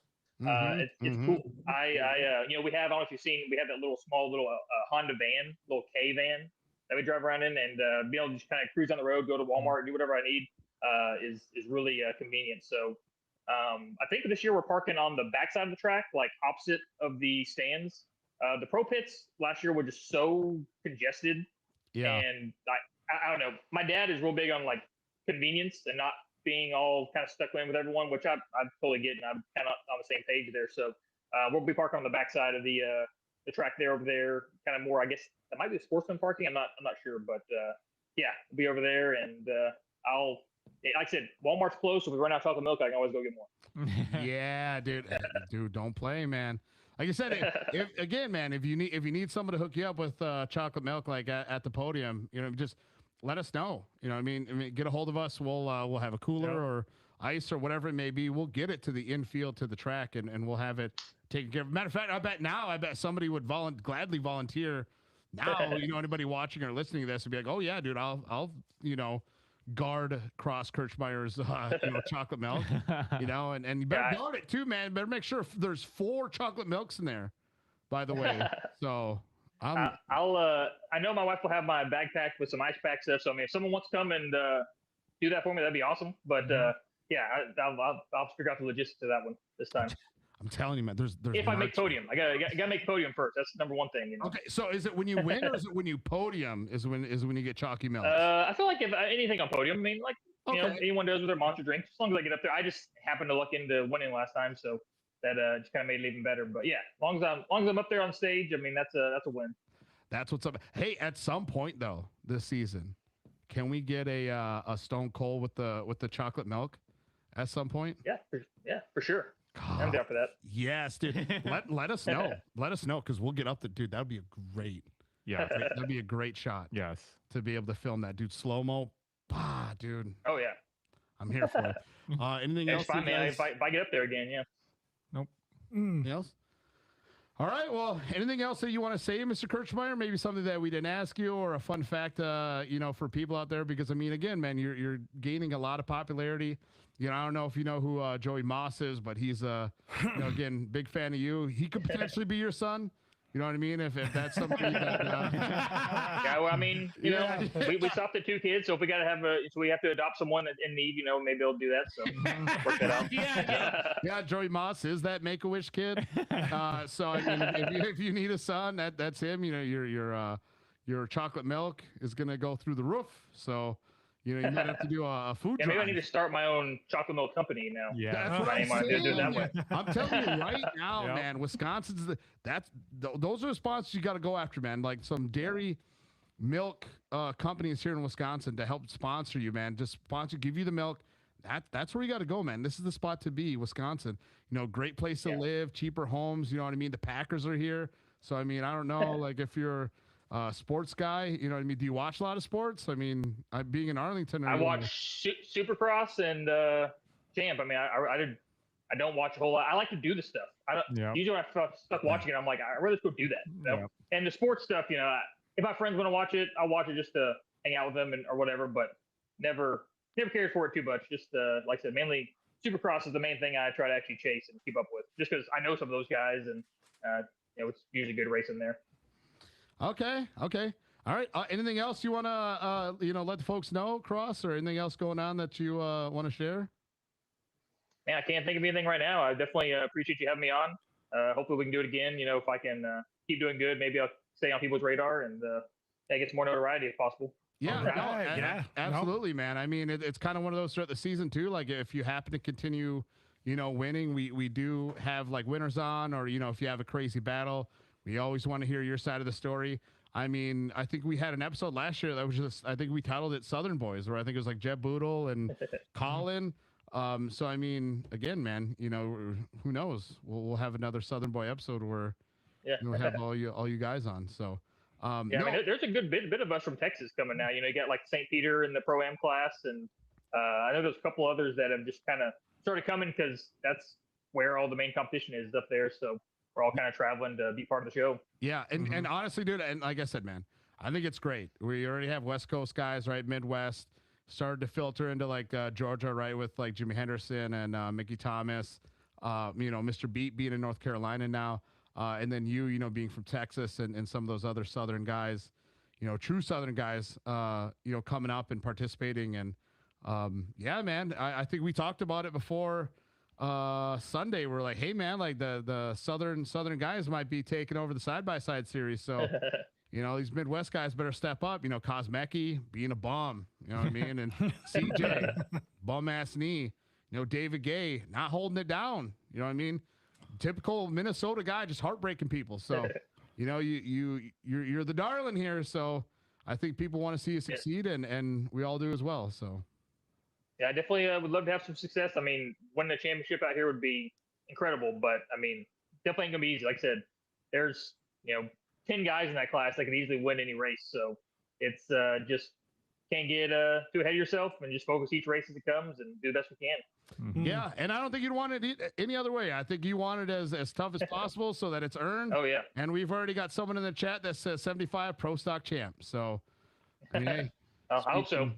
It's cool. I we have, I don't know if you've seen, we have that small little Honda van, little K van that we drive around in, and be able to just kind of cruise on the road, go to Walmart, do whatever I need is really convenient. So I think this year we're parking on the backside of the track, like opposite of the stands. The pro pits last year were just so congested. Yeah. And I don't know. My dad is real big on like convenience and not being all kind of stuck in with everyone, which I totally get, and I'm kind of on the same page there. So we'll be parking on the backside of the track there over there, kind of more, I guess that might be the sportsman parking. I'm not sure, but yeah, we'll be over there, and like I said, Walmart's closed, so if we run out of chocolate milk, I can always go get more. Yeah, dude, don't play, man. Like I said, if you need someone to hook you up with chocolate milk, like at the podium, just let us know. I mean, get a hold of us. We'll have a cooler or ice or whatever it may be. We'll get it to the infield, to the track, and we'll have it taken care of. Matter of fact, I bet somebody would gladly volunteer now. Anybody watching or listening to this would be like, oh yeah, dude, I'll guard Cross Kirchmeier's chocolate milk, and you better guard it too, man. Better make sure there's 4 chocolate milks in there, by the way. So I know my wife will have my backpack with some ice pack stuff. So I mean, if someone wants to come and do that for me, that'd be awesome. But yeah, I'll figure out the logistics of that one this time. I'm telling you, man. There's if I make podium, I gotta make podium first. That's number one thing. Okay, so is it when you win or is it when you podium? Is when you get chalky milk? I feel like if anything on podium, I mean, like anyone does with their monster drinks, as long as I get up there. I just happened to luck into winning last time, so that just kind of made it even better. But yeah, as long as I'm up there on stage, I mean that's a win. That's what's up. Hey, at some point though, this season, can we get a Stone Cold with the chocolate milk at some point? Yeah, for sure. I'm down for that. Yes, dude. let us know. Let us know because we'll get up the dude. That would be a great. Yeah, That'd be a great shot. yes. To be able to film that, dude. Slow mo. Dude. Oh yeah. I'm here for it. Anything else? It's fine, man. If I get up there again, yeah. Nope. Anything else? All right. Well, anything else that you want to say, Mr. Kirchmeier? Maybe something that we didn't ask you, or a fun fact, for people out there. Because I mean, again, man, you're gaining a lot of popularity. I don't know if you know who Joey Moss is, but he's again, big fan of you. He could potentially be your son. You know what I mean? If that's something that. Yeah, well, I mean, you know, we stopped at 2 kids, so if we got to so we have to adopt someone in need, maybe they'll do that. So work that out. Yeah, Joey Moss is that Make-A-Wish kid. So I mean, if you need a son, that's him. Your chocolate milk is gonna go through the roof. So. You might have to do a food drive. Maybe I need to start my own chocolate milk company now. Yeah, that's what I'm saying. Do it that way. I'm telling you right now, man. Wisconsin's those are the sponsors you got to go after, man. Like some dairy milk companies here in Wisconsin to help sponsor you, man. Just give you the milk. That's where you got to go, man. This is the spot to be, Wisconsin. Great place to live, cheaper homes. You know what I mean? The Packers are here, so I mean, I don't know, like if you're sports guy, you know what I mean? Do you watch a lot of sports? I mean, being in Arlington, I watch Supercross and Champ. I mean, I don't watch a whole lot. I like to do the stuff. Usually when I stuck watching it, I'm like, I'd rather go do that. And the sports stuff, if my friends want to watch it, I'll watch it just to hang out with them or whatever. But never cared for it too much. Just like I said, mainly Supercross is the main thing I try to actually chase and keep up with, just because I know some of those guys and it's usually good racing there. Okay. All right. Anything else you want to, let the folks know, Cross, or anything else going on that you want to share? Man, I can't think of anything right now. I definitely appreciate you having me on. Hopefully we can do it again. If I can keep doing good, maybe I'll stay on people's radar and get some more notoriety if possible. Yeah, absolutely, man. I mean, it's kind of one of those throughout the season too. Like if you happen to continue, winning, we do have like winners on, or, if you have a crazy battle, we always want to hear your side of the story. I mean, I think we had an episode last year that was just, I think we titled it Southern Boys, where I think it was like Jeb Boodle and Colin. So, I mean, again, man, who knows? We'll have another Southern Boy episode where we'll have all you guys on. So, I mean, there's a good bit of us from Texas coming now. You got like St. Peter in the Pro-Am class. And I know there's a couple others that have just kind of started coming because that's where all the main competition is up there. So, we're all kind of traveling to be part of the show. Yeah. And honestly, dude, and like I said, man, I think it's great. We already have West Coast guys, right? Midwest started to filter into like Georgia, right? With like Jimmy Henderson and Mickey Thomas, Mr. Beat being in North Carolina now. And then being from Texas and some of those other Southern guys, true Southern guys, coming up and participating. And man, I think we talked about it before. Sunday we're like, hey man, like the southern guys might be taking over the side-by-side series, so these Midwest guys better step up. Kosmecki being a bum, you know what I mean, and CJ bum ass knee, David Gay not holding it down, you know what I mean, typical Minnesota guy, just heartbreaking people. So you're the darling here, so I think people want to see you succeed, and we all do as well. So yeah, I definitely would love to have some success. I mean, winning a championship out here would be incredible, but I mean, definitely ain't gonna be easy. Like I said, there's 10 guys in that class that could easily win any race. So it's just can't get too ahead of yourself and just focus each race as it comes and do the best we can. Mm-hmm. Yeah, and I don't think you'd want it any other way. I think you want it as tough as possible so that it's earned. Oh yeah. And we've already got someone in the chat that says 75 pro stock champ. So I mean, hey. I hope so.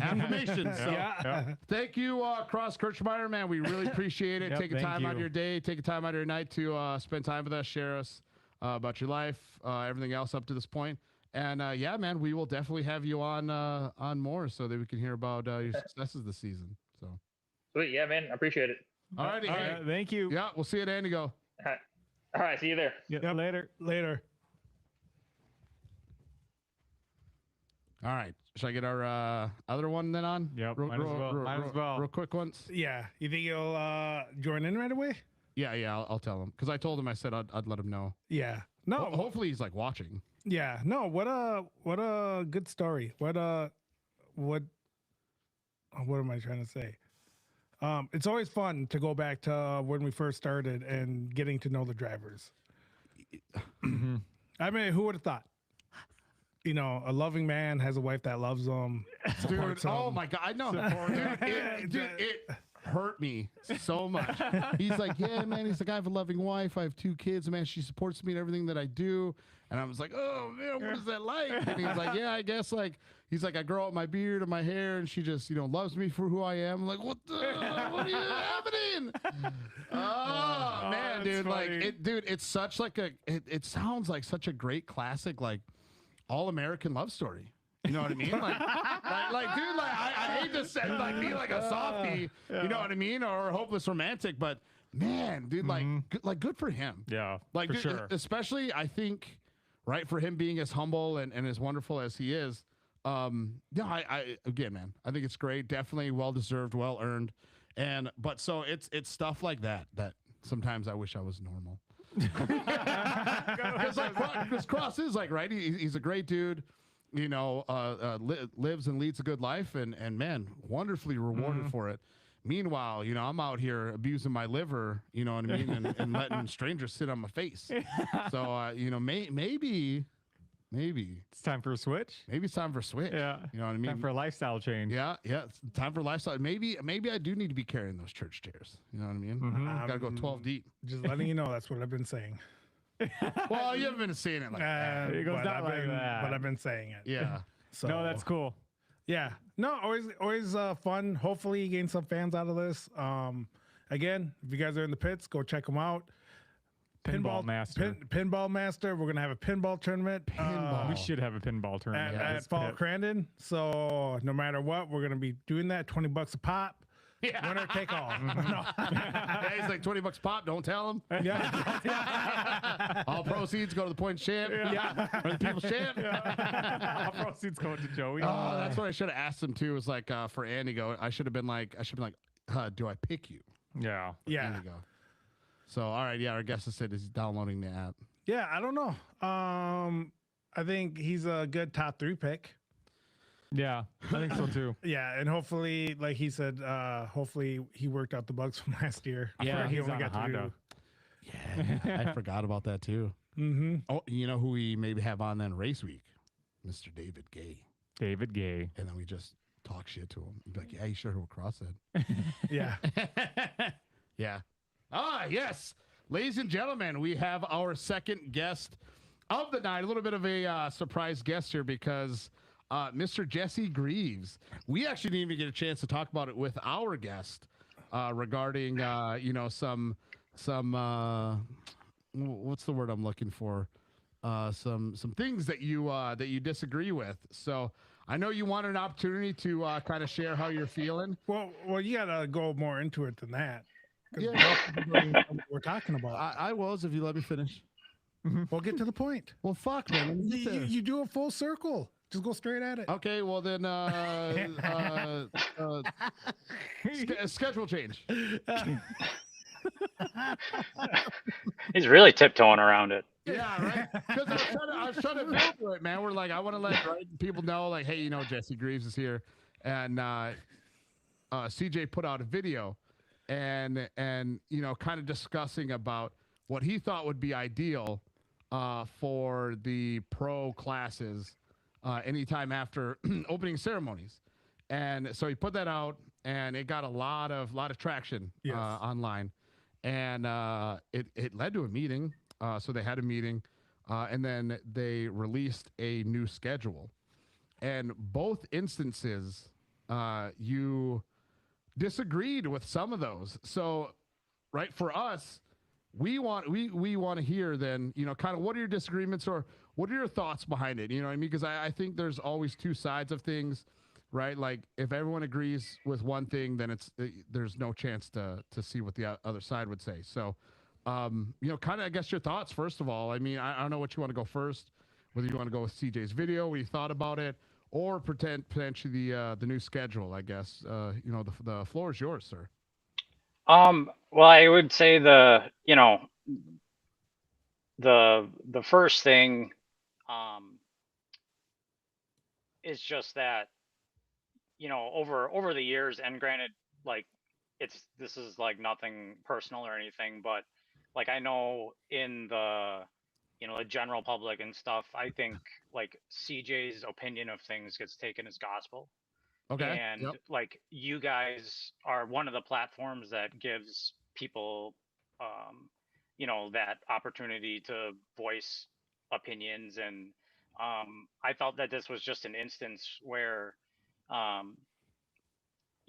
Affirmation. So, thank you, Cross Kirchmeier, man. We really appreciate it. Taking time out of your day, taking time out of your night to spend time with us, share us about your life, everything else up to this point. And man, we will definitely have you on more so that we can hear about your successes this season. So sweet, yeah, man, I appreciate it. All righty, thank you. Yeah, we'll see you at Indigo. All right, see you there. Yep. Later. All right. Should I get our other one then on? Yep. Might as well. Real quick ones. Yeah. You think you'll join in right away? Yeah. I'll tell him because I told him, I said I'd let him know. Yeah. No. Hopefully he's like watching. Yeah. No. What a good story. What what am I trying to say? It's always fun to go back to when we first started and getting to know the drivers. I mean, who would have thought? You know, a loving man has a wife that loves him. Dude, oh my God, I know. It hurt me so much. He's like, yeah, man. He's like, I have a loving wife. I have 2 kids, man. She supports me in everything that I do. And I was like, oh man, what is that like? And he's like, yeah, I guess like, he's like, I grow out my beard and my hair, and she just, you know, loves me for who I am. I'm like, what are you happening? Oh man, dude, funny. like, it's such like it sounds like such a great classic, like all-American love story. You know what I mean? Dude, like I hate to say like be like a softie, you know what I mean, or a hopeless romantic, but man, dude, like good for him. Yeah, like for dude, sure. especially I think, right, for him being as humble and as wonderful as he is. I again, man, I think it's great, definitely well deserved, well earned, but so it's stuff like that sometimes I wish I was normal. Because Cross is like, right, he's a great dude, you know, lives and leads a good life, and man, wonderfully rewarded for it. Meanwhile, you know, I'm out here abusing my liver, you know what I mean, and letting strangers sit on my face. So you know, maybe It's time for a switch. maybe it's time for a switch. Yeah, you know what I mean. time for a lifestyle change. Yeah, it's time for lifestyle. Maybe I do need to be carrying those church chairs. You know what I mean? Got to go 12 deep. Just letting you know, that's what I've been saying. Well, you haven't been saying it like that. It goes but down like that. But I've been saying it. Yeah. So No, that's cool. yeah. No, always fun. Hopefully, you gain some fans out of this. Again, if you guys are in the pits, go check them out. Pinball Master. Pinball Master. We're gonna have a pinball tournament. We should have a pinball tournament at Fall Crandon. So no matter what, we're gonna be doing that. $20 a pop. Yeah. Winner take all. Yeah, he's like $20 pop. Don't tell him. Yeah. All proceeds go to the point champ. Yeah. Or the people's champ. All proceeds going to Joey. Oh, that's what I should have asked him too. Was like for Andy go. I should have been like, do I pick you? Yeah. Yeah. There you go. So all right, yeah. Our guest has said he's downloading the app. Yeah. I don't know. I think he's a good top 3 pick. Yeah, I think so too. Yeah, and hopefully, like he said, hopefully he worked out the bugs from last year. Yeah, he he's only on got a Honda. Yeah, I forgot about that too. Mm-hmm. Oh, you know who we maybe have on then race week? Mr. David Gay. David Gay. And then we just talk shit to him. Be like, yeah, you sure what Cross said? Yeah. Yeah. Ah, yes. Ladies and gentlemen, we have our second guest of the night. A little bit of a surprise guest here because Mr. Jesse Greaves. We actually didn't even get a chance to talk about it with our guest regarding, you know, some what's the word I'm looking for? Some things that you disagree with. So I know you wanted an opportunity to kind of share how you're feeling. Well, you gotta go more into it than that. Yeah. What we're talking about. I was, if you let me finish. We'll get to the point. Well, fuck, man. Let me get there. You do a full circle. Just go straight at it. Okay, well then, schedule change. He's really tiptoeing around it. Yeah, right. Because I was trying to build to it, man. We're like, I want to let people know, like, hey, you know, Jesse Greaves is here, and CJ put out a video, and you know, kind of discussing about what he thought would be ideal for the pro classes anytime after opening ceremonies, and so he put that out, and it got a lot of traction online, and it led to a meeting. So they had a meeting, and then they released a new schedule, and both instances you disagreed with some of those. So, right, for us, we want to hear then, you know, kind of what are your disagreements or what are your thoughts behind it? You know what I mean? Because I think there's always two sides of things, right? Like if everyone agrees with one thing, then there's no chance to see what the other side would say. So, you know, kind of, I guess your thoughts, first of all. I mean, I don't know what you want to go first, whether you want to go with CJ's video, what you thought about it, or potentially the new schedule, I guess. You know, the floor is yours, sir. Well, I would say the first thing is just that over the years, and granted, like this is like nothing personal or anything, but like I know in the general public and stuff, I think like CJ's opinion of things gets taken as gospel. Okay. And Yep. like you guys are one of the platforms that gives people that opportunity to voice opinions. And I felt that this was just an instance where um,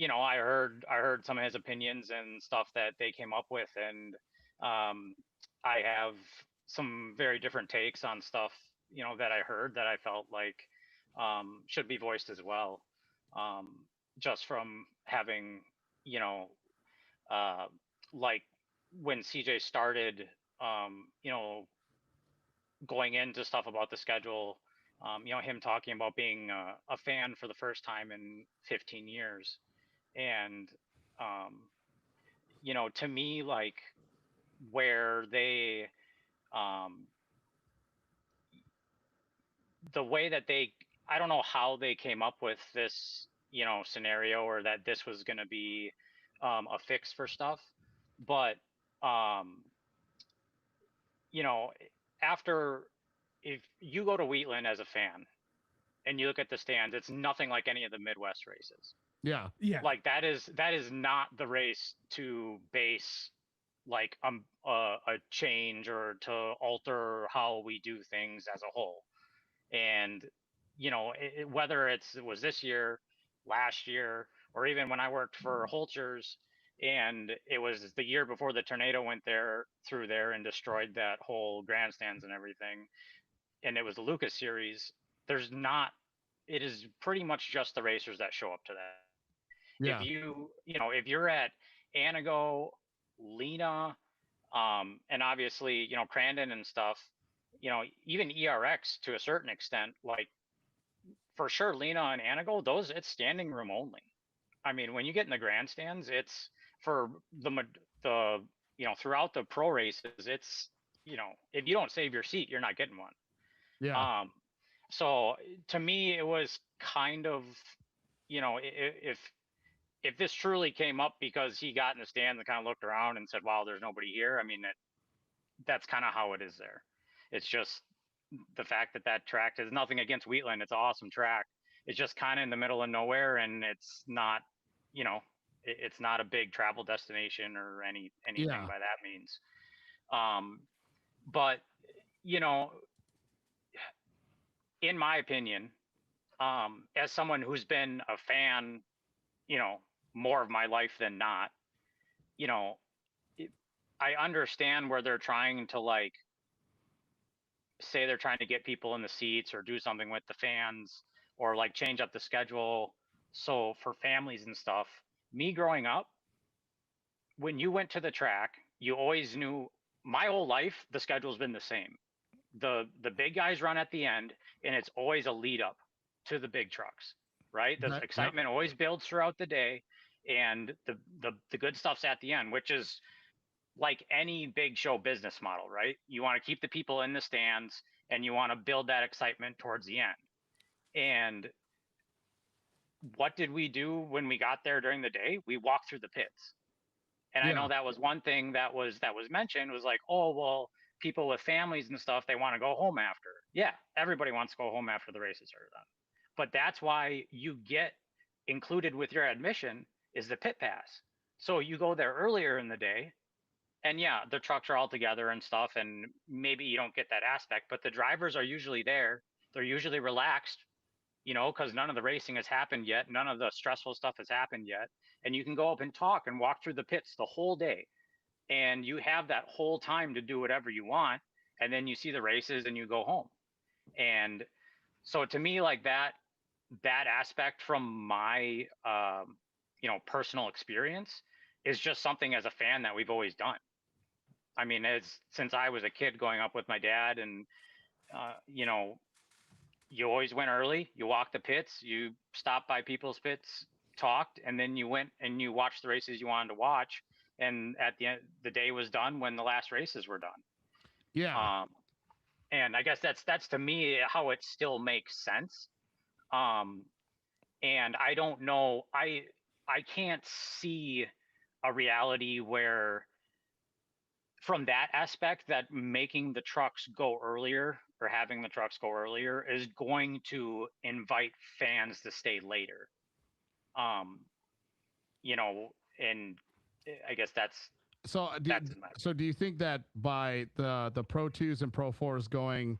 I heard some of his opinions and stuff that they came up with, and I have some very different takes on stuff that I heard that I felt like should be voiced as well. Um, just from having you know uh, like when CJ started, going into stuff about the schedule. Him talking about being a fan for the first time in 15 years, and to me, like where they um the way that they I don't know how they came up with this scenario, or that this was going to be a fix for stuff, but um you know after, if you go to Wheatland as a fan and you look at the stands, it's nothing like any of the Midwest races. Yeah. Yeah. Like that is not the race to base like a change or to alter how we do things as a whole. And whether it was this year, last year, or even when I worked for Holchers, and it was the year before the tornado went through there and destroyed that whole grandstands and everything, and it was the Lucas series. There's not. It is pretty much just the racers that show up to that. If Yeah. if you're at Anago, Lena, and obviously Crandon and stuff, even ERX to a certain extent, like for sure Lena and Anago, those it's standing room only. I mean, when you get in the grandstands, it's for the throughout the pro races, it's if you don't save your seat, you're not getting one. Yeah. So to me, it was kind of, if this truly came up because he got in the stand and kind of looked around and said, "Wow, there's nobody here." I mean, that's kind of how it is there. It's just the fact that track is nothing against Wheatland. It's an awesome track. It's just kind of in the middle of nowhere, and it's not, it's not a big travel destination or anything Yeah. by that means. But you know, in my opinion, as someone who's been a fan, you know, more of my life than not, you know, I understand where they're trying to like say they're trying to get people in the seats or do something with the fans or like change up the schedule. So for families and stuff, me growing up, when you went to the track, you always knew my whole life the schedule's been the same. The big guys run at the end, and it's always a lead up to the big trucks, right? The Yep. excitement always builds throughout the day, and the good stuff's at the end, which is like any big show business model, right? You want to keep the people in the stands and you want to build that excitement towards the end. And what did we do when we got there during the day? We walked through the pits. And I know that was one thing that was mentioned was like, oh, well, people with families and stuff, they want to go home after. Yeah, everybody wants to go home after the races are done. But that's why you get included with your admission is the pit pass. So you go there earlier in the day, and yeah, the trucks are all together and stuff, and maybe you don't get that aspect, but the drivers are usually there. They're usually relaxed, you know, because none of the racing has happened yet. None of the stressful stuff has happened yet. And you can go up and talk and walk through the pits the whole day. And you have that whole time to do whatever you want. And then you see the races and you go home. And so to me, like that aspect from my, personal experience is just something as a fan that we've always done. I mean, it's since I was a kid growing up with my dad, and you always went early. You walked the pits. You stopped by people's pits, talked, and then you went and you watched the races you wanted to watch. And at the end, the day was done when the last races were done. Yeah. And I guess that's to me how it still makes sense. And I don't know, I can't see a reality where, from that aspect, that making the trucks go earlier or having the trucks go earlier is going to invite fans to stay later. Um, and I guess So that's in my do you think that by the Pro 2s and Pro 4s going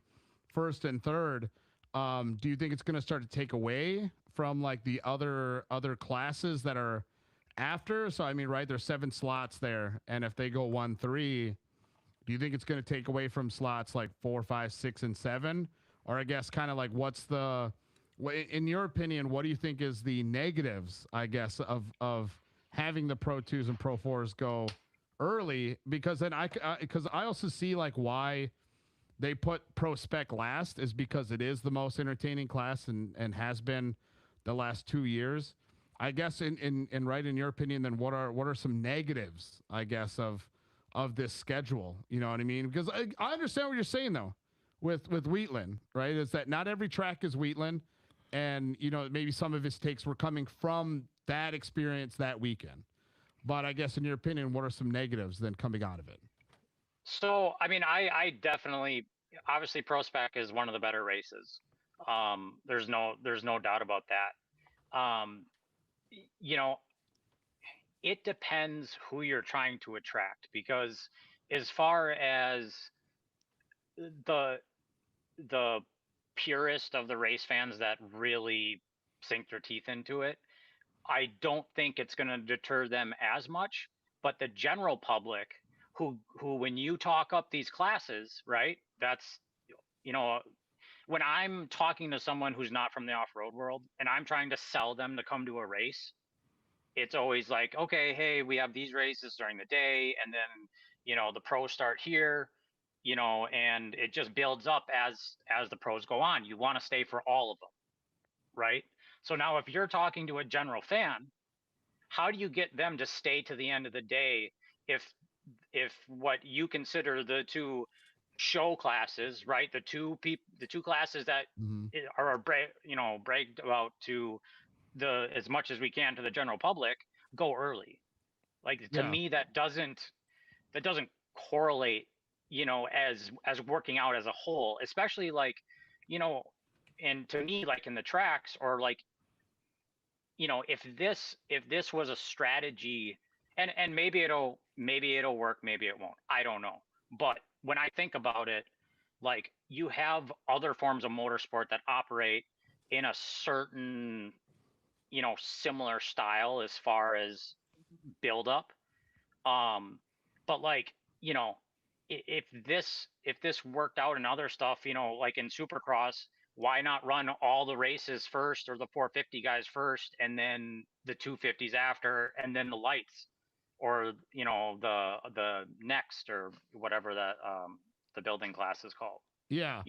first and third, do you think it's going to start to take away from like the other classes that are after? So I mean, right, there's 7 slots there, and if they go 1-3, do you think it's going to take away from slots like 4, 5, 6, and 7? Or I guess kind of like in your opinion, what do you think is the negatives, I guess, of having the Pro 2s and Pro 4s go early? Because then because I also see like why they put Pro Spec last is because it is the most entertaining class and has been the last 2 years. I guess in right, in your opinion, then what are some negatives, I guess, of this schedule? You know what I mean? Because I understand what you're saying though with Wheatland, right? Is that not every track is Wheatland, and maybe some of his takes were coming from that experience that weekend. But I guess in your opinion, what are some negatives then coming out of it? So, I mean, I definitely, obviously, Pro Spec is one of the better races. There's no doubt about that. You know, it depends who you're trying to attract, because as far as the the purest of the race fans that really sink their teeth into it, I don't think it's going to deter them as much. But the general public, who when you talk up these classes, right? That's, you know, when I'm talking to someone who's not from the off-road world and I'm trying to sell them to come to a race, it's always like, okay, hey, we have these races during the day, and then the pros start here, and it just builds up as the pros go on. You want to stay for all of them, right? So now if you're talking to a general fan, how do you get them to stay to the end of the day if what you consider the two show classes, right, the two classes that Mm-hmm. are bragged about to the as much as we can to the general public, go early? Like, to Yeah. me, that doesn't correlate, as working out as a whole, especially like, you know and to me, like in the tracks, or like, if this was a strategy, and maybe it'll work, maybe it won't, I don't know. But when I think about it, like, you have other forms of motorsport that operate in a certain, similar style as far as build up. But like, if this worked out in other stuff, like in Supercross, why not run all the races first, or the 450 guys first, and then the 250s after, and then the lights, or the next, or whatever that the building class is called. Yeah.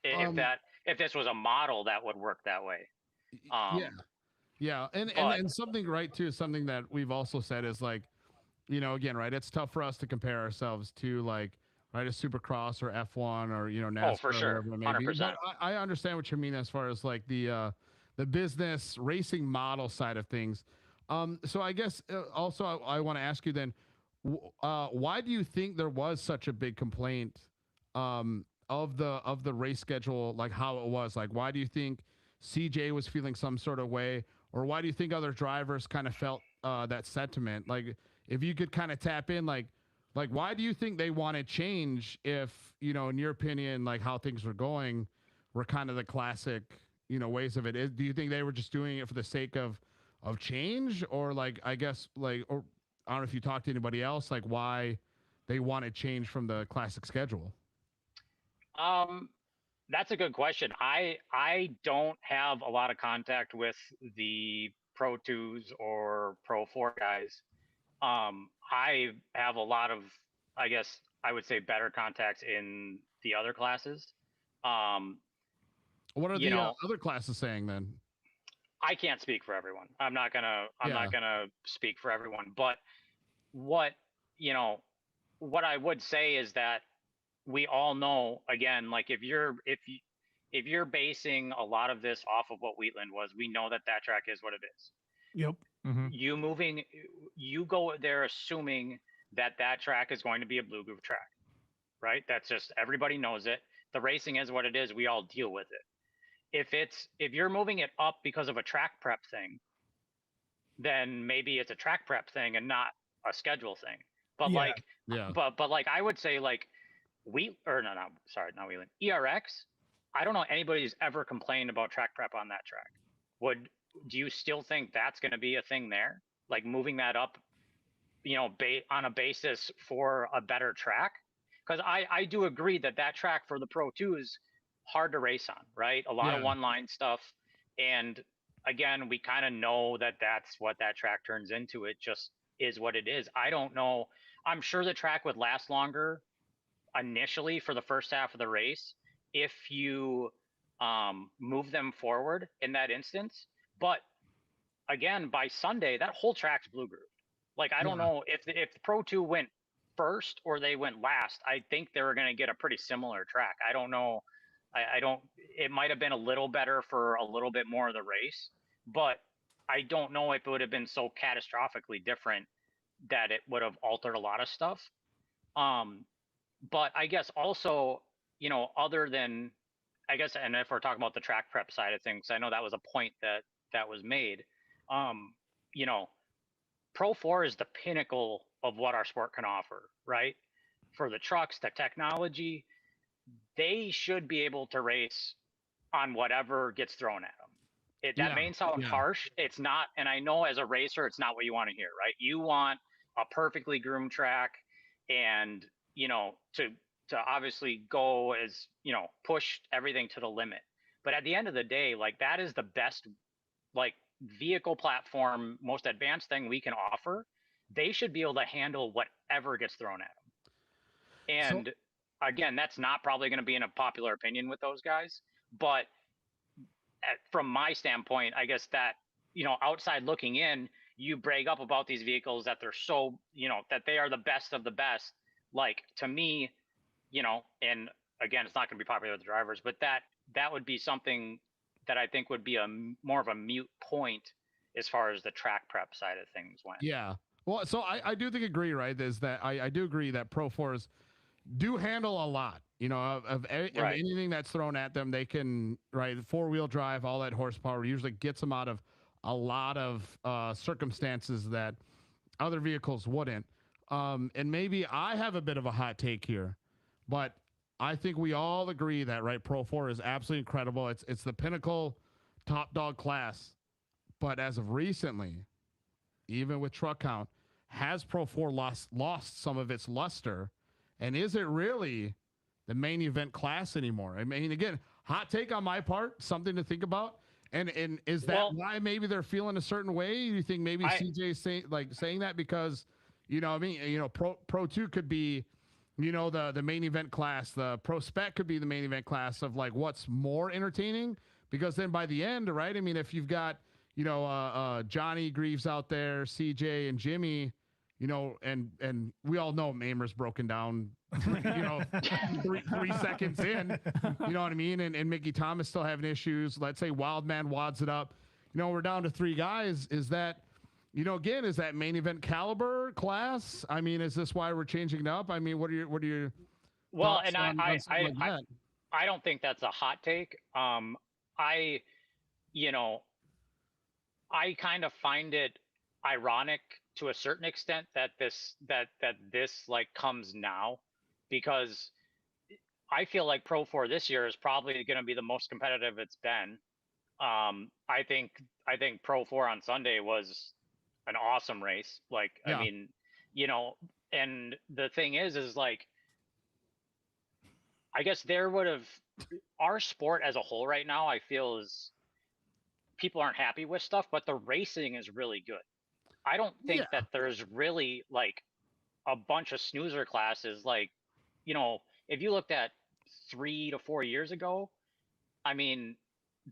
If if this was a model that would work that way. Yeah. Yeah. And But something, right, too, something that we've also said is like, again, right, it's tough for us to compare ourselves to like, right, a Supercross or F1 or, NASCAR, oh, for or sure, whatever it may be. 100%. But I understand what you mean as far as like the business racing model side of things. So I guess also I want to ask you then, why do you think there was such a big complaint of the race schedule, like how it was? Like, why do you think CJ was feeling some sort of way, or why do you think other drivers kind of felt that sentiment? Like, if you could kind of tap in, like why do you think they wanted change if, in your opinion, like how things were going were kind of the classic, ways of it? Do you think they were just doing it for the sake of change, or like, I guess, like, or I don't know if you talked to anybody else, like why they wanted change from the classic schedule? That's a good question. I don't have a lot of contact with the Pro 2s or Pro 4 guys. I have a lot of, I guess I would say, better contacts in the other classes. Um, What are you the know, other classes saying then? I can't speak for everyone. I'm not gonna Yeah. speak for everyone. But what you know, what I would say is that we all know, again, like, if you're basing a lot of this off of what Wheatland was, we know that that track is what it is. Yep. You go there assuming that that track is going to be a blue groove track, right? That's just, everybody knows it. The racing is what it is. We all deal with it. If you're moving it up because of a track prep thing, then maybe it's a track prep thing and not a schedule thing. But but like I would say like not Wheatland, ERX. I don't know anybody who's ever complained about track prep on that track. Do you still think that's going to be a thing there? Like moving that up, on a basis for a better track? Because I do agree that track for the Pro 2 is hard to race on, right? A lot of one-line stuff. And again, we kind of know that that's what that track turns into. It just is what it is. I don't know. I'm sure the track would last longer initially for the first half of the race if you move them forward in that instance. But again, by Sunday, that whole track's blue groove. Like, I don't know if the Pro 2 went first or they went last. I think they were going to get a pretty similar track. I don't know. It might have been a little better for a little bit more of the race, but I don't know if it would have been so catastrophically different that it would have altered a lot of stuff. But I guess also, other than, and if we're talking about the track prep side of things, I know that was a point that was made. Pro 4 is the pinnacle of what our sport can offer, right? For the trucks, the technology, they should be able to race on whatever gets thrown at them. That may sound harsh. It's not, and I know as a racer, it's not what you want to hear, right? You want a perfectly groomed track, and to obviously go as push everything to the limit. But at the end of the day, like, that is the best vehicle platform, most advanced thing we can offer. They should be able to handle whatever gets thrown at them. And again, that's not probably going to be in a popular opinion with those guys, but from my standpoint, I guess that, outside looking in, you brag up about these vehicles that they're so, that they are the best of the best. Like, to me, and again, it's not going to be popular with the drivers, but that would be something that I think would be more of a mute point as far as the track prep side of things went. Yeah. Well, so I do agree, right? Is that I do agree that Pro 4s do handle a lot, of anything that's thrown at them. They can, right, 4-wheel drive, all that horsepower usually gets them out of a lot of circumstances that other vehicles wouldn't. And maybe I have a bit of a hot take here, but I think we all agree that, right, Pro 4 is absolutely incredible. It's the pinnacle top dog class. But as of recently, even with truck count, has Pro 4 lost some of its luster? And is it really the main event class anymore? I mean, again, hot take on my part, something to think about. And is that why maybe they're feeling a certain way? You think maybe CJ is saying that because, Pro 2 could be, the main event class, the Pro Spec could be the main event class of like what's more entertaining, because then by the end, right? I mean, if you've got, Johnny Greaves out there, CJ and Jimmy, and we all know Mamer's broken down, 3 seconds in, you know what I mean? And Mickey Thomas still having issues. Let's say Wildman wads it up. We're down to 3 guys. Is that, again, is that main event caliber class? I mean, is this why we're changing it up? I mean, what are your well, thoughts and I don't think that's a hot take. I kind of find it ironic to a certain extent that this comes now, because I feel like Pro 4 this year is probably going to be the most competitive it's been. I think Pro 4 on Sunday was an awesome race. Like, I mean, and the thing is like, I guess our sport as a whole right now, I feel, is people aren't happy with stuff, but the racing is really good. I don't think that there's really like a bunch of snoozer classes. Like, if you looked at 3 to 4 years ago, I mean,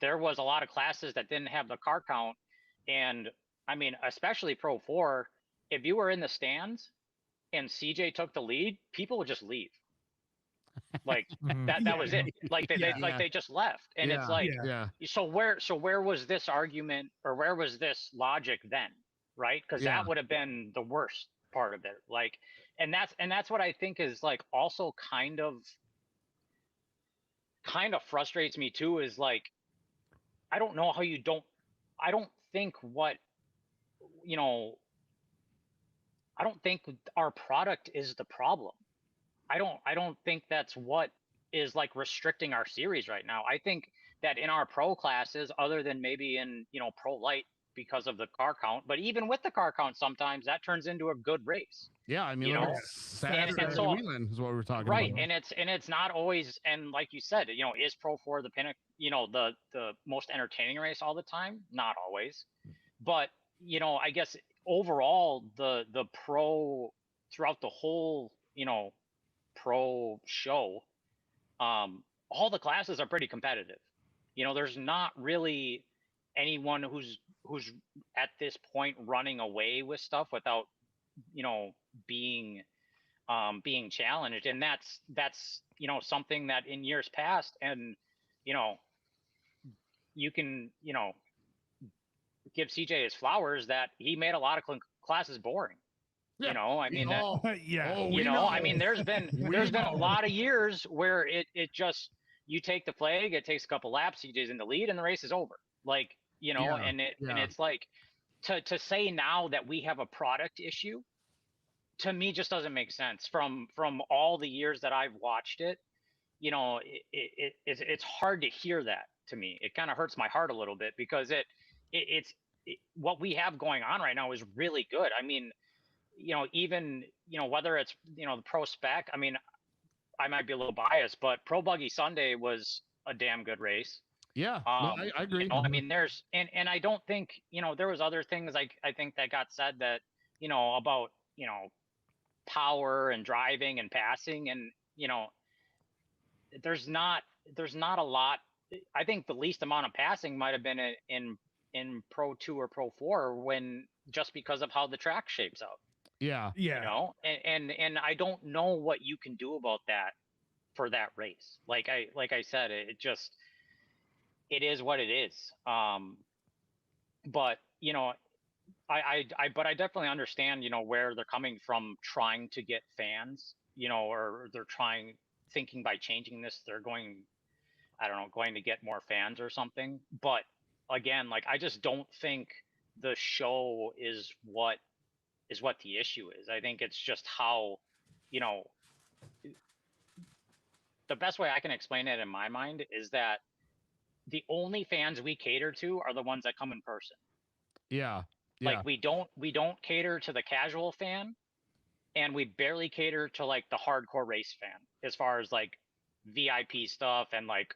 there was a lot of classes that didn't have the car count. And I mean, especially Pro 4, if you were in the stands and CJ took the lead, people would just leave. Like Mhm. that was it. Like Yeah. they just left. And it's Yeah. like, Yeah. so where was this argument, or where was this logic then? Right? Because Yeah. that would have been the worst part of it. Like, and that's what I think is like also kind of frustrates me too, is like, I don't know how you don't, I don't think what, you know, I don't think our product is the problem. I don't think that's what is like restricting our series right now. I think that in our pro classes, other than maybe in, pro light because of the car count, but even with the car count, sometimes that turns into a good race. Yeah. I mean, You look know, at Saturday and so Wheatland is what we're talking right, about. and it's not always, and like you said, is Pro 4 the pinnacle, the most entertaining race all the time? Not always, but I guess overall the pro throughout the whole pro show, all the classes are pretty competitive. There's not really anyone who's at this point running away with stuff without being being challenged, and that's something that in years past, and you know you can give CJ his flowers that he made a lot of classes boring. Yeah. I mean that Yeah. Oh, we know. I mean there's been a lot of years where it just, you take the flag, it takes a couple laps, CJ's in the lead, and the race is over. Like, Yeah, and yeah. it's like, to say now that we have a product issue, to me just doesn't make sense. From all the years that I've watched it, it's hard to hear that. To me, it kind of hurts my heart a little bit, because it's what we have going on right now is really good. I mean, even whether it's the pro spec, I mean, I might be a little biased, but Pro Buggy Sunday was a damn good race. Yeah. No, I agree. I mean, there's, and I don't think, there was other things I think that got said that, about, power and driving and passing, and, there's not a lot. I think the least amount of passing might have been in Pro 2 or Pro 4, when, just because of how the track shapes out. Yeah. Yeah. And I don't know what you can do about that for that race. Like I said, it is what it is. But I definitely understand, where they're coming from, trying to get fans, or they're thinking by changing this, they're going to get more fans or something. But again, like, I just don't think the show is what the issue is. I think it's just how, the best way I can explain it in my mind is that the only fans we cater to are the ones that come in person. Yeah. Yeah. Like, we don't cater to the casual fan, and we barely cater to like the hardcore race fan, as far as like VIP stuff and like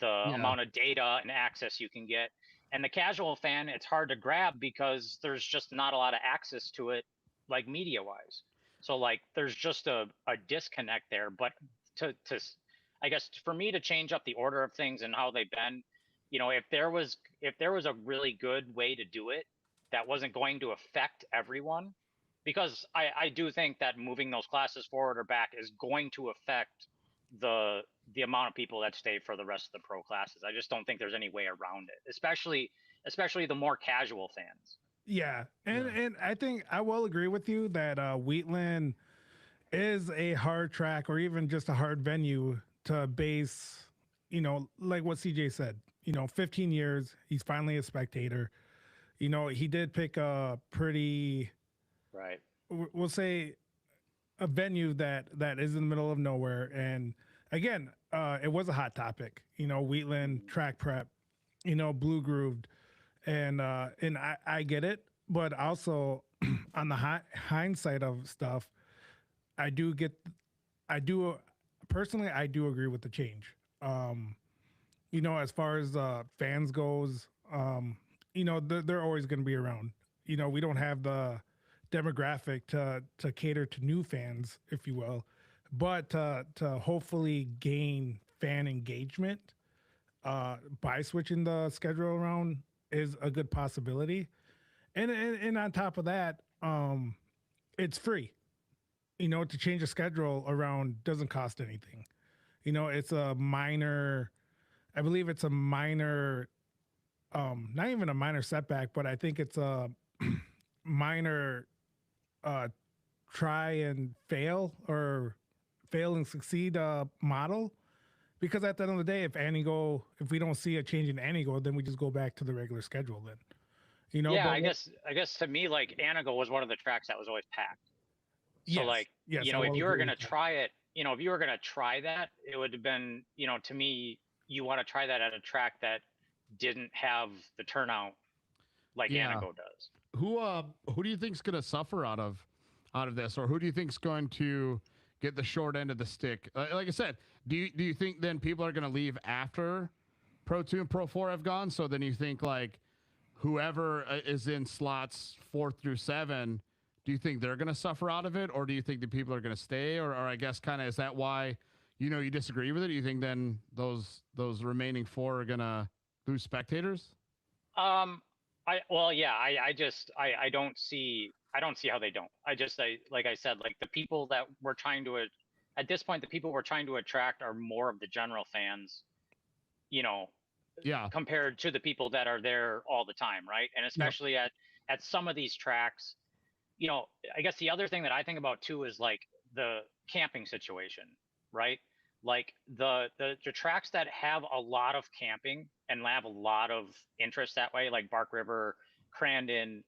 the amount of data and access you can get. And the casual fan, it's hard to grab because there's just not a lot of access to it, like, media wise. So like, there's just a disconnect there. But to I guess for me to change up the order of things and how they've been, if there was a really good way to do it that wasn't going to affect everyone, because I do think that moving those classes forward or back is going to affect the amount of people that stay for the rest of the pro classes. I just don't think there's any way around it, especially the more casual fans. Yeah. And I think I will agree with you that Wheatland is a hard track, or even just a hard venue to base, like what CJ said, 15 years, he's finally a spectator. He did pick a pretty, right, we'll say, a venue that is in the middle of nowhere. And again, it was a hot topic, Wheatland track prep, blue grooved, and I get it, but also on the hindsight of stuff, I do personally agree with the change. As far as fans goes, they're always going to be around. We don't have the demographic to cater to new fans, if you will, but to hopefully gain fan engagement by switching the schedule around is a good possibility. And on top of that, it's free. To change a schedule around doesn't cost anything. it's a minor. I believe it's a minor, not even a minor setback, but I think it's a minor try and fail or fail and succeed model. Because at the end of the day, if we don't see a change in Anigo, then we just go back to the regular schedule. Then, Yeah, But I guess to me, like Anigo was one of the tracks that was always packed. So yes, like, yes, if you were gonna try it, if you were gonna try that, it would have been, to me, you want to try that at a track that didn't have the turnout like Anigo does. Who do you think's gonna suffer out of this, or who do you think's going to get the short end of the stick? Like I said, do you think then people are gonna leave after Pro 2 and Pro 4 have gone? So then you think like whoever is in slots 4 through 7, do you think they're gonna suffer out of it, or do you think the people are gonna stay, or I guess kind of is that why you disagree with it? Do you think then those remaining 4 are gonna lose spectators? I don't see how they don't. Like I said, like the people that we're trying to at this point, the people we're trying to attract are more of the general fans, Yeah. compared to the people that are there all the time, right? And especially at some of these tracks, I guess the other thing that I think about too is like the camping situation, right? Like the tracks that have a lot of camping and have a lot of interest that way, like Bark River, Crandon,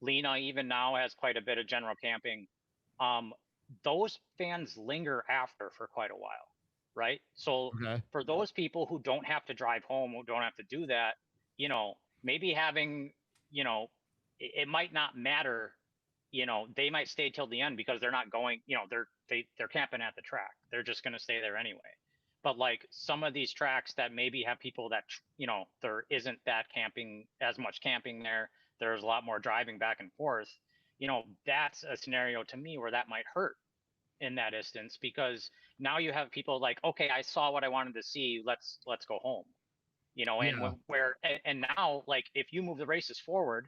Lena even now has quite a bit of general camping. Those fans linger after for quite a while, right? So for those people who don't have to drive home, who don't have to do that, maybe having, it might not matter. They might stay till the end because they're not going, they're camping at the track. They're just going to stay there anyway. But like some of these tracks that maybe have people that, there isn't that as much camping there. There's a lot more driving back and forth. That's a scenario to me where that might hurt in that instance, because now you have people like, okay, I saw what I wanted to see. Let's go home. And now, like, if you move the races forward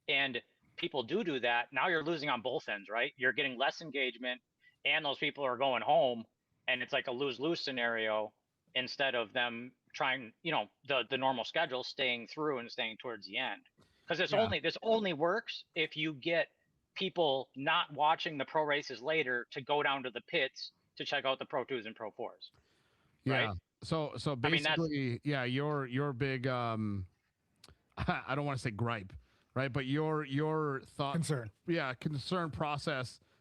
and people do that, now you're losing on both ends, right? You're getting less engagement and those people are going home, and it's like a lose-lose scenario instead of them trying, the normal schedule, staying through and staying towards the end. Because this only works if you get people not watching the pro races later to go down to the pits to check out the Pro 2s and Pro 4s. Right? Yeah. So basically, your big I don't want to say gripe, right? But your thought concern. Yeah,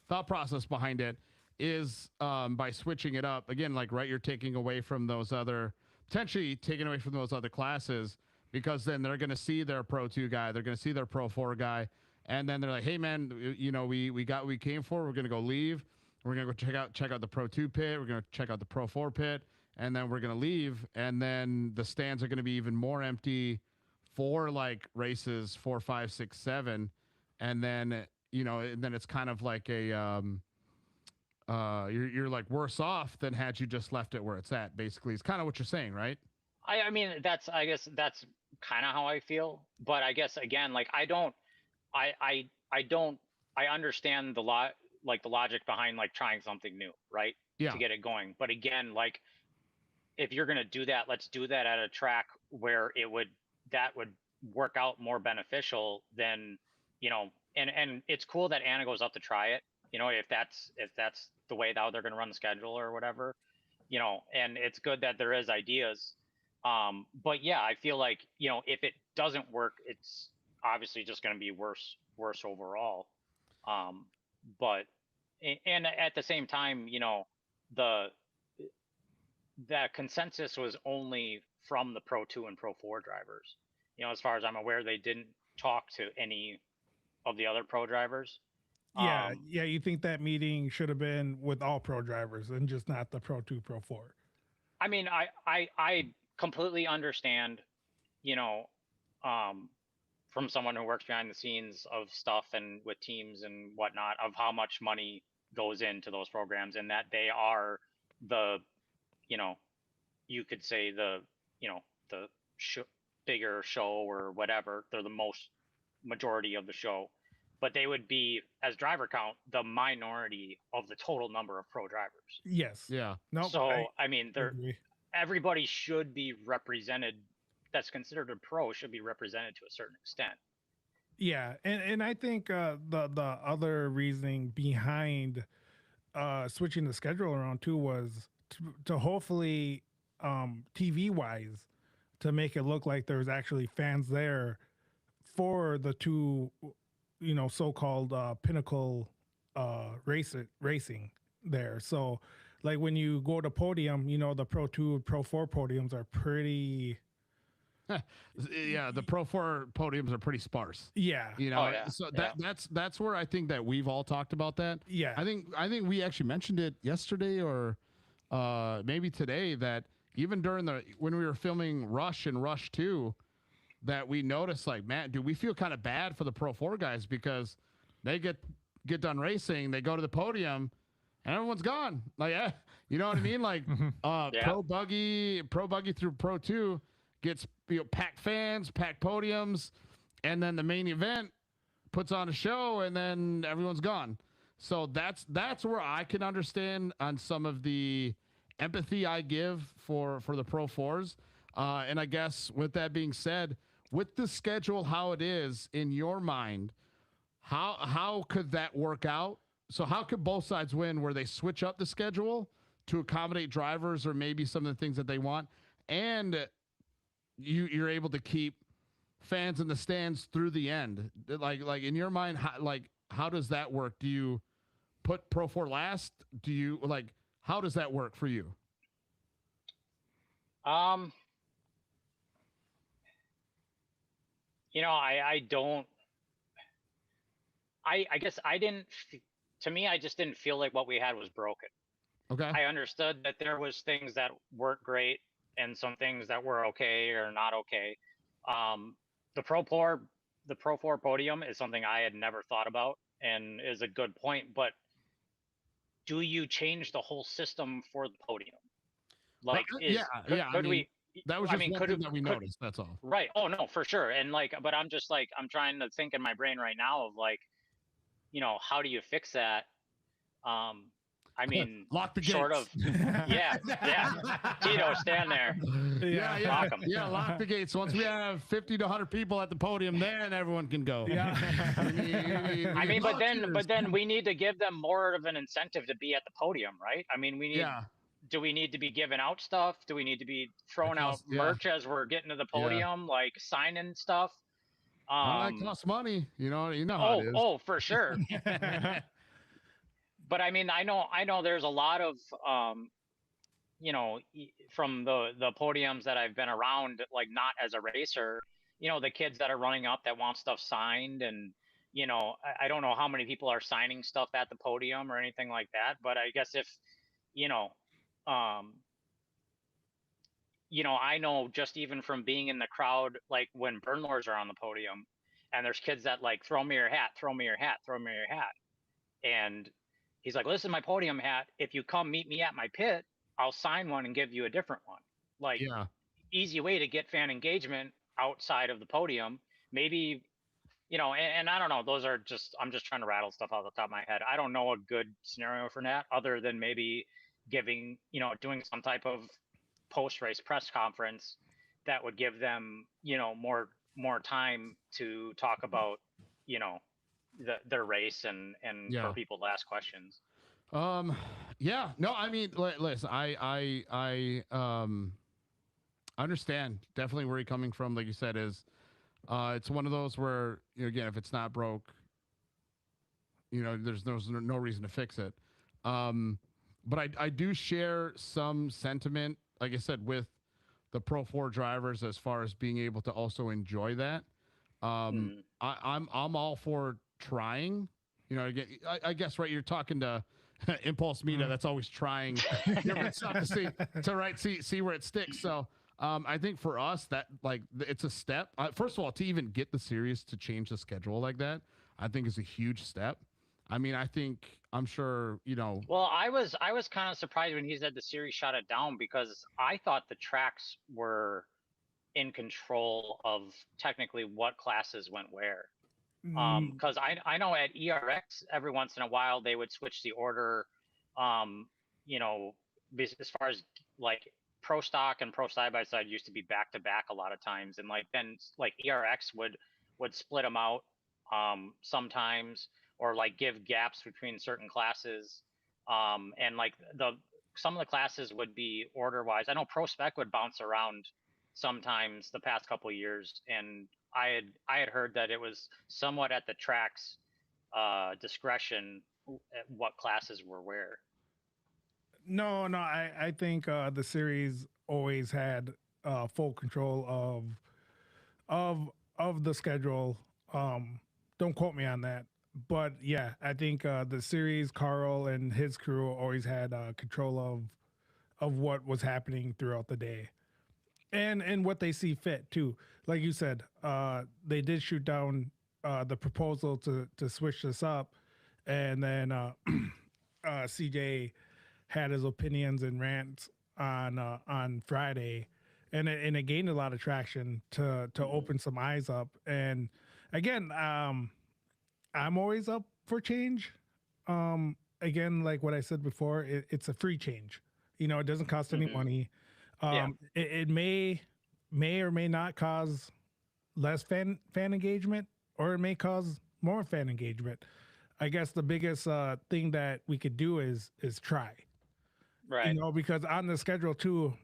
thought process behind it is by switching it up again, like, right, you're potentially taking away from those other classes, because then they're going to see their Pro 2 guy, they're going to see their Pro 4 guy, and then they're like, hey man, we got what we came for, we're going to go leave, we're going to go check out the Pro 2 pit, we're going to check out the Pro 4 pit, and then we're going to leave, and then the stands are going to be even more empty for like races 4, 5, 6, 7, and then then it's kind of like a you're like worse off than had you just left it where it's at. Basically, it's kind of what you're saying, right? I mean, I guess that's kind of how I feel, but I guess again, like I understand the logic behind like trying something new, right? Yeah. To get it going. But again, like if you're going to do that, let's do that at a track where that would work out more beneficial than, and it's cool that Anna goes up to try it, if that's the way that they're going to run the schedule or whatever, and it's good that there is ideas. But yeah, I feel like, if it doesn't work, it's obviously just going to be worse overall. But at the same time, the consensus was only from the Pro 2 and Pro 4 drivers. As far as I'm aware, they didn't talk to any of the other pro drivers. Yeah, you think that meeting should have been with all pro drivers and just not the Pro 2, Pro 4? I mean, I completely understand, from someone who works behind the scenes of stuff and with teams and whatnot, of how much money goes into those programs, and that they are the, you could say the bigger show or whatever. They're the most majority of the show. but they would be, as driver count, the minority of the total number of pro drivers. Yes. Yeah. No. So I mean, agree. everybody should be represented. That's considered a pro should be represented to a certain extent. Yeah, and I think the other reasoning behind switching the schedule around too was to hopefully TV wise to make it look like there's actually fans there for the two, so-called pinnacle racing there. So like when you go to podium, the Pro 2 Pro 4 podiums are pretty. Yeah, the Pro 4 podiums are pretty sparse. Yeah. So that's where I think that we've all talked about that. Yeah. I think we actually mentioned it yesterday or maybe today that even during when we were filming Rush and Rush 2 that we noticed like, man, dude, we feel kind of bad for the Pro 4 guys because they get done racing, they go to the podium and everyone's gone. Like, you know what I mean? Like Pro Buggy through Pro 2 gets packed fans, packed podiums, and then the main event puts on a show, and then everyone's gone. So that's where I can understand on some of the empathy I give for the Pro 4s. And I guess with that being said, with the schedule how it is in your mind, how could that work out? So how could both sides win where they switch up the schedule to accommodate drivers or maybe some of the things that they want, and you're able to keep fans in the stands through the end? Like in your mind, how does that work? Do you put Pro 4 last? Do you how does that work for you? I don't. I guess I didn't. To me, I just didn't feel like what we had was broken. Okay. I understood that there was things that weren't great and some things that were okay or not okay. The Pro 4 podium is something I had never thought about and is a good point. But do you change the whole system for the podium? Like, could we? That was just one thing that we noticed. That's all. Right. Oh no, for sure. And but I'm just I'm trying to think in my brain right now of how do you fix that? I mean, lock the gates. Short of, yeah. Tito, stand there. Yeah. Lock them. Yeah, lock the gates. Once we have 50 to 100 people at the podium, then everyone can go. Yeah. I mean, but then we need to give them more of an incentive to be at the podium, right? I mean, we need. Yeah. Do we need to be giving out stuff? Do we need to be throwing out merch as we're getting to the podium, like signing stuff? That costs money, you know how it is. Oh, for sure. But I mean, I know there's a lot of, from the podiums that I've been around, like not as a racer, the kids that are running up that want stuff signed, and I don't know how many people are signing stuff at the podium or anything like that. But I guess if, I know just even from being in the crowd, like when Burnlors are on the podium and there's kids that like, throw me your hat, throw me your hat, throw me your hat. And he's like, listen, my podium hat, if you come meet me at my pit, I'll sign one and give you a different one. Like, easy way to get fan engagement outside of the podium. Maybe, and I don't know, I'm just trying to rattle stuff out of the top of my head. I don't know a good scenario for that other than maybe giving, doing some type of post-race press conference that would give them, more time to talk about, their race and for people to ask questions. No, I mean, listen, I understand definitely where you're coming from. Like you said, is it's one of those where, again, if it's not broke, there's no reason to fix it. But I do share some sentiment, like I said, with the Pro 4 drivers as far as being able to also enjoy that. I'm all for trying, again, I guess, right. You're talking to Impulse Media. That's always trying different stuff to see where it sticks. So I think for us that it's a step. First of all, to even get the series to change the schedule like that, I think is a huge step. I mean, I'm sure, Well, I was kind of surprised when he said the series shut it down, because I thought the tracks were in control of technically what classes went where. Because I know at ERX every once in a while they would switch the order, you know, as far as like pro stock and pro side by side used to be back to back a lot of times, and like then like ERX would split them out sometimes, or like give gaps between certain classes, and like some of the classes would be order wise. I know pro spec would bounce around sometimes the past couple of years, and I had heard that it was somewhat at the track's discretion at what classes were where. No, I think the series always had full control of the schedule. Don't quote me on that, but yeah, I think the series, Carl and his crew always had control of what was happening throughout the day, and what they see fit too. Like you said, they did shoot down the proposal to switch this up, and then CJ had his opinions and rants on Friday, and it gained a lot of traction to open some eyes up. And again, I'm always up for change. Again, like what I said before, it's a free change. You know, it doesn't cost any money. It may or may not cause less fan engagement, or it may cause more fan engagement. I guess the biggest thing that we could do is try. Right. You know, because on the schedule too,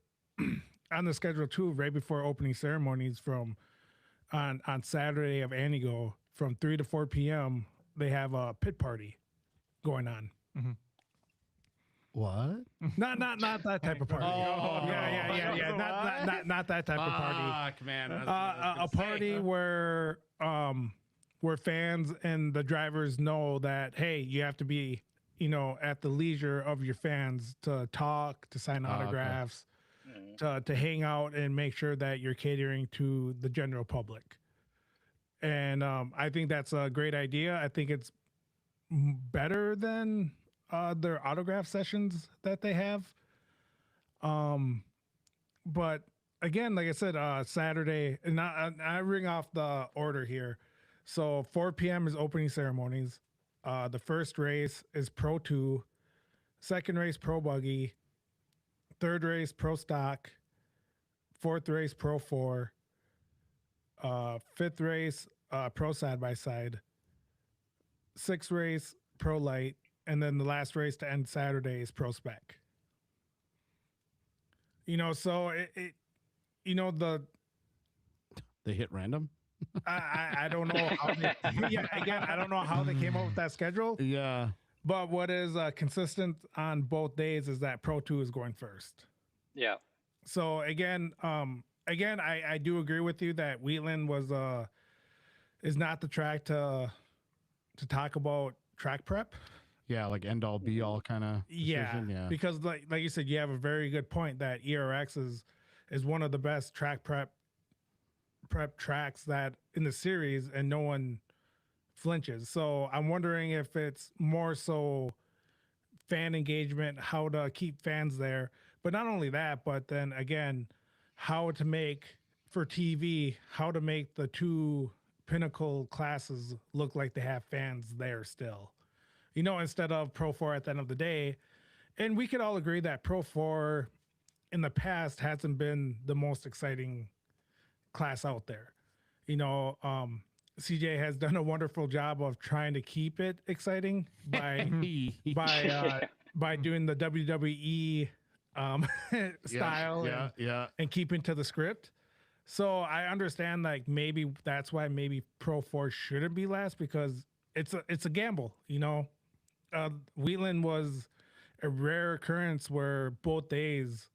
right before opening ceremonies from on Saturday of Anigo from 3 to 4 p.m. they have a pit party going on. Mm-hmm. What? Not that type of party. Oh, yeah. Not that type of party. Fuck, man. A party where fans and the drivers know that, hey, you have to be, you know, at the leisure of your fans to talk, to sign autographs, to hang out and make sure that you're catering to the general public. And I think that's a great idea. I think it's better than their autograph sessions that they have. But again, like I said, Saturday, and I ring off the order here. So 4 p.m. is opening ceremonies. The first race is Pro 2, second race Pro Buggy, third race Pro Stock, fourth race Pro 4, fifth race Pro Side by Side, sixth race Pro Light, and then the last race to end Saturday is Pro Spec. You know, so it you know, they hit random. I don't know how they, I don't know how they came up with that schedule. Yeah. But what is consistent on both days is that Pro 2 is going first. Yeah. So again, I do agree with you that Wheatland is not the track to talk about track prep. Yeah, like end all be all kind of. Yeah, because like you said, you have a very good point that ERX is one of the best track prep tracks that in the series, and no one flinches. So I'm wondering if it's more so fan engagement, how to keep fans there, but not only that, but then again, how to make for TV, how to make the two pinnacle classes look like they have fans there still, you know, instead of Pro 4 at the end of the day. And we could all agree that Pro 4 in the past hasn't been the most exciting class out there. You know, CJ has done a wonderful job of trying to keep it exciting by doing the WWE style and keeping to the script. So I understand, like, maybe that's why maybe Pro 4 shouldn't be last, because it's a gamble, you know. Wheatland was a rare occurrence where both days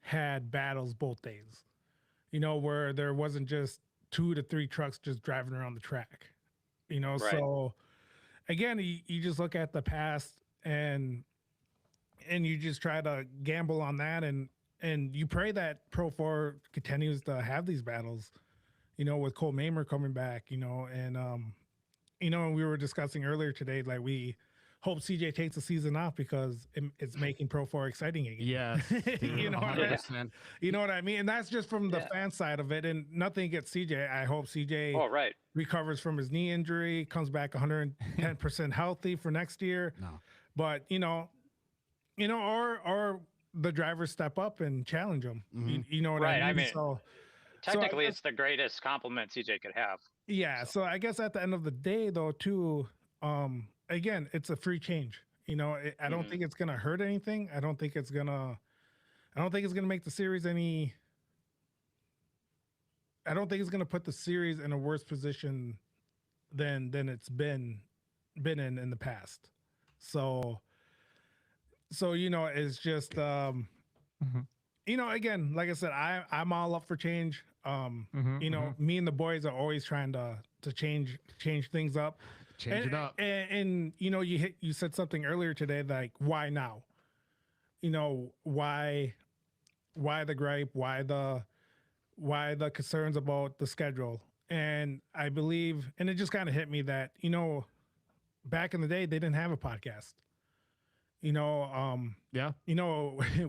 had battles both days, you know, where there wasn't just 2 to 3 trucks just driving around the track, you know. Right. So again, you just look at the past and you just try to gamble on that, and you pray that Pro 4 continues to have these battles, you know, with Cole Mamer coming back, you know. And you know, we were discussing earlier today, like, we hope CJ takes the season off because it's making Pro 4 exciting again. Yes. You know what I mean? You know what I mean? And that's just from the fan side of it. And nothing against CJ. I hope CJ recovers from his knee injury, comes back 110% healthy for next year. No. But, or the drivers step up and challenge him. You know what I mean? I mean, so technically, it's the greatest compliment CJ could have. Yeah. So I guess at the end of the day, though, too, again, it's a free change. I don't think it's gonna hurt anything. I don't think it's gonna make the series any. I don't think it's gonna put the series in a worse position than it's been in the past. So it's just again, like I said, I'm all up for change. Me and the boys are always trying to change things up. Change it up. And you said something earlier today, like, why now? Why the gripe? Why the concerns about the schedule? And I believe, and it just kind of hit me that, back in the day, they didn't have a podcast.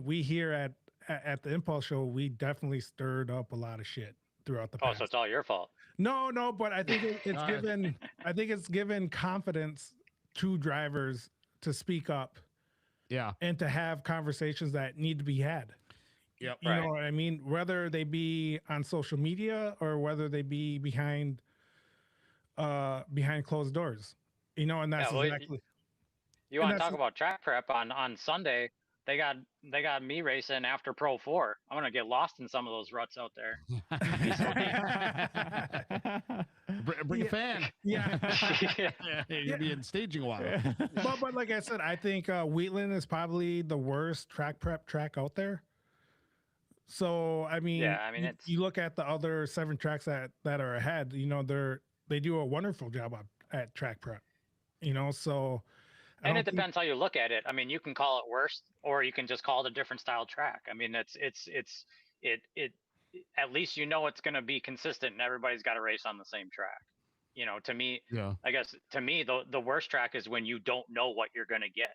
We here at the Impulse Show, we definitely stirred up a lot of shit throughout the past. So it's all your fault. No, but I think it's given confidence to drivers to speak up. Yeah. And to have conversations that need to be had. Yep. You know what I mean? Whether they be on social media or whether they be behind closed doors. And that's exactly. You want to talk about track prep on Sunday? They got me racing after Pro 4. I'm gonna get lost in some of those ruts out there. Bring a fan. Yeah. You'll be in staging a while. But like I said, I think Wheatland is probably the worst track prep track out there. So I mean, you look at the other 7 tracks that are ahead. They do a wonderful job at track prep. So. And it depends how you look at it. I mean, you can call it worse, or you can just call it a different style track. I mean, it at least it's going to be consistent, and everybody's got to race on the same track. To me, I guess to me, the worst track is when you don't know what you're going to get.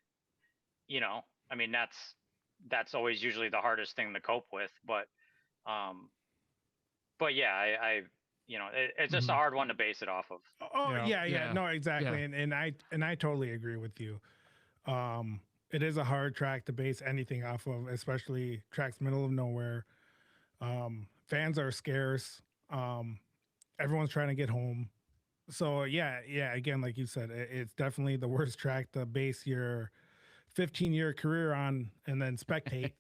I mean, that's always usually the hardest thing to cope with. But yeah, it's just a hard one to base it off of. No, exactly. Yeah. And I totally agree with you. It is a hard track to base anything off of, especially tracks middle of nowhere. Fans are scarce. Everyone's trying to get home. So again, like you said, it's definitely the worst track to base your 15-year career on and then spectate.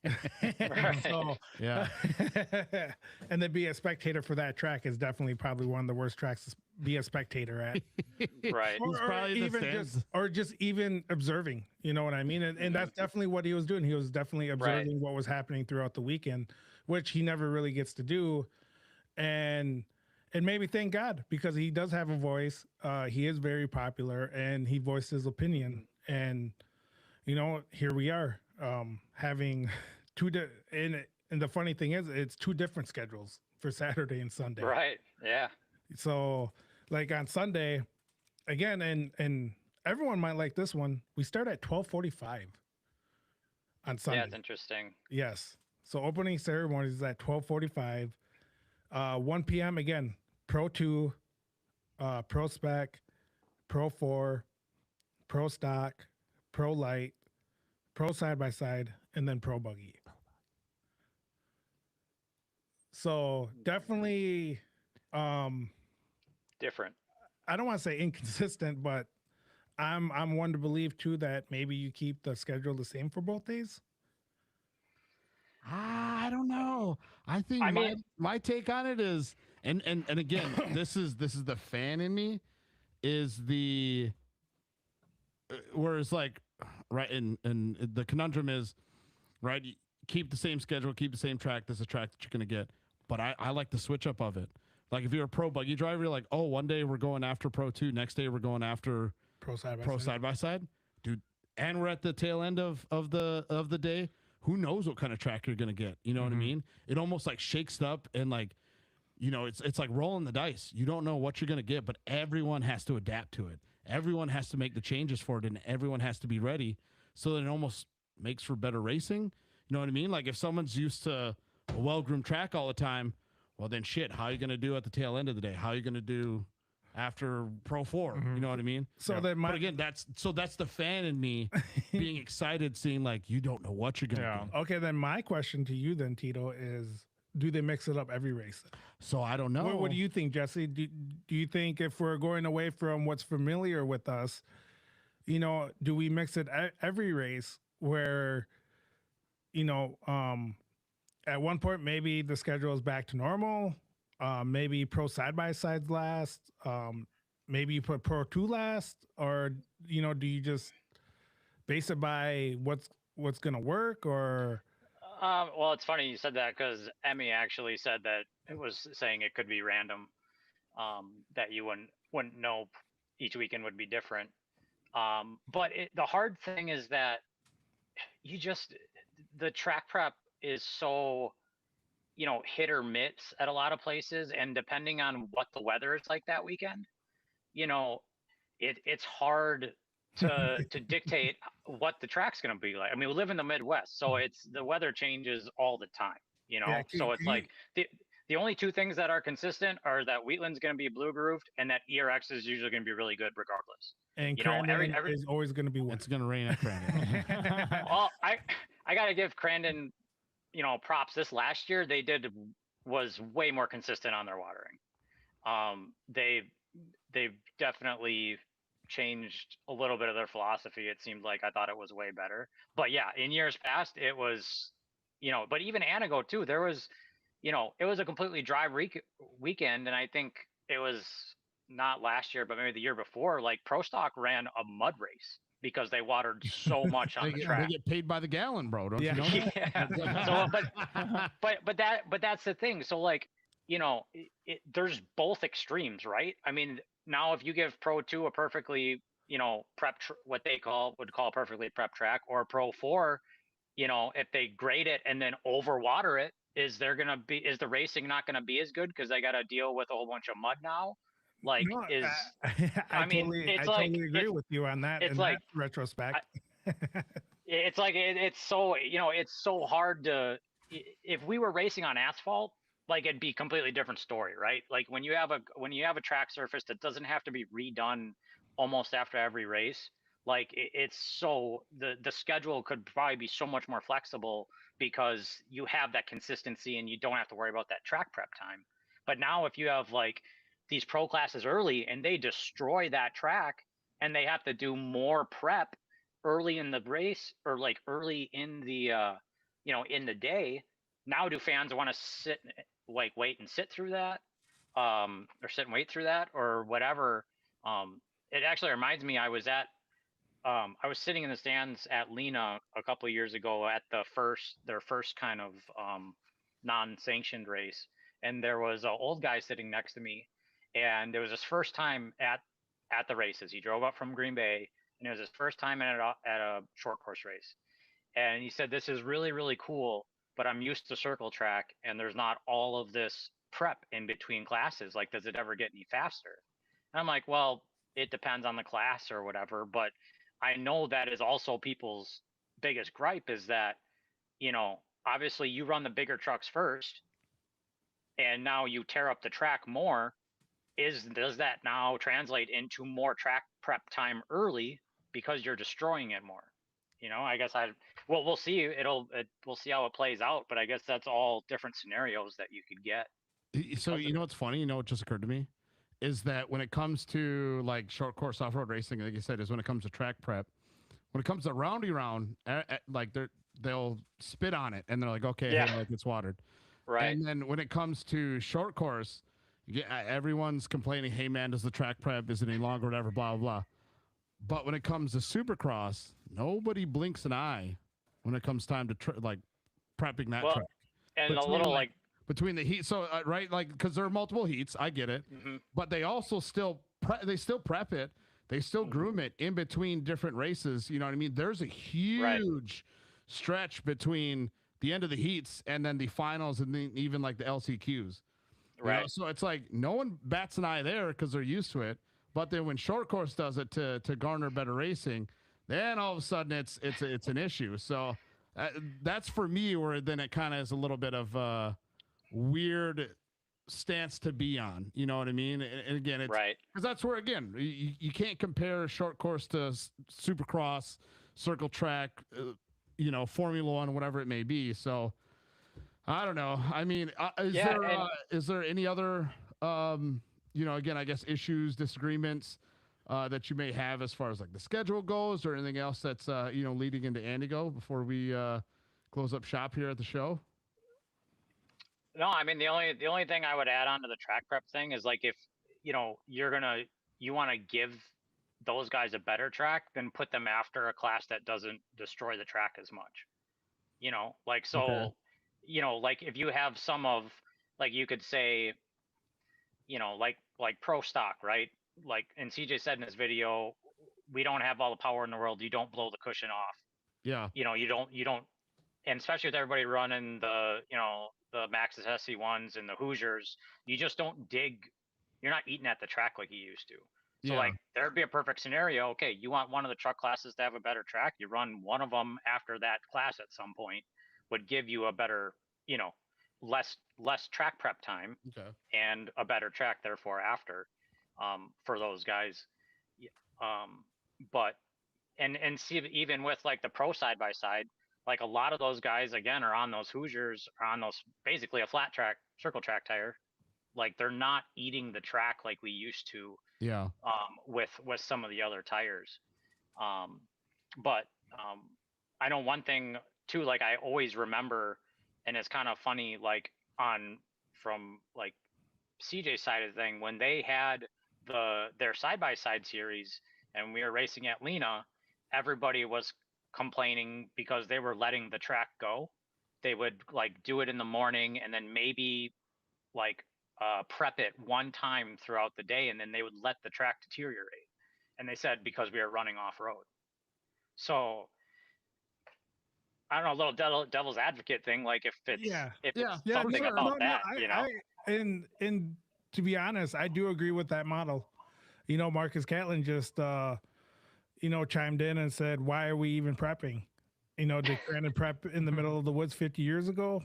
So, and then be a spectator for that track is definitely probably one of the worst tracks to be a spectator at. Right. Or just even observing, you know what I mean? And that's definitely what he was doing. He was definitely observing what was happening throughout the weekend, which he never really gets to do. And maybe thank God, because he does have a voice. He is very popular and he voiced his opinion. And here we are, having and the funny thing is, it's 2 different schedules for Saturday and Sunday. Right. Yeah. So, like on Sunday, again, and everyone might like this one. We start at 12:45 on Sunday. Yeah, it's interesting. Yes. So opening ceremony is at 12:45. 1 p.m. again. Pro 2, Pro Spec, Pro 4, Pro Stock, Pro Light, Pro Side by Side, and then Pro Buggy. So definitely different. I don't want to say inconsistent, but I'm one to believe too that maybe you keep the schedule the same for both days. I don't know. I think my take on it is, and again, this is the fan in me, is the whereas like right, and the conundrum is right. Keep the same schedule, keep the same track. This is a track that you're gonna get, but I like the switch up of it. Like if you're a pro buggy driver, you're like, oh, one day we're going after Pro 2, next day we're going after Pro side by side, dude. And we're at the tail end of the day. Who knows what kind of track you're gonna get? You know what I mean? It almost like shakes it up and like, it's like rolling the dice. You don't know what you're gonna get, but everyone has to adapt to it. everyone has to make the changes for it, and everyone has to be ready. So that it almost makes for better racing. You know what I mean? Like if someone's used to a well-groomed track all the time, well then shit, how are you going to do at the tail end of the day? How are you going to do after Pro 4? You know what I mean? So then but again, that's the fan in me being excited, seeing like you don't know what you're going to do. Okay, then my question to you then, Tito, is do they mix it up every race? So I don't know. What do you think, Jesse? Do you think if we're going away from what's familiar with us, you know, do we mix it every race where, you know, at one point maybe the schedule is back to normal, maybe pro side-by-sides last, maybe you put Pro 2 last, or, you know, do you just base it by what's going to work, or... Well, it's funny you said that because Emmy actually said that it was saying it could be random, that you wouldn't know each weekend would be different. But the hard thing is that the track prep is so, you know, hit or miss at a lot of places, and depending on what the weather is like that weekend, you know, it's hard to dictate what the track's going to be like. I mean, we live in the Midwest, so the weather changes all the time, you know. Yeah, so it's like the only two things that are consistent are that Wheatland's going to be blue grooved and that ERX is usually going to be really good regardless. And Crandon is always going to be one. It's going to rain at Crandon. Well, I got to give Crandon, you know, props. This last year was way more consistent on their watering. They've definitely changed a little bit of their philosophy. It seemed like I thought it was way better. But yeah, in years past, it was, you know, but even Anago too, there was, you know, it was a completely dry weekend. And I think it was not last year, but maybe the year before, like Pro Stock ran a mud race because they watered so much on the track. They get paid by the gallon, bro. Don't you know? Yeah. So, but that's the thing. So like, you know, there's both extremes, right? I mean, now if you give Pro 2 a perfectly, you know, what they would call a perfectly prep track, or Pro 4, you know, if they grade it and then overwater it, is the racing not gonna be as good because they got to deal with a whole bunch of mud now? Like, no, I mean, I totally agree with you on that. It's like that retrospect. It's like it's so, you know, it's so hard to. If we were racing on asphalt, like it'd be a completely different story, right? Like when you have a track surface that doesn't have to be redone almost after every race, like it's so the schedule could probably be so much more flexible because you have that consistency and you don't have to worry about that track prep time. But now if you have like these pro classes early and they destroy that track and they have to do more prep early in the race or like early in the you know, in the day, now do fans want to wait and sit through that, or sit and wait through that or whatever? It actually reminds me, I was sitting in the stands at Lena a couple of years ago at their first kind of non-sanctioned race, and there was an old guy sitting next to me, and it was his first time at the races. He drove up from Green Bay, and it was his first time at a short course race. And he said, "This is really, really cool, but I'm used to circle track, and there's not all of this prep in between classes. Like, does it ever get any faster?" And I'm like, well, it depends on the class or whatever, but I know that is also people's biggest gripe is that, you know, obviously you run the bigger trucks first and now you tear up the track more. Does that now translate into more track prep time early because you're destroying it more? You know, I guess we'll see. We'll see how it plays out, but I guess that's all different scenarios that you could get. So, you know what's funny? You know what just occurred to me? Is that when it comes to like short course off-road racing, like you said, is when it comes to track prep, when it comes to roundy round, like they'll spit on it and they're like, okay, yeah, hey, like it's watered. Right. And then when it comes to short course, everyone's complaining, hey man, does the track prep, is it any longer, whatever, blah, blah, blah. But when it comes to Supercross, nobody blinks an eye when it comes time to prepping that track. And a little like between the heat, so right, like because there are multiple heats, I get it, but they also still prep it, they still groom it in between different races. You know what I mean? There's a huge stretch between the end of the heats and then the finals, and then even like the LCQs. Right. You know? So it's like no one bats an eye there because they're used to it. But then when short course does it to garner better racing, then all of a sudden it's an issue. So that's for me where then it kind of is a little bit of a weird stance to be on. You know what I mean? And again, it's Right. because that's where again you can't compare short course to Supercross, circle track, Formula One, whatever it may be. So I don't know. I mean, is there any other again, I guess issues, disagreements that you may have as far as like the schedule goes, or anything else that's leading into Andigo before we close up shop here at the show? No, I mean the only thing I would add on to the track prep thing is like if you want to give those guys a better track, then put them after a class that doesn't destroy the track as much. Like so, Okay. Like if you have some of, like you could say, like pro stock, right? Like, and CJ said in his video, we don't have all the power in the world. You don't blow the cushion off. Yeah. You don't, and especially with everybody running the Maxxis SC1s and the Hoosiers, you just don't dig. You're not eating at the track like you used to. So like there'd be a perfect scenario. Okay, you want one of the truck classes to have a better track. You run one of them after that class at some point, would give you a better, less track prep time and a better track therefore after, for those guys. But and see, even with like the pro side by side, like a lot of those guys again are on those Hoosiers, are on those basically a flat track circle track tire. Like they're not eating the track like we used to. Yeah. With some of the other tires. But I know one thing too, like I always remember, and it's kind of funny, like from like CJ's side of the thing, when they had their side-by-side series and we were racing at Lena, everybody was complaining because they were letting the track go. They would like do it in the morning and then maybe like prep it one time throughout the day, and then they would let the track deteriorate. And they said because we were running off road. So I don't know, a little devil's advocate thing. Like if it's something about that, and to be honest, I do agree with that model. Marcus Catlin just chimed in and said, "Why are we even prepping?" Did Brandon prep in the middle of the woods 50 years ago?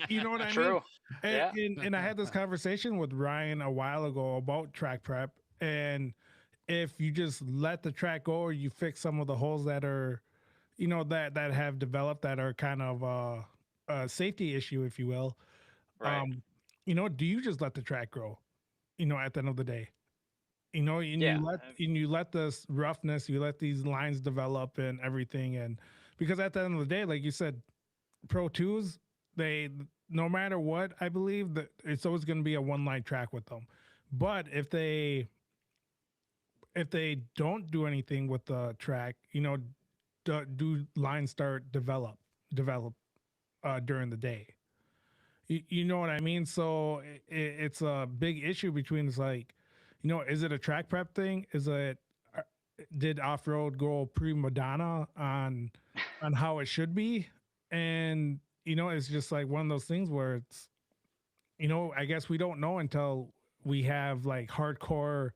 You know what I True. mean? And I had this conversation with Ryan a while ago about track prep. And if you just let the track go, or you fix some of the holes that are, that have developed that are kind of a safety issue, if you will. Right. Do you just let the track grow, at the end of the day? You let this roughness, you let these lines develop and everything. And because at the end of the day, like you said, Pro 2s, they, no matter what, I believe that it's always going to be a one line track with them. But if they don't do anything with the track, do lines start develop during the day? You know what I mean? So it's a big issue between, it's like, is it a track prep thing? Did off-road go prima donna on how it should be? And, it's just like one of those things where it's, I guess we don't know until we have like hardcore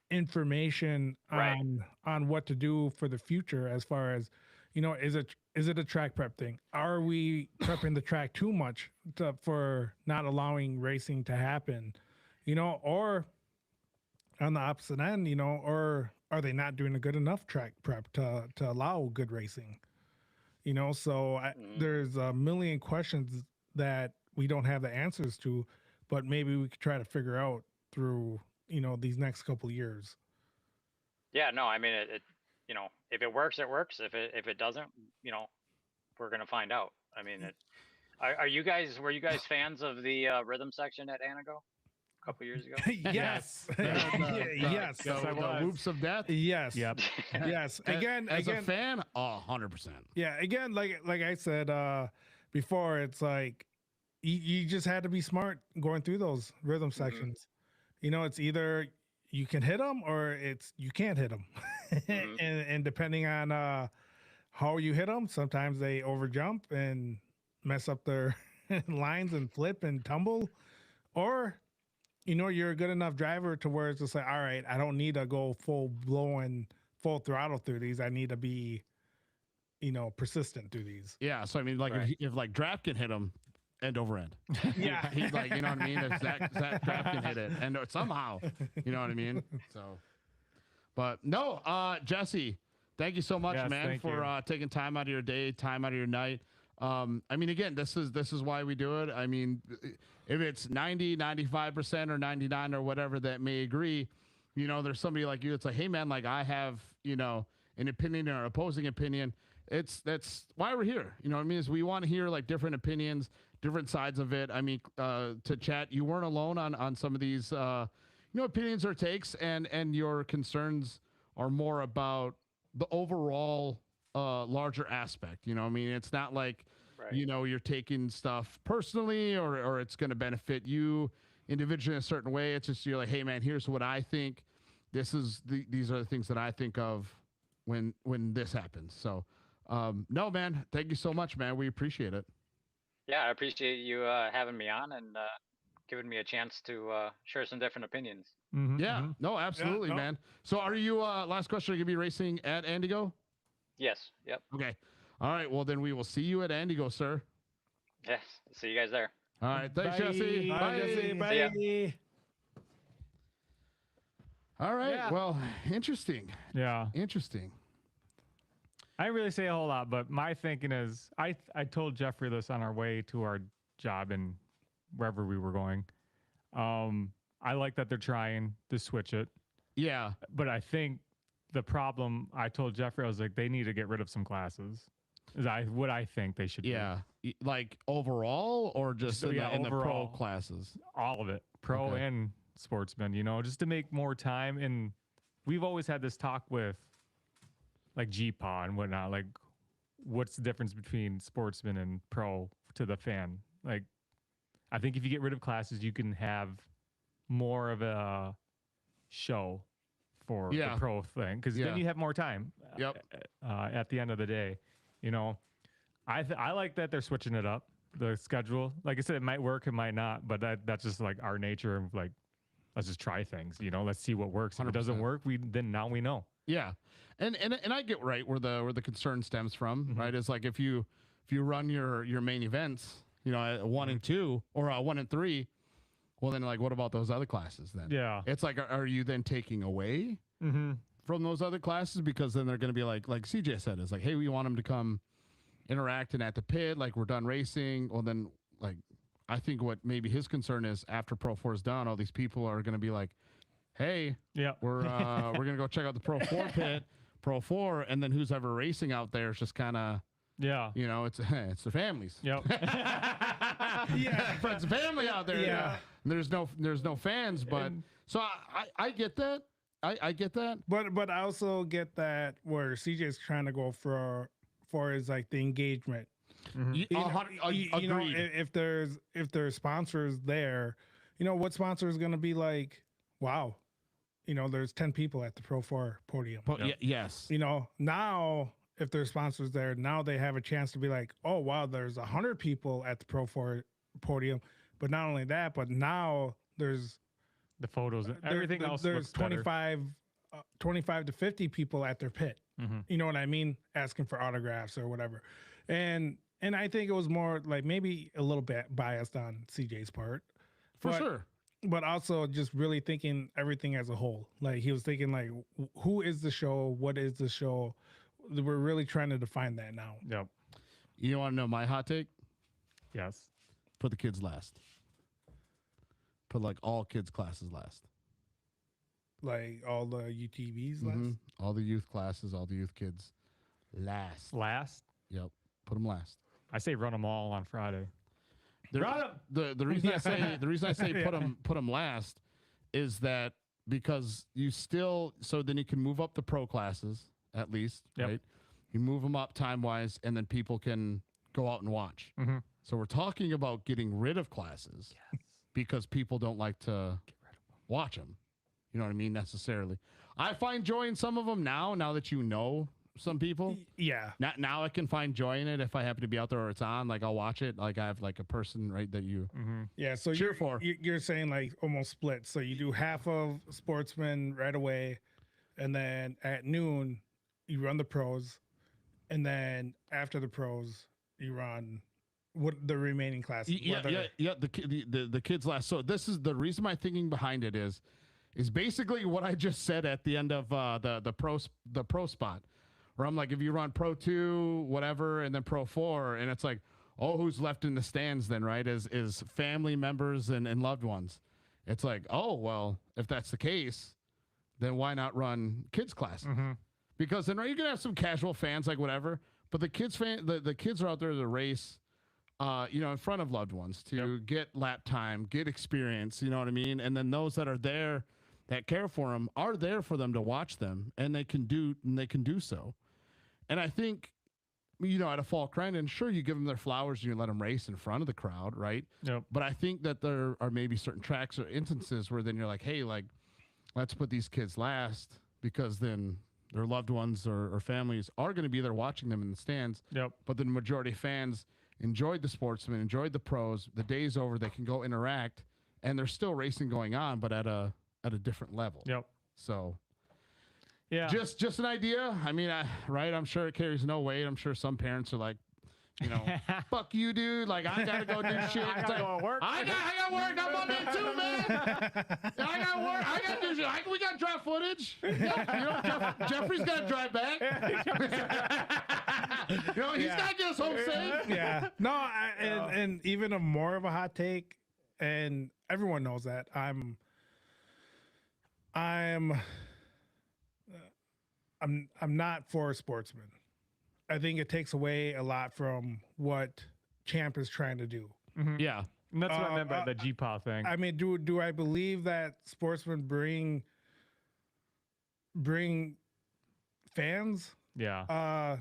information on what to do for the future, as far as, is it a track prep thing? Are we prepping the track too much for not allowing racing to happen, or on the opposite end, or are they not doing a good enough track prep to allow good racing? So there's a million questions that we don't have the answers to, but maybe we could try to figure out through, these next couple of years. Yeah, no, I mean, it if it works, it works. If it doesn't, we're going to find out. I mean, were you guys fans of the rhythm section at Anago a couple years ago? Yes. Yes. The whoops of death. Yes. Yep. Yes. Again, as a fan, 100%. Yeah. Again, like I said before, it's like you just had to be smart going through those rhythm sections. It's either you can hit them or you can't hit them. and depending on how you hit them, sometimes they overjump and mess up their lines and flip and tumble, or you're a good enough driver to where it's just like, all right, I don't need to go full throttle through these. I need to be, persistent through these. Yeah. So I mean, like if like draft can hit him end over end. Yeah. He's like, you know what I mean? If Zach draft can hit it and somehow, you know what I mean? So, but no, Jesse, thank you so much, man, for taking time out of your day, time out of your night. I mean, again, this is why we do it. I mean, if it's 90, 95% or 99 or whatever that may agree, there's somebody like you that's like, hey man, like I have, an opinion or opposing opinion. That's why we're here. You know what I mean? Is we want to hear like different opinions, different sides of it. I mean, to chat, you weren't alone on some of these, opinions or takes, and your concerns are more about the overall larger aspect. You know what I mean? It's not like, you're taking stuff personally or it's going to benefit you individually in a certain way. It's just, you're like, hey man, here's what I think. These are the things that I think of when this happens. So, no, man, thank you so much, man. We appreciate it. Yeah, I appreciate you having me on and giving me a chance to share some different opinions. Mm-hmm, yeah, mm-hmm. No, absolutely, yeah, no. man. So are you, last question, are you going to be racing at Andigo? Yes. Yep. Okay. All right. Well, then we will see you at Andigo, sir. Yes. See you guys there. All right. Thanks, Jesse. Bye, Bye. Jesse. See ya. Bye. All right. Yeah. Well, interesting. Yeah. Interesting. I didn't really say a whole lot, but my thinking is I told Jeffrey this on our way to our job and wherever we were going. I like that they're trying to switch it, Yeah. but I think the problem, I told Jeffrey, I was like, they need to get rid of some classes. Is what I think they should do. Yeah. Like overall or just in the pro overall. classes? All of it, pro Okay. and sportsman, just to make more time. And we've always had this talk with like GPA and whatnot, like what's the difference between sportsman and pro to the fan? Like, I think if you get rid of classes, you can have more of a show for the pro thing, because then you have more time. Yep. At the end of the day, I like that they're switching it up, the schedule. Like I said, it might work, it might not, but that's just like our nature of like, let's just try things. Let's see what works. If it doesn't work, now we know. Yeah. And I get where the concern stems from, Mm-hmm. right? It's like if you run your main events, at 1 and 2 or 1 and 3, well then like what about those other classes then? Yeah. It's like are you then taking away Mm-hmm. from those other classes, because then they're going to be like CJ said, is like, hey, we want them to come interacting at the pit, like we're done racing. Well then, like I think what maybe his concern is after Pro 4 is done, all these people are going to be like, hey, yeah, we're gonna go check out the Pro 4 pit, Pro 4, and then who's ever racing out there is just kind of, it's the families. Yep. Yeah. Friends and family out there. Yeah. And there's no fans, but so I get that. I get that. But I also get that where CJ's trying to go for is like the engagement. Mm-hmm. Agreed. If there's sponsors there, what sponsor is going to be like, wow, there's 10 people at the Pro 4 podium. Yes. Now if there's sponsors there, now they have a chance to be like, oh wow, there's 100 people at the Pro 4 podium. But not only that, but now there's the photos, everything else. There's 25 to 50 people at their pit. Mm-hmm. You know what I mean? Asking for autographs or whatever. And I think it was more like maybe a little bit biased on CJ's part. For sure. But also just really thinking everything as a whole. Like he was thinking like, who is the show? What is the show? We're really trying to define that now. Yep. You want to know my hot take? Yes. Put the kids last. Put like all kids classes last. Like all the UTVs last. Mm-hmm. All the youth classes, all the youth kids last. Last? Yep. Put them last. I say run them all on Friday. The reason I say put them last is that because you still, so then you can move up the pro classes at least, right? You move them up time wise, and then people can go out and watch. Mm-hmm. So we're talking about getting rid of classes because people don't like to watch them. You know what I mean? Necessarily. I find joy in some of them now that some people. Yeah. Now I can find joy in it if I happen to be out there or it's on. Like I'll watch it. Like I have like a person right that you Yeah. So cheer for. You're saying like almost split. So you do half of sportsmen right away, and then at noon you run the pros, and then after the pros you run what the remaining classes. Yeah. The kids last. So this is the reason my thinking behind it is basically what I just said at the end of the pro spot, where I'm like, if you run pro 2, whatever, and then pro 4, and it's like, oh, who's left in the stands then, right? Is family members and loved ones. It's like, oh, well, if that's the case, then why not run kids class? Because then, right, you're gonna have some casual fans, like whatever, but the kids the kids are out there to race, in front of loved ones to get lap time, get experience, you know what I mean? And then those that are there that care for them are there for them to watch them, and they can do so. And I think, at a fall Crandon, sure, you give them their flowers and you let them race in front of the crowd, right? Yep. But I think that there are maybe certain tracks or instances where then you're like, hey, like, let's put these kids last, because then their loved ones or families are going to be there watching them in the stands. Yep. But the majority of fans enjoyed the sportsmen, enjoyed the pros. The day's over, they can go interact, and there's still racing going on, but at a different level. Yep. So, yeah, just an idea. I mean, right? I'm sure it carries no weight. I'm sure some parents are like, fuck you, dude. Like, I gotta go do shit. I gotta go to work. I got work. I'm on that too, man. I got work. I got to do shit. We got to drive footage. Jeffrey's got to drive back. He's got to get us home safe. Yeah. No, and even more of a hot take, and everyone knows that I'm not for sportsmen. I think it takes away a lot from what Champ is trying to do. Yeah. And that's what I meant by the GPA thing. I mean, do I believe that sportsmen bring fans? Yeah.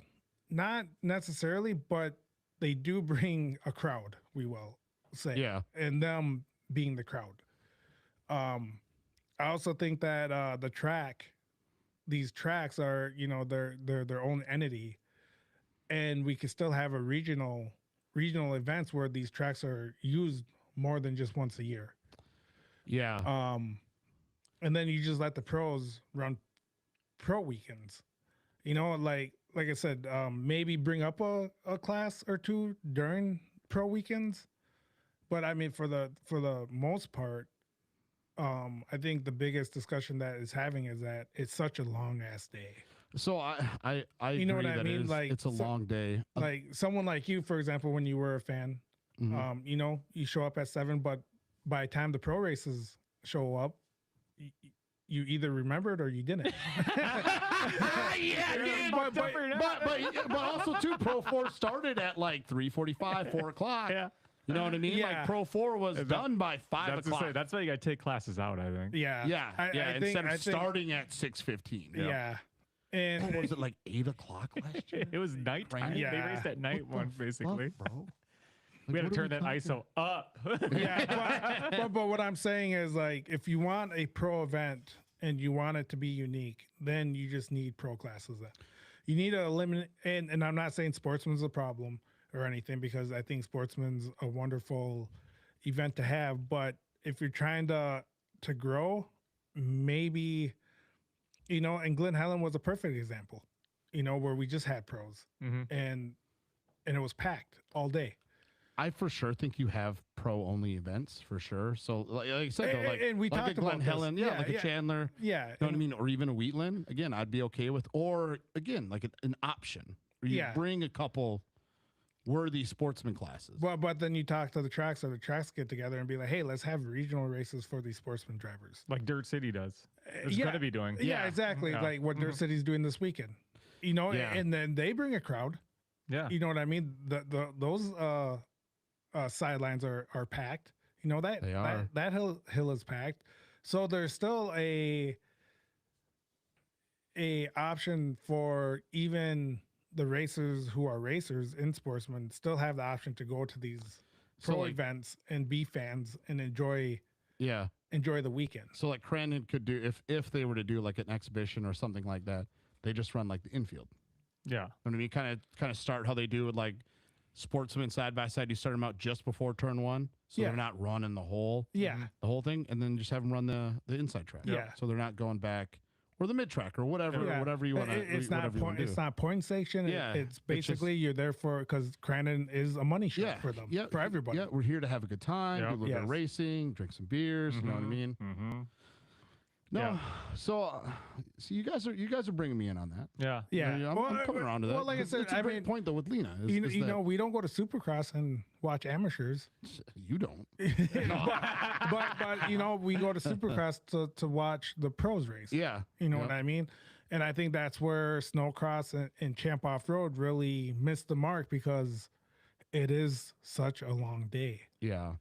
Not necessarily, but they do bring a crowd, we will say. Yeah. And them being the crowd. I also think that these tracks are, they're their own entity, and we could still have a regional events where these tracks are used more than just once a year. Yeah. And then you just let the pros run pro weekends. Like I said, maybe bring up a class or two during pro weekends. But I mean, for the most part, I think the biggest discussion that is having is that it's such a long ass day. So I You know agree what I that mean? Like, it's a long day. Like someone like you, for example, when you were a fan, you show up at 7, but by the time the pro races show up, you either remembered or you didn't. But also too, Pro 4 started at like 3:45, 4 o'clock. Yeah. You know what I mean? Yeah. Like Pro 4 was done by 5 o'clock. That's why you got to take classes out, I think. Yeah. Instead of starting at 6:15. Yeah. And What was it, like 8 o'clock last year? It was nighttime. Yeah. They raced at night once, basically. Bro. We had to turn that ISO up. yeah, but what I'm saying is, like, if you want a pro event and you want it to be unique, then you just need pro classes. Then you need to eliminate. And I'm not saying sportsman's a problem or anything, because I think sportsman's a wonderful event to have. But if you're trying to grow, maybe, and Glen Helen was a perfect example, where we just had pros and it was packed all day. I for sure think you have pro only events for sure. So like I said, though, and we like talked a Glen about Helen, this. like a Chandler, Yeah. you know what I mean, or even a Wheatland. Again, I'd be okay with, or again, like an option where you bring a couple worthy sportsman classes. But then you talk to the tracks, or the tracks get together and be like, hey, let's have regional races for these sportsman drivers. Like Dirt City does. It's going to be doing. Yeah, exactly. Yeah. Like what Dirt City's doing this weekend. And then they bring a crowd. Yeah. You know what I mean? Those sidelines are packed. They are. That hill is packed. So there's still a option for even the racers who are racers in sportsmen still have the option to go to these pro events and be fans and enjoy the weekend. So like Crandon could do, if they were to do like an exhibition or something like that, they just run like the infield. Yeah. You know what I mean? Kind of start how they do with like sportsmen side by side. You start them out just before turn one, so they're not running the whole thing, and then just have them run the inside track. Yeah. So they're not going back or the mid track or whatever you want to. It's not point. It's not point station. Yeah. It's basically you're there for because Crandon is a money shot for them. Yeah. For everybody. Yeah. We're here to have a good time. Do a little bit of racing, drink some beers. You know what I mean? Mm-hmm. No, so you guys are bringing me in on that. Yeah, I'm coming around to that. Well, like I said, it's a great point though with Lena. You know, we don't go to Supercross and watch amateurs. You don't. but you know, we go to Supercross to watch the pros race. Yeah, you know what I mean. And I think that's where Snowcross and Champ Off Road really missed the mark because it is such a long day. Yeah.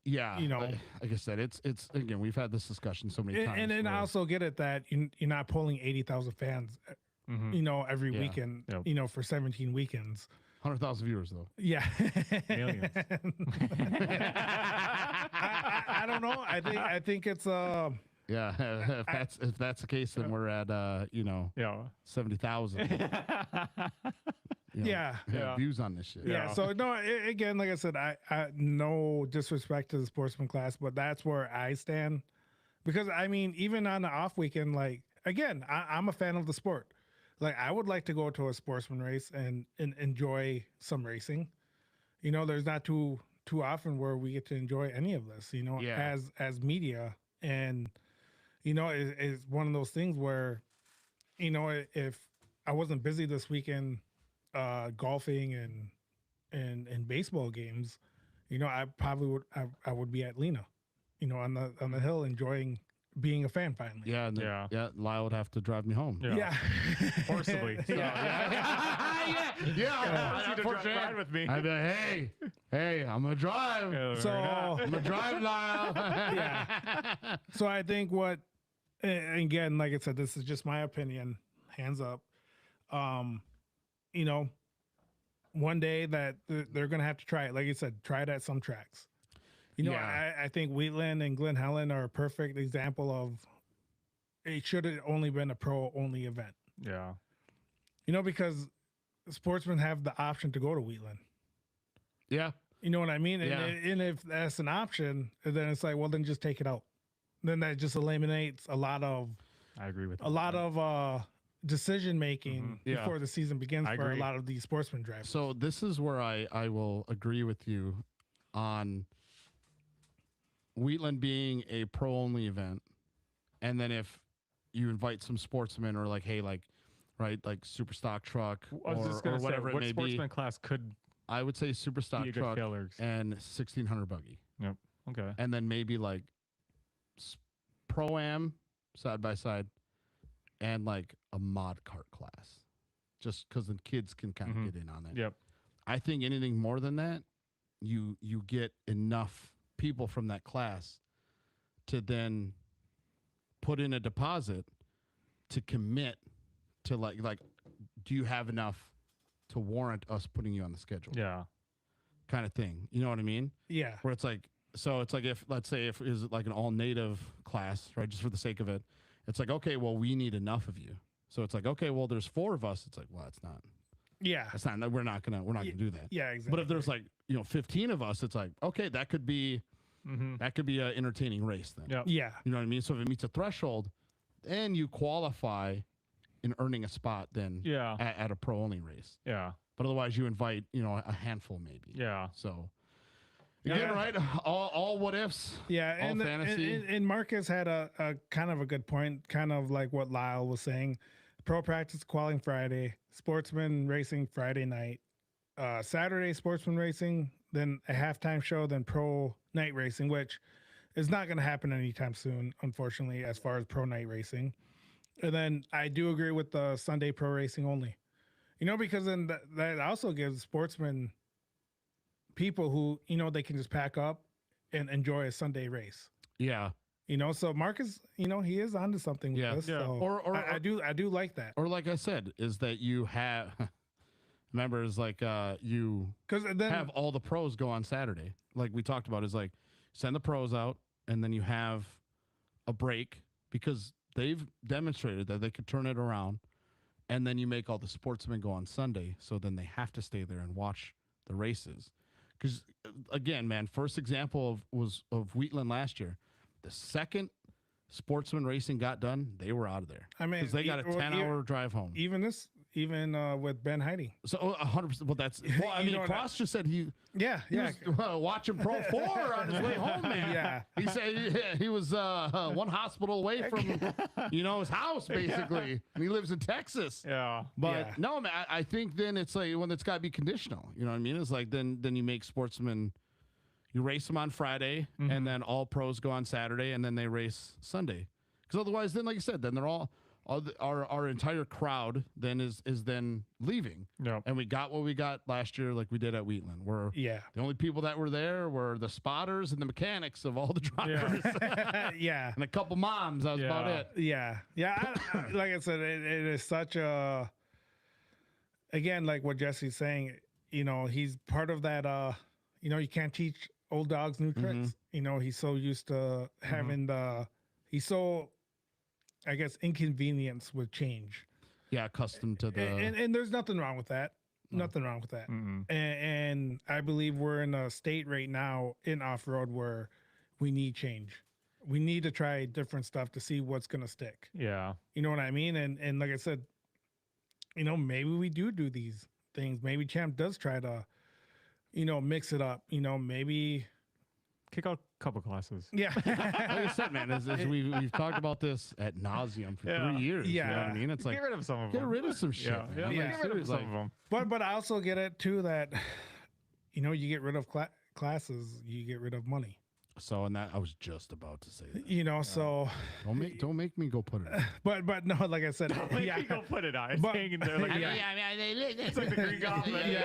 Yeah, you know, like I said, it's again, we've had this discussion so many times. And then I also get it that you're not pulling 80,000 fans, you know, every weekend, you know, for 17 weekends. 100,000 viewers though. Yeah, millions. I don't know. I think it's yeah. If that's the case, then we're at 70,000. Views on this shit. Yeah. So no, again, like I said, I no disrespect to the sportsman class, but that's where I stand, because I mean, even on the off weekend, like again, I'm a fan of the sport. Like I would like to go to a sportsman race and enjoy some racing. You know, there's not too often where we get to enjoy any of this. You know, as media, and you know, it's one of those things where, you know, if I wasn't busy this weekend. Golfing and baseball games, you know, I probably would I would be at Lena, you know, on the hill enjoying being a fan finally. Yeah, Lyle would have to drive me home. Yeah. Forcibly. So, Yeah. Ride with me. I'd be like, hey, I'm gonna drive. I'm gonna drive, Lyle. Yeah. So I think again, like I said, this is just my opinion. Hands up. You know, one day that they're going to have to try it. Like you said, try it at some tracks. You know, I think Wheatland and Glen Helen are a perfect example of it should have only been a pro-only event. Yeah. You know, because sportsmen have the option to go to Wheatland. Yeah. You know what I mean? And if that's an option, then it's like, well, then just take it out. Then that just eliminates a lot of... I agree with that. A lot of... decision making before the season begins for a lot of these sportsman drivers. So this is where I will agree with you on Wheatland being a pro only event, and then if you invite some sportsmen or like super stock truck or whatever it may be. What sportsman class could I would say super stock truck and 1600 buggy. Yep. Okay. And then maybe like pro-am side by side. And like a mod cart class, just because the kids can kind of get in on it. Yep. I think anything more than that, you get enough people from that class to then put in a deposit to commit to like do you have enough to warrant us putting you on the schedule? Yeah. Kind of thing. You know what I mean? Yeah. Where it's like, so it's like if let's say if is like an all native class, right? Just for the sake of it. It's like, okay, well, we need enough of you. So it's like, okay, well, there's 4 of us. It's like, well, it's not. Yeah. It's not. We're not gonna do that. Yeah, exactly. But if there's like 15 of us, it's like, okay, that could be an entertaining race then. Yep. Yeah. You know what I mean? So if it meets a threshold, then you qualify in earning a spot then at a pro only race. Yeah. But otherwise, you invite a handful maybe. Yeah. So. Again, right? All what ifs. Yeah, all fantasy. And Marcus had a kind of a good point, kind of like what Lyle was saying. Pro practice qualifying Friday, sportsman racing Friday night, Saturday sportsman racing, then a halftime show, then pro night racing, which is not going to happen anytime soon, unfortunately, as far as pro night racing. And then I do agree with the Sunday pro racing only. You know, because then that also gives sportsmen people who, you know, they can just pack up and enjoy a Sunday race. Yeah. You know, so Marcus, you know, he is onto something with this. Yeah. So I do like that. Or like I said, is that you have remember is like you have all the pros go on Saturday. Like we talked about, is like send the pros out and then you have a break because they've demonstrated that they could turn it around and then you make all the sportsmen go on Sunday, so then they have to stay there and watch the races. Because again, man, first example was of Wheatland last year. The second sportsman racing got done, they were out of there. I mean, because they got a 10-hour drive home. Even with Ben Heidi. So 100%. Well, that's. Well, I mean, Cross just said he. Yeah, He was watching Pro 4 on his way home, man. Yeah. He said he was one hospital away from, his house, basically. And he lives in Texas. Yeah. But no, man, I think then it's like when it's got to be conditional. You know what I mean? It's like then you make sportsmen, you race them on Friday, and then all pros go on Saturday, and then they race Sunday. Because otherwise, then, like you said, then they're all our entire crowd then is then leaving. Yep. And we got what we got last year, like we did at Wheatland. Where the only people that were there were the spotters and the mechanics of all the drivers. Yeah. And a couple moms. That was about it. Yeah. Yeah. Like I said, it is such a, again, like what Jesse's saying, he's part of that, you can't teach old dogs new tricks. He's so used to having he's so, I guess, inconvenience with change. Yeah, accustomed to the... And there's nothing wrong with that. Nothing wrong with that. And I believe we're in a state right now in off-road where we need change. We need to try different stuff to see what's going to stick. Yeah. You know what I mean? And like I said, maybe we do these things. Maybe Champ does try to, mix it up. Maybe... Kick out a couple classes. Yeah. Like I said, man, as we've talked about this ad nauseum for 3 years. Yeah. You know what I mean? It's like, get rid of some of them. Get rid of some shit. Yeah. Get rid of some of them. But I also get it too that, you get rid of classes, you get rid of money. So, and that I was just about to say that. So don't make me go put it on. But no, like I said, Don't make me go put it on. It's hanging there like it's like the Green Goblin.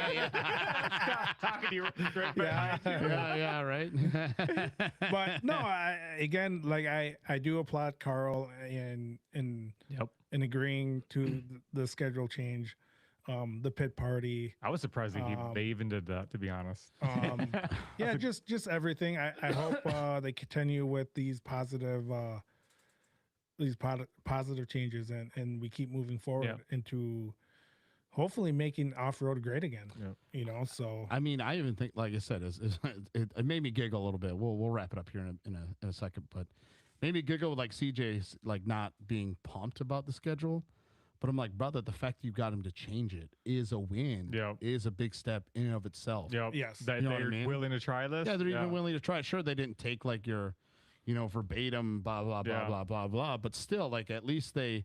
Talking to you right behind you. Yeah, right. But no, I do applaud Carl in agreeing to the schedule change. The pit party. I was surprised they even did that, to be honest. Yeah, just everything. I hope they continue with these positive changes and we keep moving forward into hopefully making off-road great again. So I mean, I even think, like I said, it made me giggle a little bit. We'll wrap it up here in a second, but made me giggle with like CJ's like not being pumped about the schedule. But I'm like, brother, the fact that you got him to change it is a win. Is a big step in and of itself. Yes. That they're willing to try this. Yeah, they're even willing to try it. Sure, they didn't take like your, verbatim, blah, blah, blah, blah, blah, blah. But still, like at least they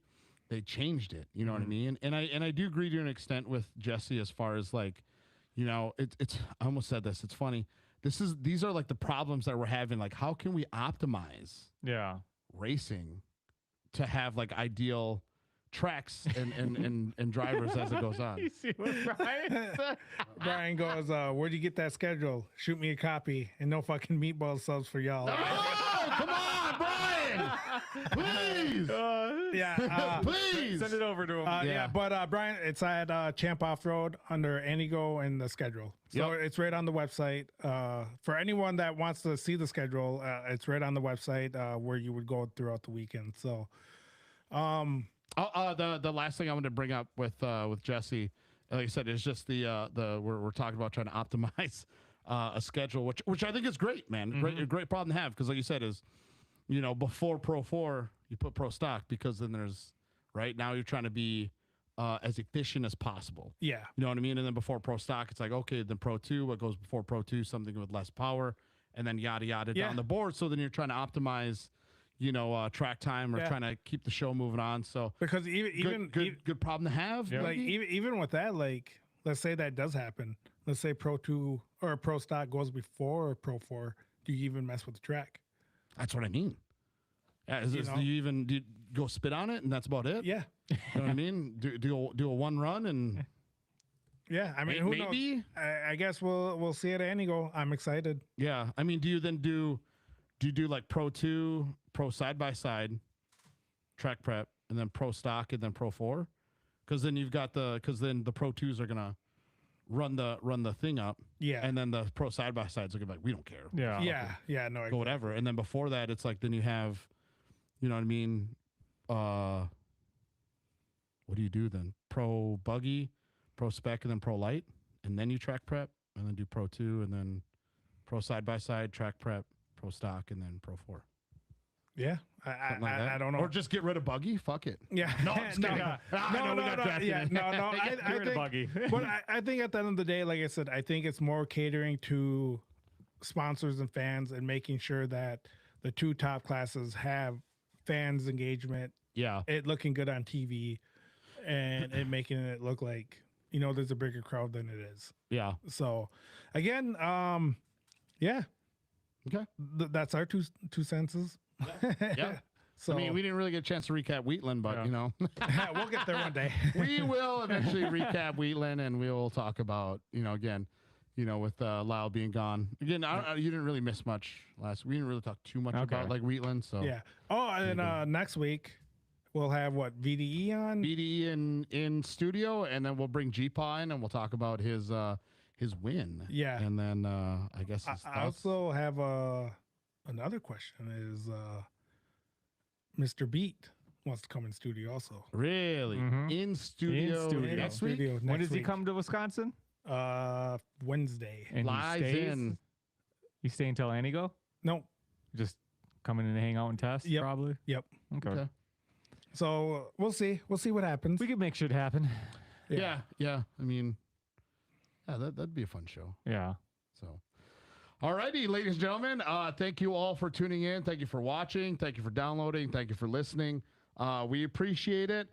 changed it. You know what I mean? And I do agree to an extent with Jesse as far as like, it's I almost said this. It's funny. These are like the problems that we're having. Like, how can we optimize racing to have like ideal tracks and drivers as it goes on? You see what Brian said? Brian goes, where'd you get that schedule? Shoot me a copy and no fucking meatball subs for y'all. Oh, come on, Brian! Please! Please! Send it over to him. But Brian, it's at Champ Off-Road under Anigo and the schedule. So it's right on the website. For anyone that wants to see the schedule, it's right on the website where you would go throughout the weekend. So, the last thing I wanted to bring up with Jesse, like I said, is just we're talking about trying to optimize a schedule, which I think is great, man. Great problem to have, because like you said, is before Pro 4 you put Pro Stock, because then there's right now you're trying to be as efficient as possible. Yeah, you know what I mean. And then before Pro Stock, it's like, okay, then Pro 2, what goes before Pro 2, something with less power, and then yada yada down the board. So then you're trying to optimize track time or trying to keep the show moving on. So because even good problem to have. Like even with that, like let's say that does happen. Let's say Pro 2 or Pro Stock goes before Pro 4. Do you even mess with the track? That's what I mean. Yeah, do you go spit on it and that's about it? Yeah. You know what I mean? Do a one run and yeah. I mean, who knows? I guess we'll see it at Anigo. I'm excited. Yeah. I mean, do you do like Pro 2, Pro side by side, track prep, and then Pro Stock, and then Pro 4? Because then then the Pro 2s are gonna run the thing up. Yeah. And then the Pro side by sides are gonna be like, we don't care. Yeah. Yeah. No. Go whatever. And then before that, it's like then you have, you know what I mean? what do you do then? Pro buggy, pro spec, and then pro light, and then you track prep, and then do pro 2, and then pro side by side, track prep, pro stock, and then pro 4. Yeah, Something like that. I don't know. Or just get rid of buggy. Fuck it. Yeah, No, I'm just kidding. Yeah, no. Get rid of think, buggy. but I think at the end of the day, like I said, I think it's more catering to sponsors and fans and making sure that the 2 top classes have fans engagement, Yeah. it looking good on TV, and it making it look like, you know, there's a bigger crowd than it is. Yeah. So again, yeah. Okay. That's our two senses. Yeah. So I mean, we didn't really get a chance to recap Wheatland, but you know, we'll get there one day. we will eventually recap Wheatland, and we will talk about, you know, again, you know, with Lyle being gone. Again, you didn't really miss much last. We didn't really talk too much about like Wheatland. So yeah. Oh, and next week we'll have what, VDE on? VDE in studio, and then we'll bring G-Paw in, and we'll talk about his win. Yeah. And then I guess his I also have another question is Mr. Beat wants to come in studio also. Really? In studio next week? When does he come to Wisconsin? Wednesday. And Lies he stays? in. You stay until Anigo? No. Just come in and hang out and test, Yep. probably? Yep. Okay. So we'll see. We'll see what happens. We could make shit happen. Yeah. I mean, yeah, that'd be a fun show. Yeah. So, all righty, ladies and gentlemen, thank you all for tuning in. Thank you for watching. Thank you for downloading. Thank you for listening. We appreciate it.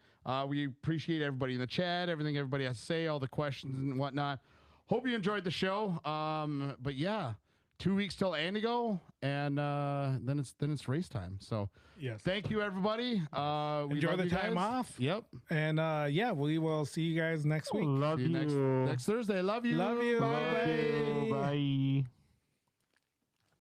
We appreciate everybody in the chat, everything everybody has to say, all the questions and whatnot. Hope you enjoyed the show. But yeah, 2 weeks till Antigo, and then it's race time. So yes. thank you, everybody. We Enjoy love the you time guys. off. Yep. And yeah, we will see you guys next week. Love See you next Thursday. Love you. Love you. Bye. Bye.